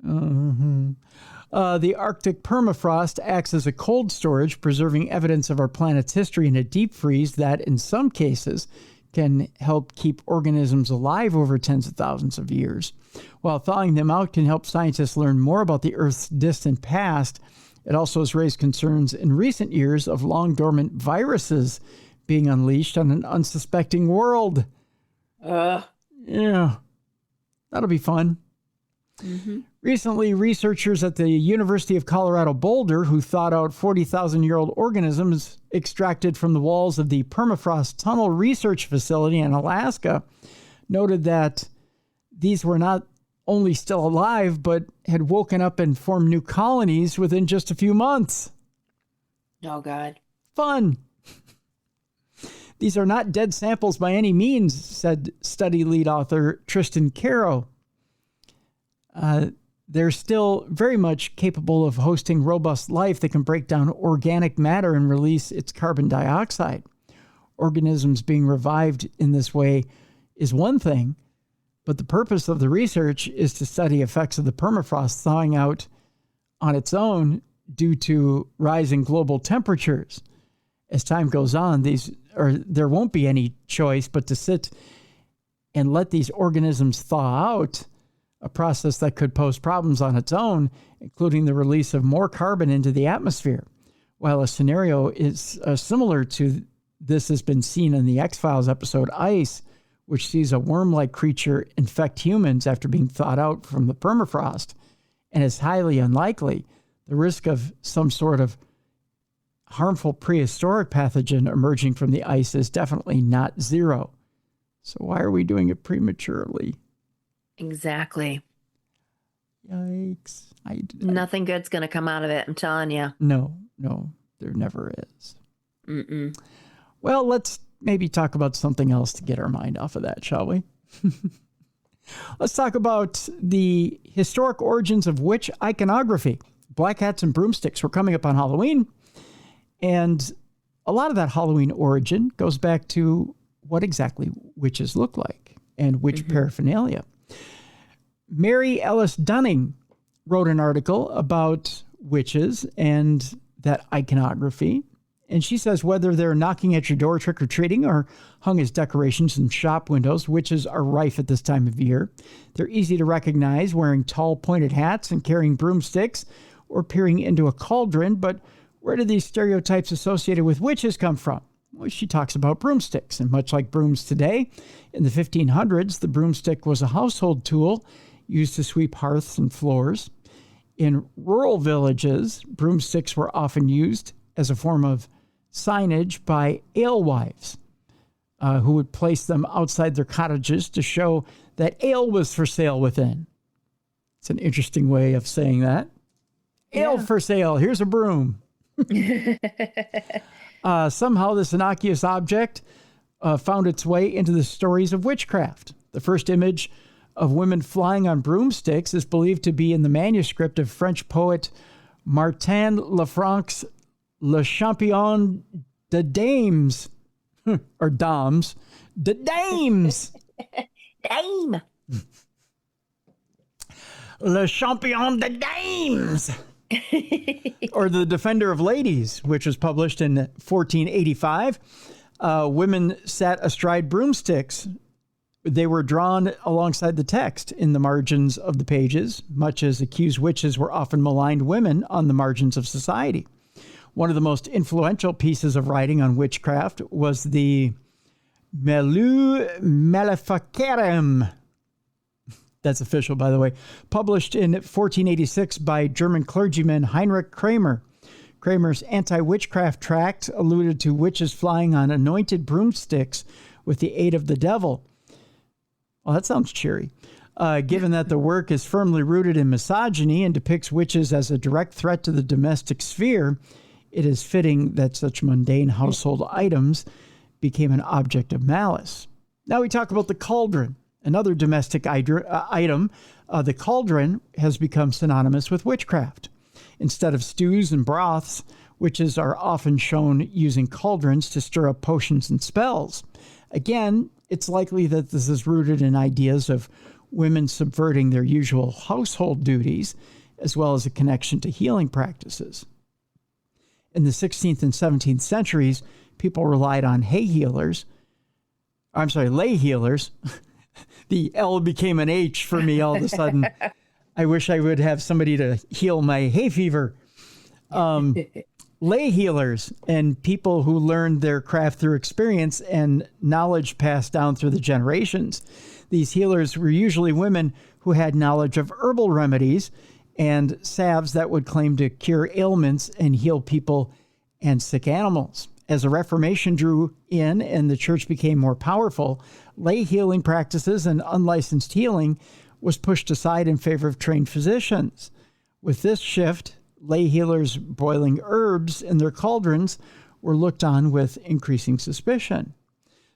The Arctic permafrost acts as a cold storage, preserving evidence of our planet's history in a deep freeze that, in some cases, can help keep organisms alive over tens of thousands of years. While thawing them out can help scientists learn more about the Earth's distant past, It also has raised concerns in recent years of long-dormant viruses being unleashed on an unsuspecting world. Yeah, that'll be fun. Mm-hmm. Recently, researchers at the University of Colorado Boulder, who thought out 40,000-year-old organisms extracted from the walls of the Permafrost Tunnel Research Facility in Alaska, noted that these were not only still alive, but had woken up and formed new colonies within just a few months. Oh, God. Fun. These are not dead samples by any means, said study lead author Tristan Caro. They're still very much capable of hosting robust life that can break down organic matter and release its carbon dioxide. Organisms being revived in this way is one thing, but the purpose of the research is to study effects of the permafrost thawing out on its own due to rising global temperatures. As time goes on, there won't be any choice but to sit and let these organisms thaw out, a process that could pose problems on its own, including the release of more carbon into the atmosphere. While a scenario is similar to this has been seen in the X-Files episode Ice, which sees a worm-like creature infect humans after being thawed out from the permafrost, and is highly unlikely, the risk of some sort of harmful prehistoric pathogen emerging from the ice is definitely not zero. So why are we doing it prematurely? Exactly. Yikes. Nothing good's going to come out of it, I'm telling you. No, there never is. Well, let's maybe talk about something else to get our mind off of that, shall we? Let's talk about the historic origins of witch iconography. Black hats and broomsticks were coming up on Halloween, and a lot of that Halloween origin goes back to what exactly witches look like and witch paraphernalia. Mary Ellis Dunning wrote an article about witches and that iconography. And she says whether they're knocking at your door trick-or-treating or hung as decorations in shop windows, witches are rife at this time of year. They're easy to recognize, wearing tall pointed hats and carrying broomsticks or peering into a cauldron. But where do these stereotypes associated with witches come from? Well, she talks about broomsticks. And much like brooms today, in the 1500s, the broomstick was a household tool used to sweep hearths and floors. In rural villages, broomsticks were often used as a form of signage by alewives, who would place them outside their cottages to show that ale was for sale within. It's an interesting way of saying that. Yeah. Ale for sale. Here's a broom. Somehow this innocuous object found its way into the stories of witchcraft. The first image of women flying on broomsticks is believed to be in the manuscript of French poet Martin Lefranc's Le Champion de Dames, or Dames, de Dames. Dame. Le Champion de Dames. Or The Defender of Ladies, which was published in 1485. Women sat astride broomsticks. They were drawn alongside the text in the margins of the pages, much as accused witches were often maligned women on the margins of society. One of the most influential pieces of writing on witchcraft was the Malleus Maleficarum. That's official, by the way. Published in 1486 by German clergyman Heinrich Kramer. Kramer's anti-witchcraft tract alluded to witches flying on anointed broomsticks with the aid of the devil. Well, that sounds cheery. Given that the work is firmly rooted in misogyny and depicts witches as a direct threat to the domestic sphere, it is fitting that such mundane household items became an object of malice. Now we talk about the cauldron, another domestic item. The cauldron has become synonymous with witchcraft. Instead of stews and broths, witches are often shown using cauldrons to stir up potions and spells. Again, it's likely that this is rooted in ideas of women subverting their usual household duties, as well as a connection to healing practices. In the 16th and 17th centuries, people relied on lay healers. The L became an H for me all of a sudden. I wish I would have somebody to heal my hay fever. Lay healers and people who learned their craft through experience and knowledge passed down through the generations. These healers were usually women who had knowledge of herbal remedies and salves that would claim to cure ailments and heal people and sick animals. As the Reformation drew in and the church became more powerful, lay healing practices and unlicensed healing was pushed aside in favor of trained physicians. With this shift, lay healers boiling herbs in their cauldrons were looked on with increasing suspicion.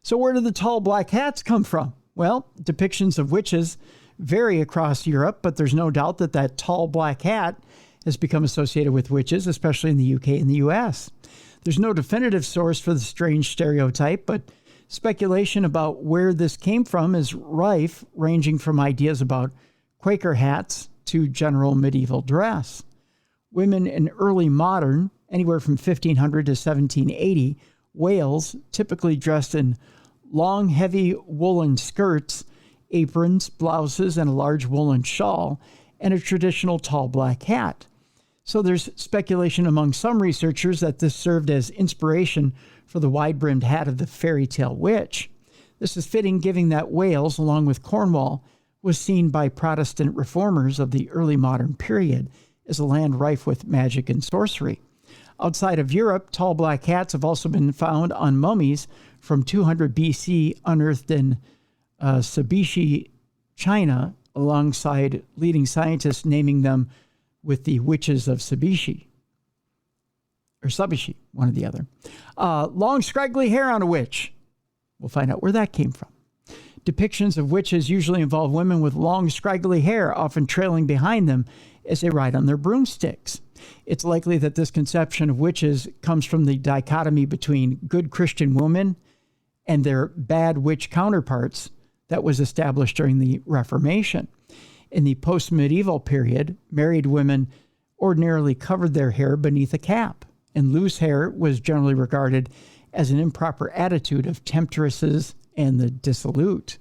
So where did the tall black hats come from? Well, depictions of witches vary across Europe, but there's no doubt that that tall black hat has become associated with witches, especially in the UK and the US. There's no definitive source for the strange stereotype, but speculation about where this came from is rife, ranging from ideas about Quaker hats to general medieval dress. Women in early modern, anywhere from 1500 to 1780, Wales typically dressed in long, heavy woolen skirts, aprons, blouses, and a large woolen shawl, and a traditional tall black hat. So there's speculation among some researchers that this served as inspiration for the wide-brimmed hat of the fairy tale witch. This is fitting, given that Wales, along with Cornwall, was seen by Protestant reformers of the early modern period as a land rife with magic and sorcery. Outside of Europe, tall black hats have also been found on mummies from 200 BC unearthed in Sabishi, China, alongside leading scientists naming them with the witches of Sabishi. Or Sabishi, one or the other. Long, scraggly hair on a witch. We'll find out where that came from. Depictions of witches usually involve women with long, scraggly hair, often trailing behind them as they ride on their broomsticks. It's likely that this conception of witches comes from the dichotomy between good Christian women and their bad witch counterparts that was established during the Reformation. In the post-medieval period, married women ordinarily covered their hair beneath a cap, and loose hair was generally regarded as an improper attitude of temptresses and the dissolute.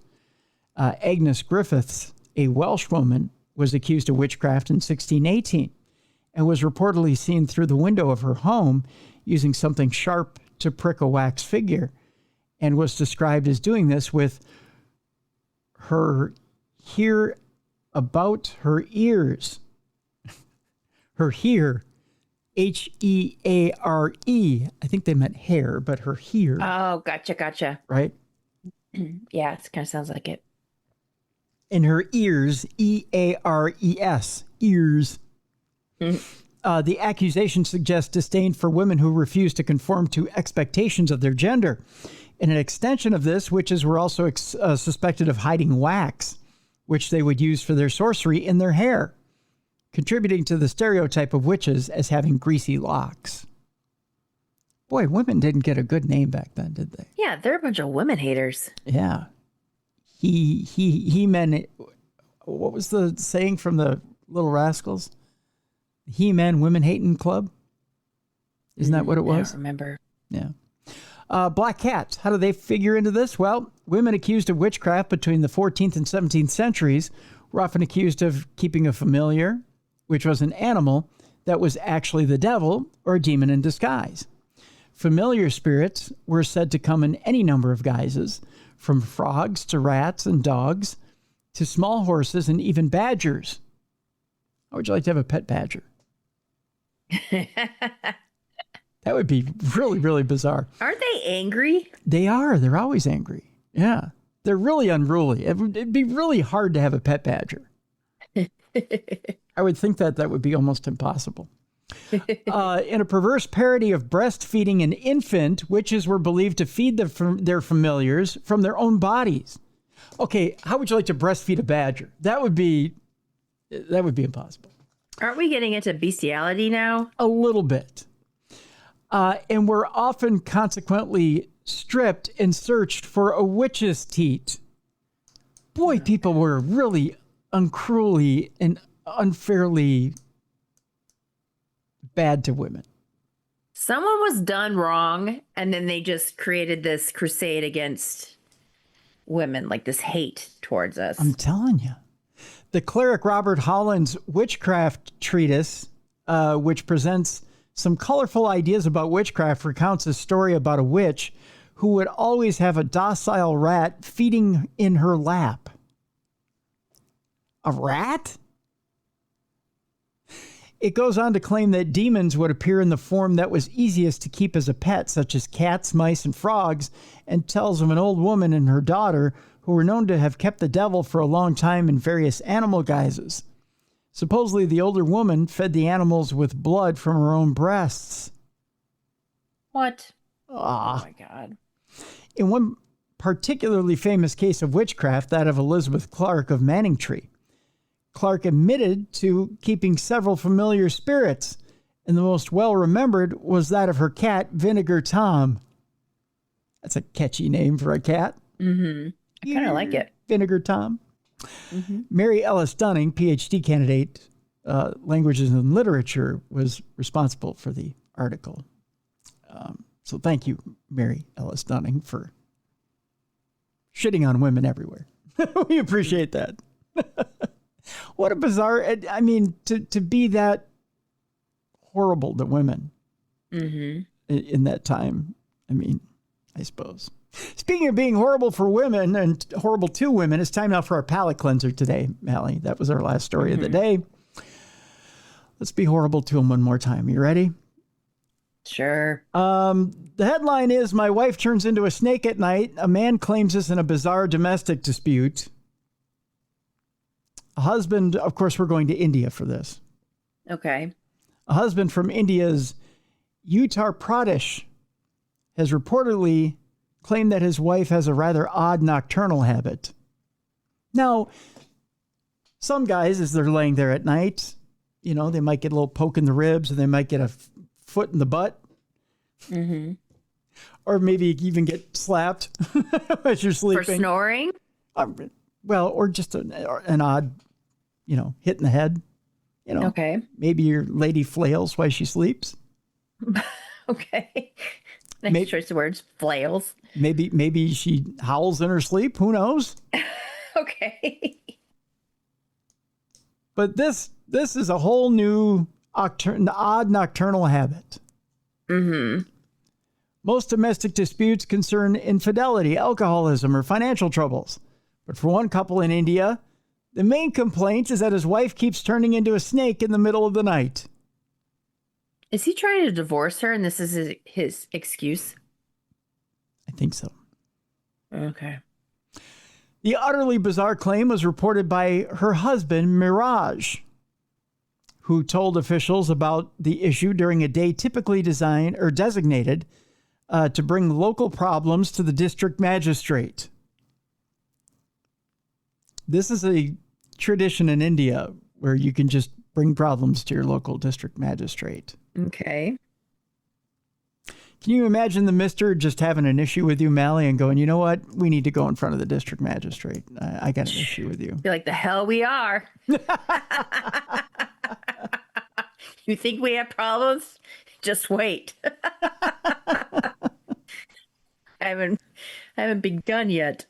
Agnes Griffiths, a Welsh woman, was accused of witchcraft in 1618 and was reportedly seen through the window of her home using something sharp to prick a wax figure, and was described as doing this with her hair about her ears. Her hair, Heare. I think they meant hair, but her hair. Oh, gotcha. Right? Yeah, it kind of sounds like it. In her ears, Eares, ears. The accusation suggests disdain for women who refuse to conform to expectations of their gender. In an extension of this, witches were also suspected of hiding wax, which they would use for their sorcery, in their hair, contributing to the stereotype of witches as having greasy locks. Boy, women didn't get a good name back then, did they? Yeah, they're a bunch of women haters. Yeah. He-men, what was the saying from the Little Rascals? He-men, women-hating club? Isn't that what it was? I don't remember. Yeah. Black cats, how do they figure into this? Well, women accused of witchcraft between the 14th and 17th centuries were often accused of keeping a familiar, which was an animal that was actually the devil or a demon in disguise. Familiar spirits were said to come in any number of guises, from frogs to rats and dogs to small horses and even badgers. How would you like to have a pet badger? That would be really, really bizarre. Aren't they angry? They are. They're always angry. Yeah. They're really unruly. It'd be really hard to have a pet badger. I would think that would be almost impossible. In a perverse parody of breastfeeding an infant, witches were believed to feed their familiars from their own bodies. Okay, how would you like to breastfeed a badger? That would be impossible. Aren't we getting into bestiality now? A little bit. And were often consequently stripped and searched for a witch's teat. Boy, people were really uncruelly and unfairly bad to women. Someone was done wrong, and then they just created this crusade against women, like this hate towards us. I'm telling you. The cleric Robert Holland's witchcraft treatise, which presents Some Colorful Ideas About Witchcraft recounts a story about a witch who would always have a docile rat feeding in her lap. A rat? It goes on to claim that demons would appear in the form that was easiest to keep as a pet, such as cats, mice, and frogs, and tells of an old woman and her daughter who were known to have kept the devil for a long time in various animal guises. Supposedly, the older woman fed the animals with blood from her own breasts. What? Oh my God. In one particularly famous case of witchcraft, that of Elizabeth Clark of Manningtree, Clark admitted to keeping several familiar spirits, and the most well-remembered was that of her cat, Vinegar Tom. That's a catchy name for a cat. Mm-hmm. I kind of like it. Vinegar Tom. Mm-hmm. Mary Ellis Dunning, PhD candidate, languages and literature, was responsible for the article. So thank you, Mary Ellis Dunning, for shitting on women everywhere. We appreciate that. What a bizarre, I mean, to be that horrible to women in that time. I mean, I suppose. Speaking of being horrible for women and horrible to women, it's time now for our palate cleanser today, Mallie. That was our last story of the day. Let's be horrible to them one more time. You ready? Sure. The headline is, "My wife turns into a snake at night. A man claims this in a bizarre domestic dispute." A husband, of course, we're going to India for this. Okay. A husband from India's Uttar Pradesh has reportedly claimed that his wife has a rather odd nocturnal habit. Now, some guys, as they're laying there at night, you know, they might get a little poke in the ribs, and they might get a foot in the butt. Mm-hmm. Or maybe even get slapped as you're sleeping. For snoring? Well, or just an odd, you know, hit in the head. You know, okay. Maybe your lady flails while she sleeps. Okay. Nice choice of words. Flails. Maybe she howls in her sleep. Who knows? Okay. But this is a whole new odd nocturnal habit. Mm-hmm. Most domestic disputes concern infidelity, alcoholism, or financial troubles. But for one couple in India, the main complaint is that his wife keeps turning into a snake in the middle of the night. Is he trying to divorce her and this is his excuse? I think so. Okay. The utterly bizarre claim was reported by her husband, Mirage, who told officials about the issue during a day typically designed or designated to bring local problems to the district magistrate. This is a tradition in India where you can just bring problems to your local district magistrate. Okay. Can you imagine the mister just having an issue with you, Mallie, and going, you know what? We need to go in front of the district magistrate. I got an issue with you. You're like, the hell we are. You think we have problems? Just wait. I haven't begun yet.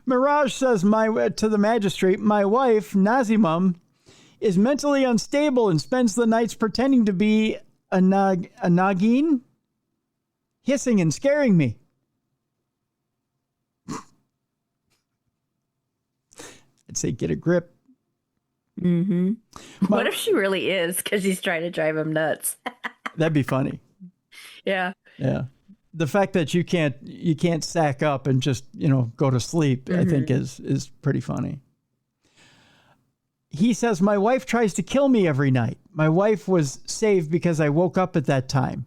Mirage says to the magistrate, "My wife, Nazimum, is mentally unstable and spends the nights pretending to be a Nagin, hissing and scaring me." I'd say get a grip. Mm-hmm. What if she really is, because he's trying to drive him nuts? That'd be funny. Yeah. Yeah. The fact that you can't sack up and just, go to sleep, I think is pretty funny. He says, "My wife tries to kill me every night. My wife was saved because I woke up at that time.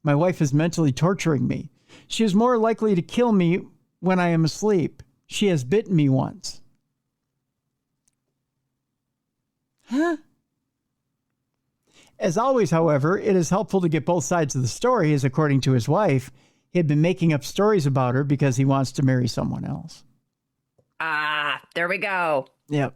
My wife is mentally torturing me. She is more likely to kill me when I am asleep. She has bitten me once." Huh? As always, however, it is helpful to get both sides of the story, as according to his wife, he had been making up stories about her because he wants to marry someone else. Ah, there we go. Yep.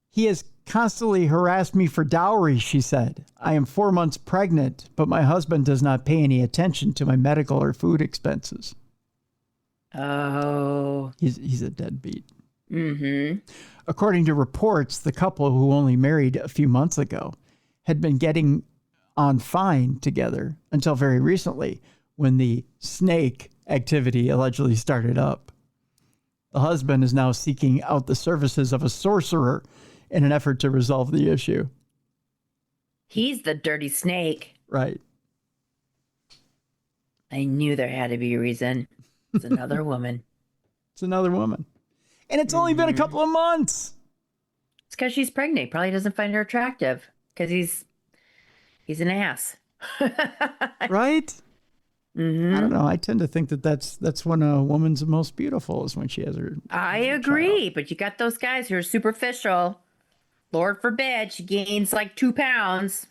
"He has constantly harassed me for dowry," she said. "I am 4 months pregnant, but my husband does not pay any attention to my medical or food expenses." Oh. He's a deadbeat. Mm-hmm. According to reports, the couple, who only married a few months ago, had been getting on fine together until very recently, when the snake activity allegedly started up. The husband is now seeking out the services of a sorcerer in an effort to resolve the issue. He's the dirty snake. Right. I knew there had to be a reason. It's another woman. It's another woman. And it's only been a couple of months. It's because she's pregnant. Probably doesn't find her attractive because he's an ass. Right? Mm-hmm. I don't know. I tend to think that's when a woman's most beautiful, is when she has her. I agree, but you got those guys who are superficial. Lord forbid she gains like 2 pounds.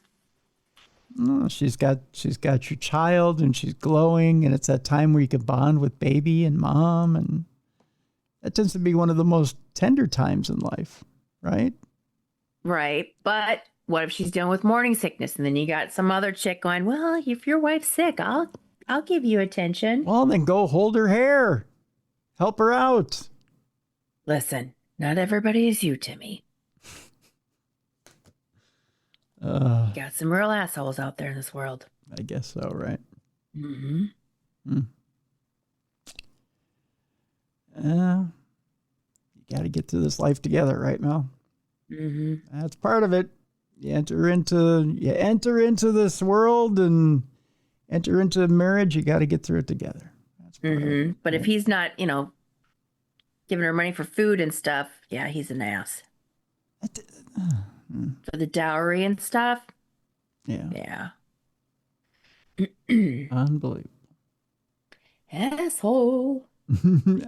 No, she's got your child, and she's glowing, and it's that time where you can bond with baby and mom, and that tends to be one of the most tender times in life, right? Right, but what if she's dealing with morning sickness, and then you got some other chick going, well, if your wife's sick, I'll give you attention. Well, then go hold her hair. Help her out. Listen, not everybody is you, Timmy. Got some real assholes out there in this world. I guess so, right? Mm-hmm. You got to get through this life together, right, Mel? Mm-hmm. That's part of it. You enter into this world and enter into marriage. You got to get through it together. That's part of it. But if he's not, giving her money for food and stuff, yeah, he's an ass. For the dowry and stuff. Yeah. Yeah. Unbelievable. Asshole.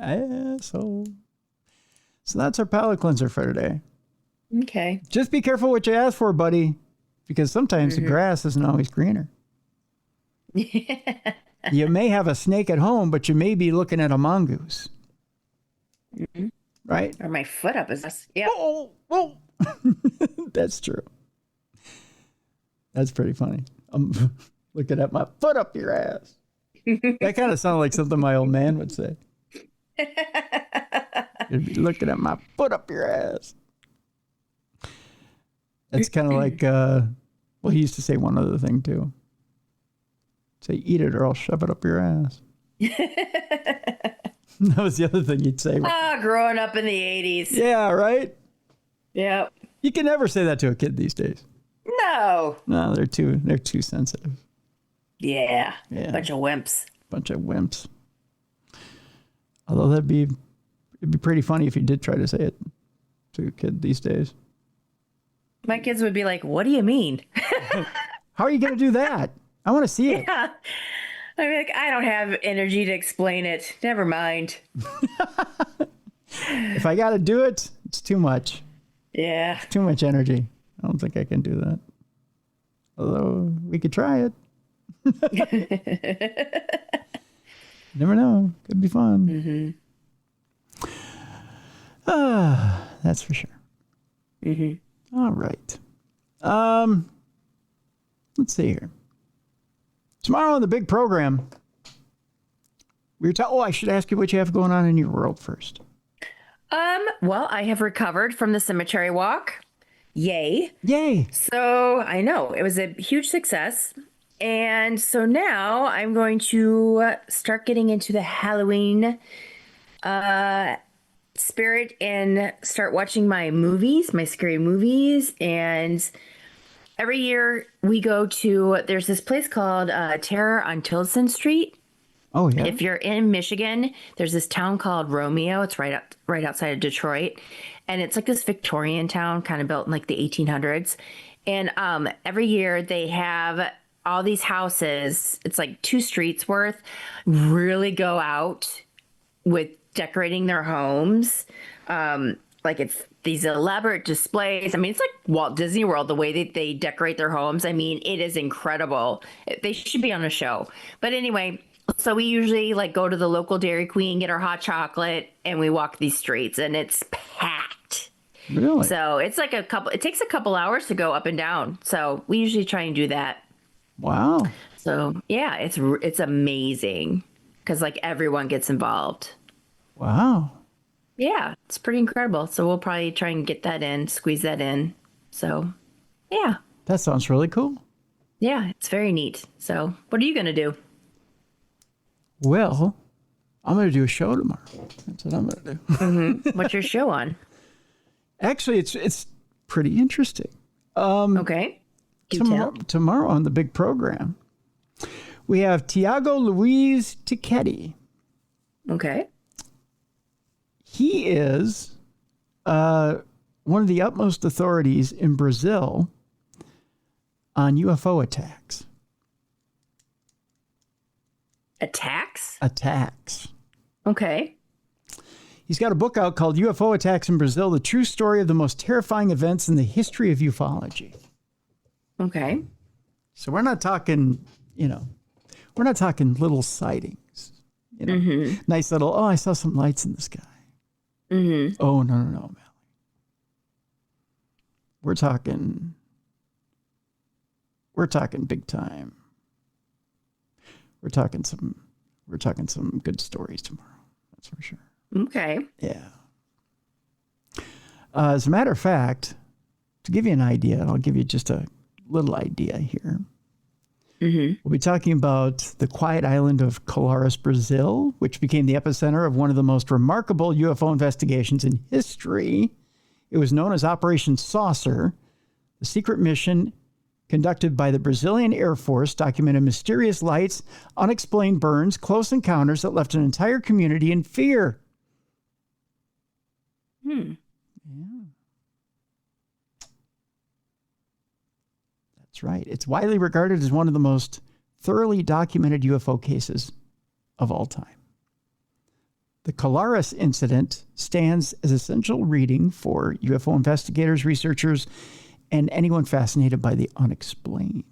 Asshole. So that's our palate cleanser for today. Okay. Just be careful what you ask for, buddy, because sometimes the grass isn't always greener. You may have a snake at home, but you may be looking at a mongoose. Right? Or my foot up his. Yeah. Whoa. That's true. That's pretty funny. I'm looking at my foot up your ass. That kind of sounded like something my old man would say. You'd be looking at my foot up your ass. That's kind of like, he used to say one other thing too. Say, eat it or I'll shove it up your ass. That was the other thing he'd say. Growing up in the 80s. Yeah, right? Yep. You can never say that to a kid these days. No. No, they're too sensitive. Yeah. Yeah. Bunch of wimps. Although it'd be pretty funny if you did try to say it to a kid these days. My kids would be like, what do you mean? How are you going to do that? I want to see it. Yeah. I'd be like, I don't have energy to explain it. Never mind. If I got to do it, it's too much. Yeah. Too much energy. I don't think I can do that. Although we could try it. Never know. Could be fun. That's for sure. All right. Let's see here. Tomorrow on the big program, I should ask you what you have going on in your world first. Well, I have recovered from the cemetery walk. Yay. So I know it was a huge success. And so now I'm going to start getting into the Halloween spirit and start watching my scary movies. And every year we go to, there's this place called Terror on Tilson Street. Oh, yeah. If you're in Michigan, there's this town called Romeo. It's right outside of Detroit. And it's like this Victorian town kind of built in like the 1800s. And every year they have all these houses. It's like 2 streets worth really go out with decorating their homes. Like it's these elaborate displays. I mean, it's like Walt Disney World, the way that they decorate their homes. I mean, it is incredible. They should be on a show. But anyway, so we usually like go to the local Dairy Queen, get our hot chocolate, and we walk these streets, and it's packed. Really? So it's like it takes a couple hours to go up and down. So we usually try and do that. Wow. So yeah, it's amazing because like everyone gets involved. Wow. Yeah, it's pretty incredible. So we'll probably try and get that in, squeeze that in. So, yeah. That sounds really cool. Yeah, it's very neat. So, what are you going to do? Well, I'm going to do a show tomorrow. That's what I'm going to do. Mm-hmm. What's your show on? Actually, it's pretty interesting. Okay. Tomorrow on the big program, we have Tiago Luiz Tichetti. Okay. He is one of the utmost authorities in Brazil on UFO attacks. Attacks. Okay. He's got a book out called UFO Attacks in Brazil, the true story of the most terrifying events in the history of ufology. Okay. So we're not talking, we're not talking little sightings. Nice little, I saw some lights in the sky. Mm-hmm. Oh, no, Mallie. We're talking big time. We're talking some good stories tomorrow. That's for sure. Okay. Yeah. As a matter of fact, to give you an idea, and I'll give you just a little idea here. Mm-hmm. We'll be talking about the quiet island of Colares, Brazil, which became the epicenter of one of the most remarkable UFO investigations in history. It was known as Operation Saucer. The secret mission conducted by the Brazilian Air Force documented mysterious lights, unexplained burns, close encounters that left an entire community in fear. Yeah. That's right. It's widely regarded as one of the most thoroughly documented UFO cases of all time. The Colares incident stands as essential reading for UFO investigators, researchers, and anyone fascinated by the unexplained.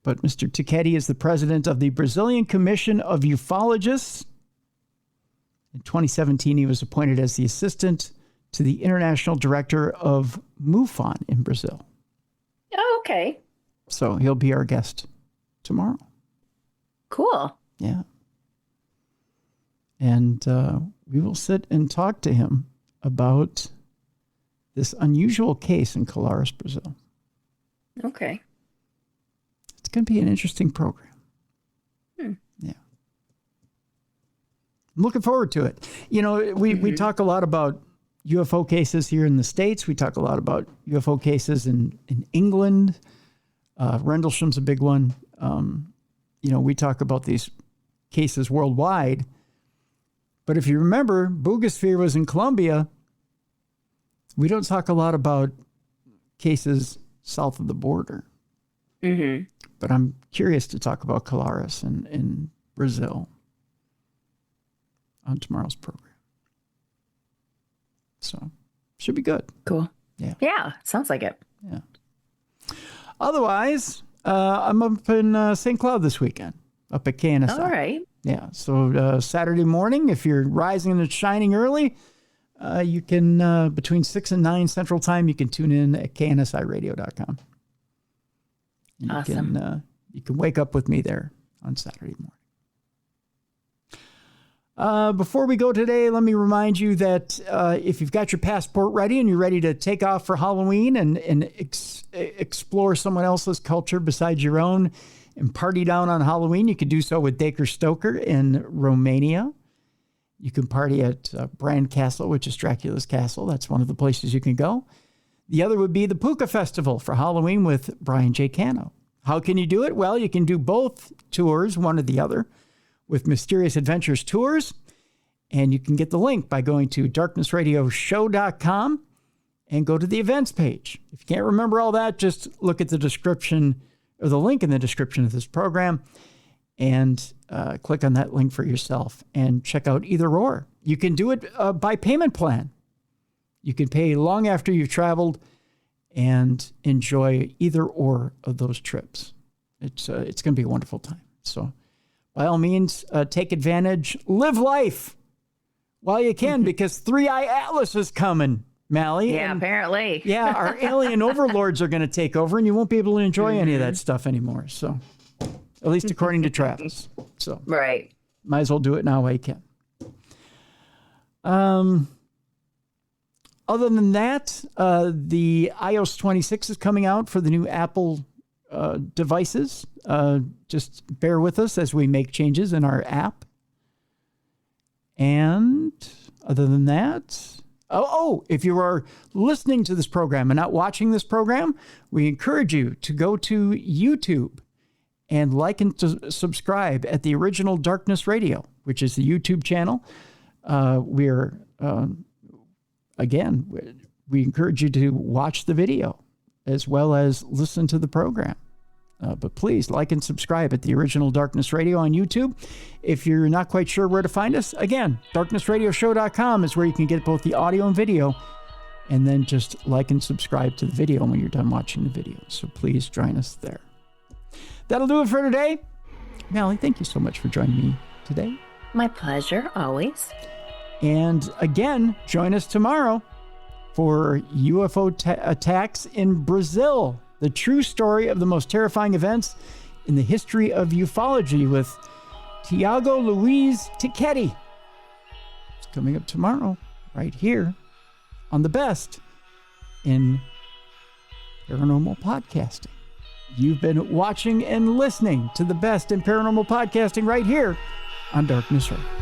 But Mr. Tichetti is the president of the Brazilian Commission of Ufologists. In 2017, he was appointed as the assistant to the international director of MUFON in Brazil. Oh, okay. So he'll be our guest tomorrow. Cool. Yeah. And we will sit and talk to him about this unusual case in Colares, Brazil. Okay. It's going to be an interesting program. Yeah. I'm looking forward to it. We talk a lot about UFO cases here in the States. We talk a lot about UFO cases in England. Rendlesham's a big one. We talk about these cases worldwide. But if you remember, Boogosphere was in Colombia. We don't talk a lot about cases south of the border. Mm-hmm. But I'm curious to talk about Colares in Brazil on tomorrow's program. So, should be good. Cool. Yeah. Yeah, sounds like it. Yeah. Otherwise, I'm up in St. Cloud this weekend, up at KNSI. All right. Yeah. So Saturday morning, if you're rising and shining early, you can, between 6 and 9 Central Time, you can tune in at KNSIradio.com. Awesome. You can wake up with me there on Saturday morning. Before we go today, let me remind you that if you've got your passport ready and you're ready to take off for Halloween and explore someone else's culture besides your own and party down on Halloween, you can do so with Dacre Stoker in Romania. You can party at Brand Castle, which is Dracula's castle. That's one of the places you can go. The other would be the Puka Festival for Halloween with Brian J. Cano. How can you do it? Well, you can do both tours, one or the other, with Mysterious Adventures Tours. And you can get the link by going to darknessradioshow.com and go to the events page. If you can't remember all that, just look at the description or the link in the description of this program and click on that link for yourself and check out either or. You can do it by payment plan. You can pay long after you've traveled and enjoy either or of those trips. It's going to be a wonderful time. So by all means, take advantage, live life while you can, because 3-Eye Atlas is coming, Mallie. Yeah, apparently. Yeah, our alien overlords are going to take over, and you won't be able to enjoy any of that stuff anymore. So, at least according to Travis. So right. Might as well do it now while you can. Other than that, the iOS 26 is coming out for the new Apple devices. Just bear with us as we make changes in our app. And other than that, if you are listening to this program and not watching this program, we encourage you to go to YouTube and like and subscribe at the Original Darkness Radio, which is the YouTube channel. We encourage you to watch the video as well as listen to the program. But please like and subscribe at the Original Darkness Radio on YouTube. If you're not quite sure where to find us, again, darknessradioshow.com is where you can get both the audio and video. And then just like and subscribe to the video when you're done watching the video. So please join us there. That'll do it for today. Mallie, thank you so much for joining me today. My pleasure, always. And again, join us tomorrow for UFO attacks in Brazil. The true story of the most terrifying events in the history of ufology with Tiago Luiz Ticchetti. It's coming up tomorrow, right here on the best in paranormal podcasting. You've been watching and listening to the best in paranormal podcasting right here on Darkness Right.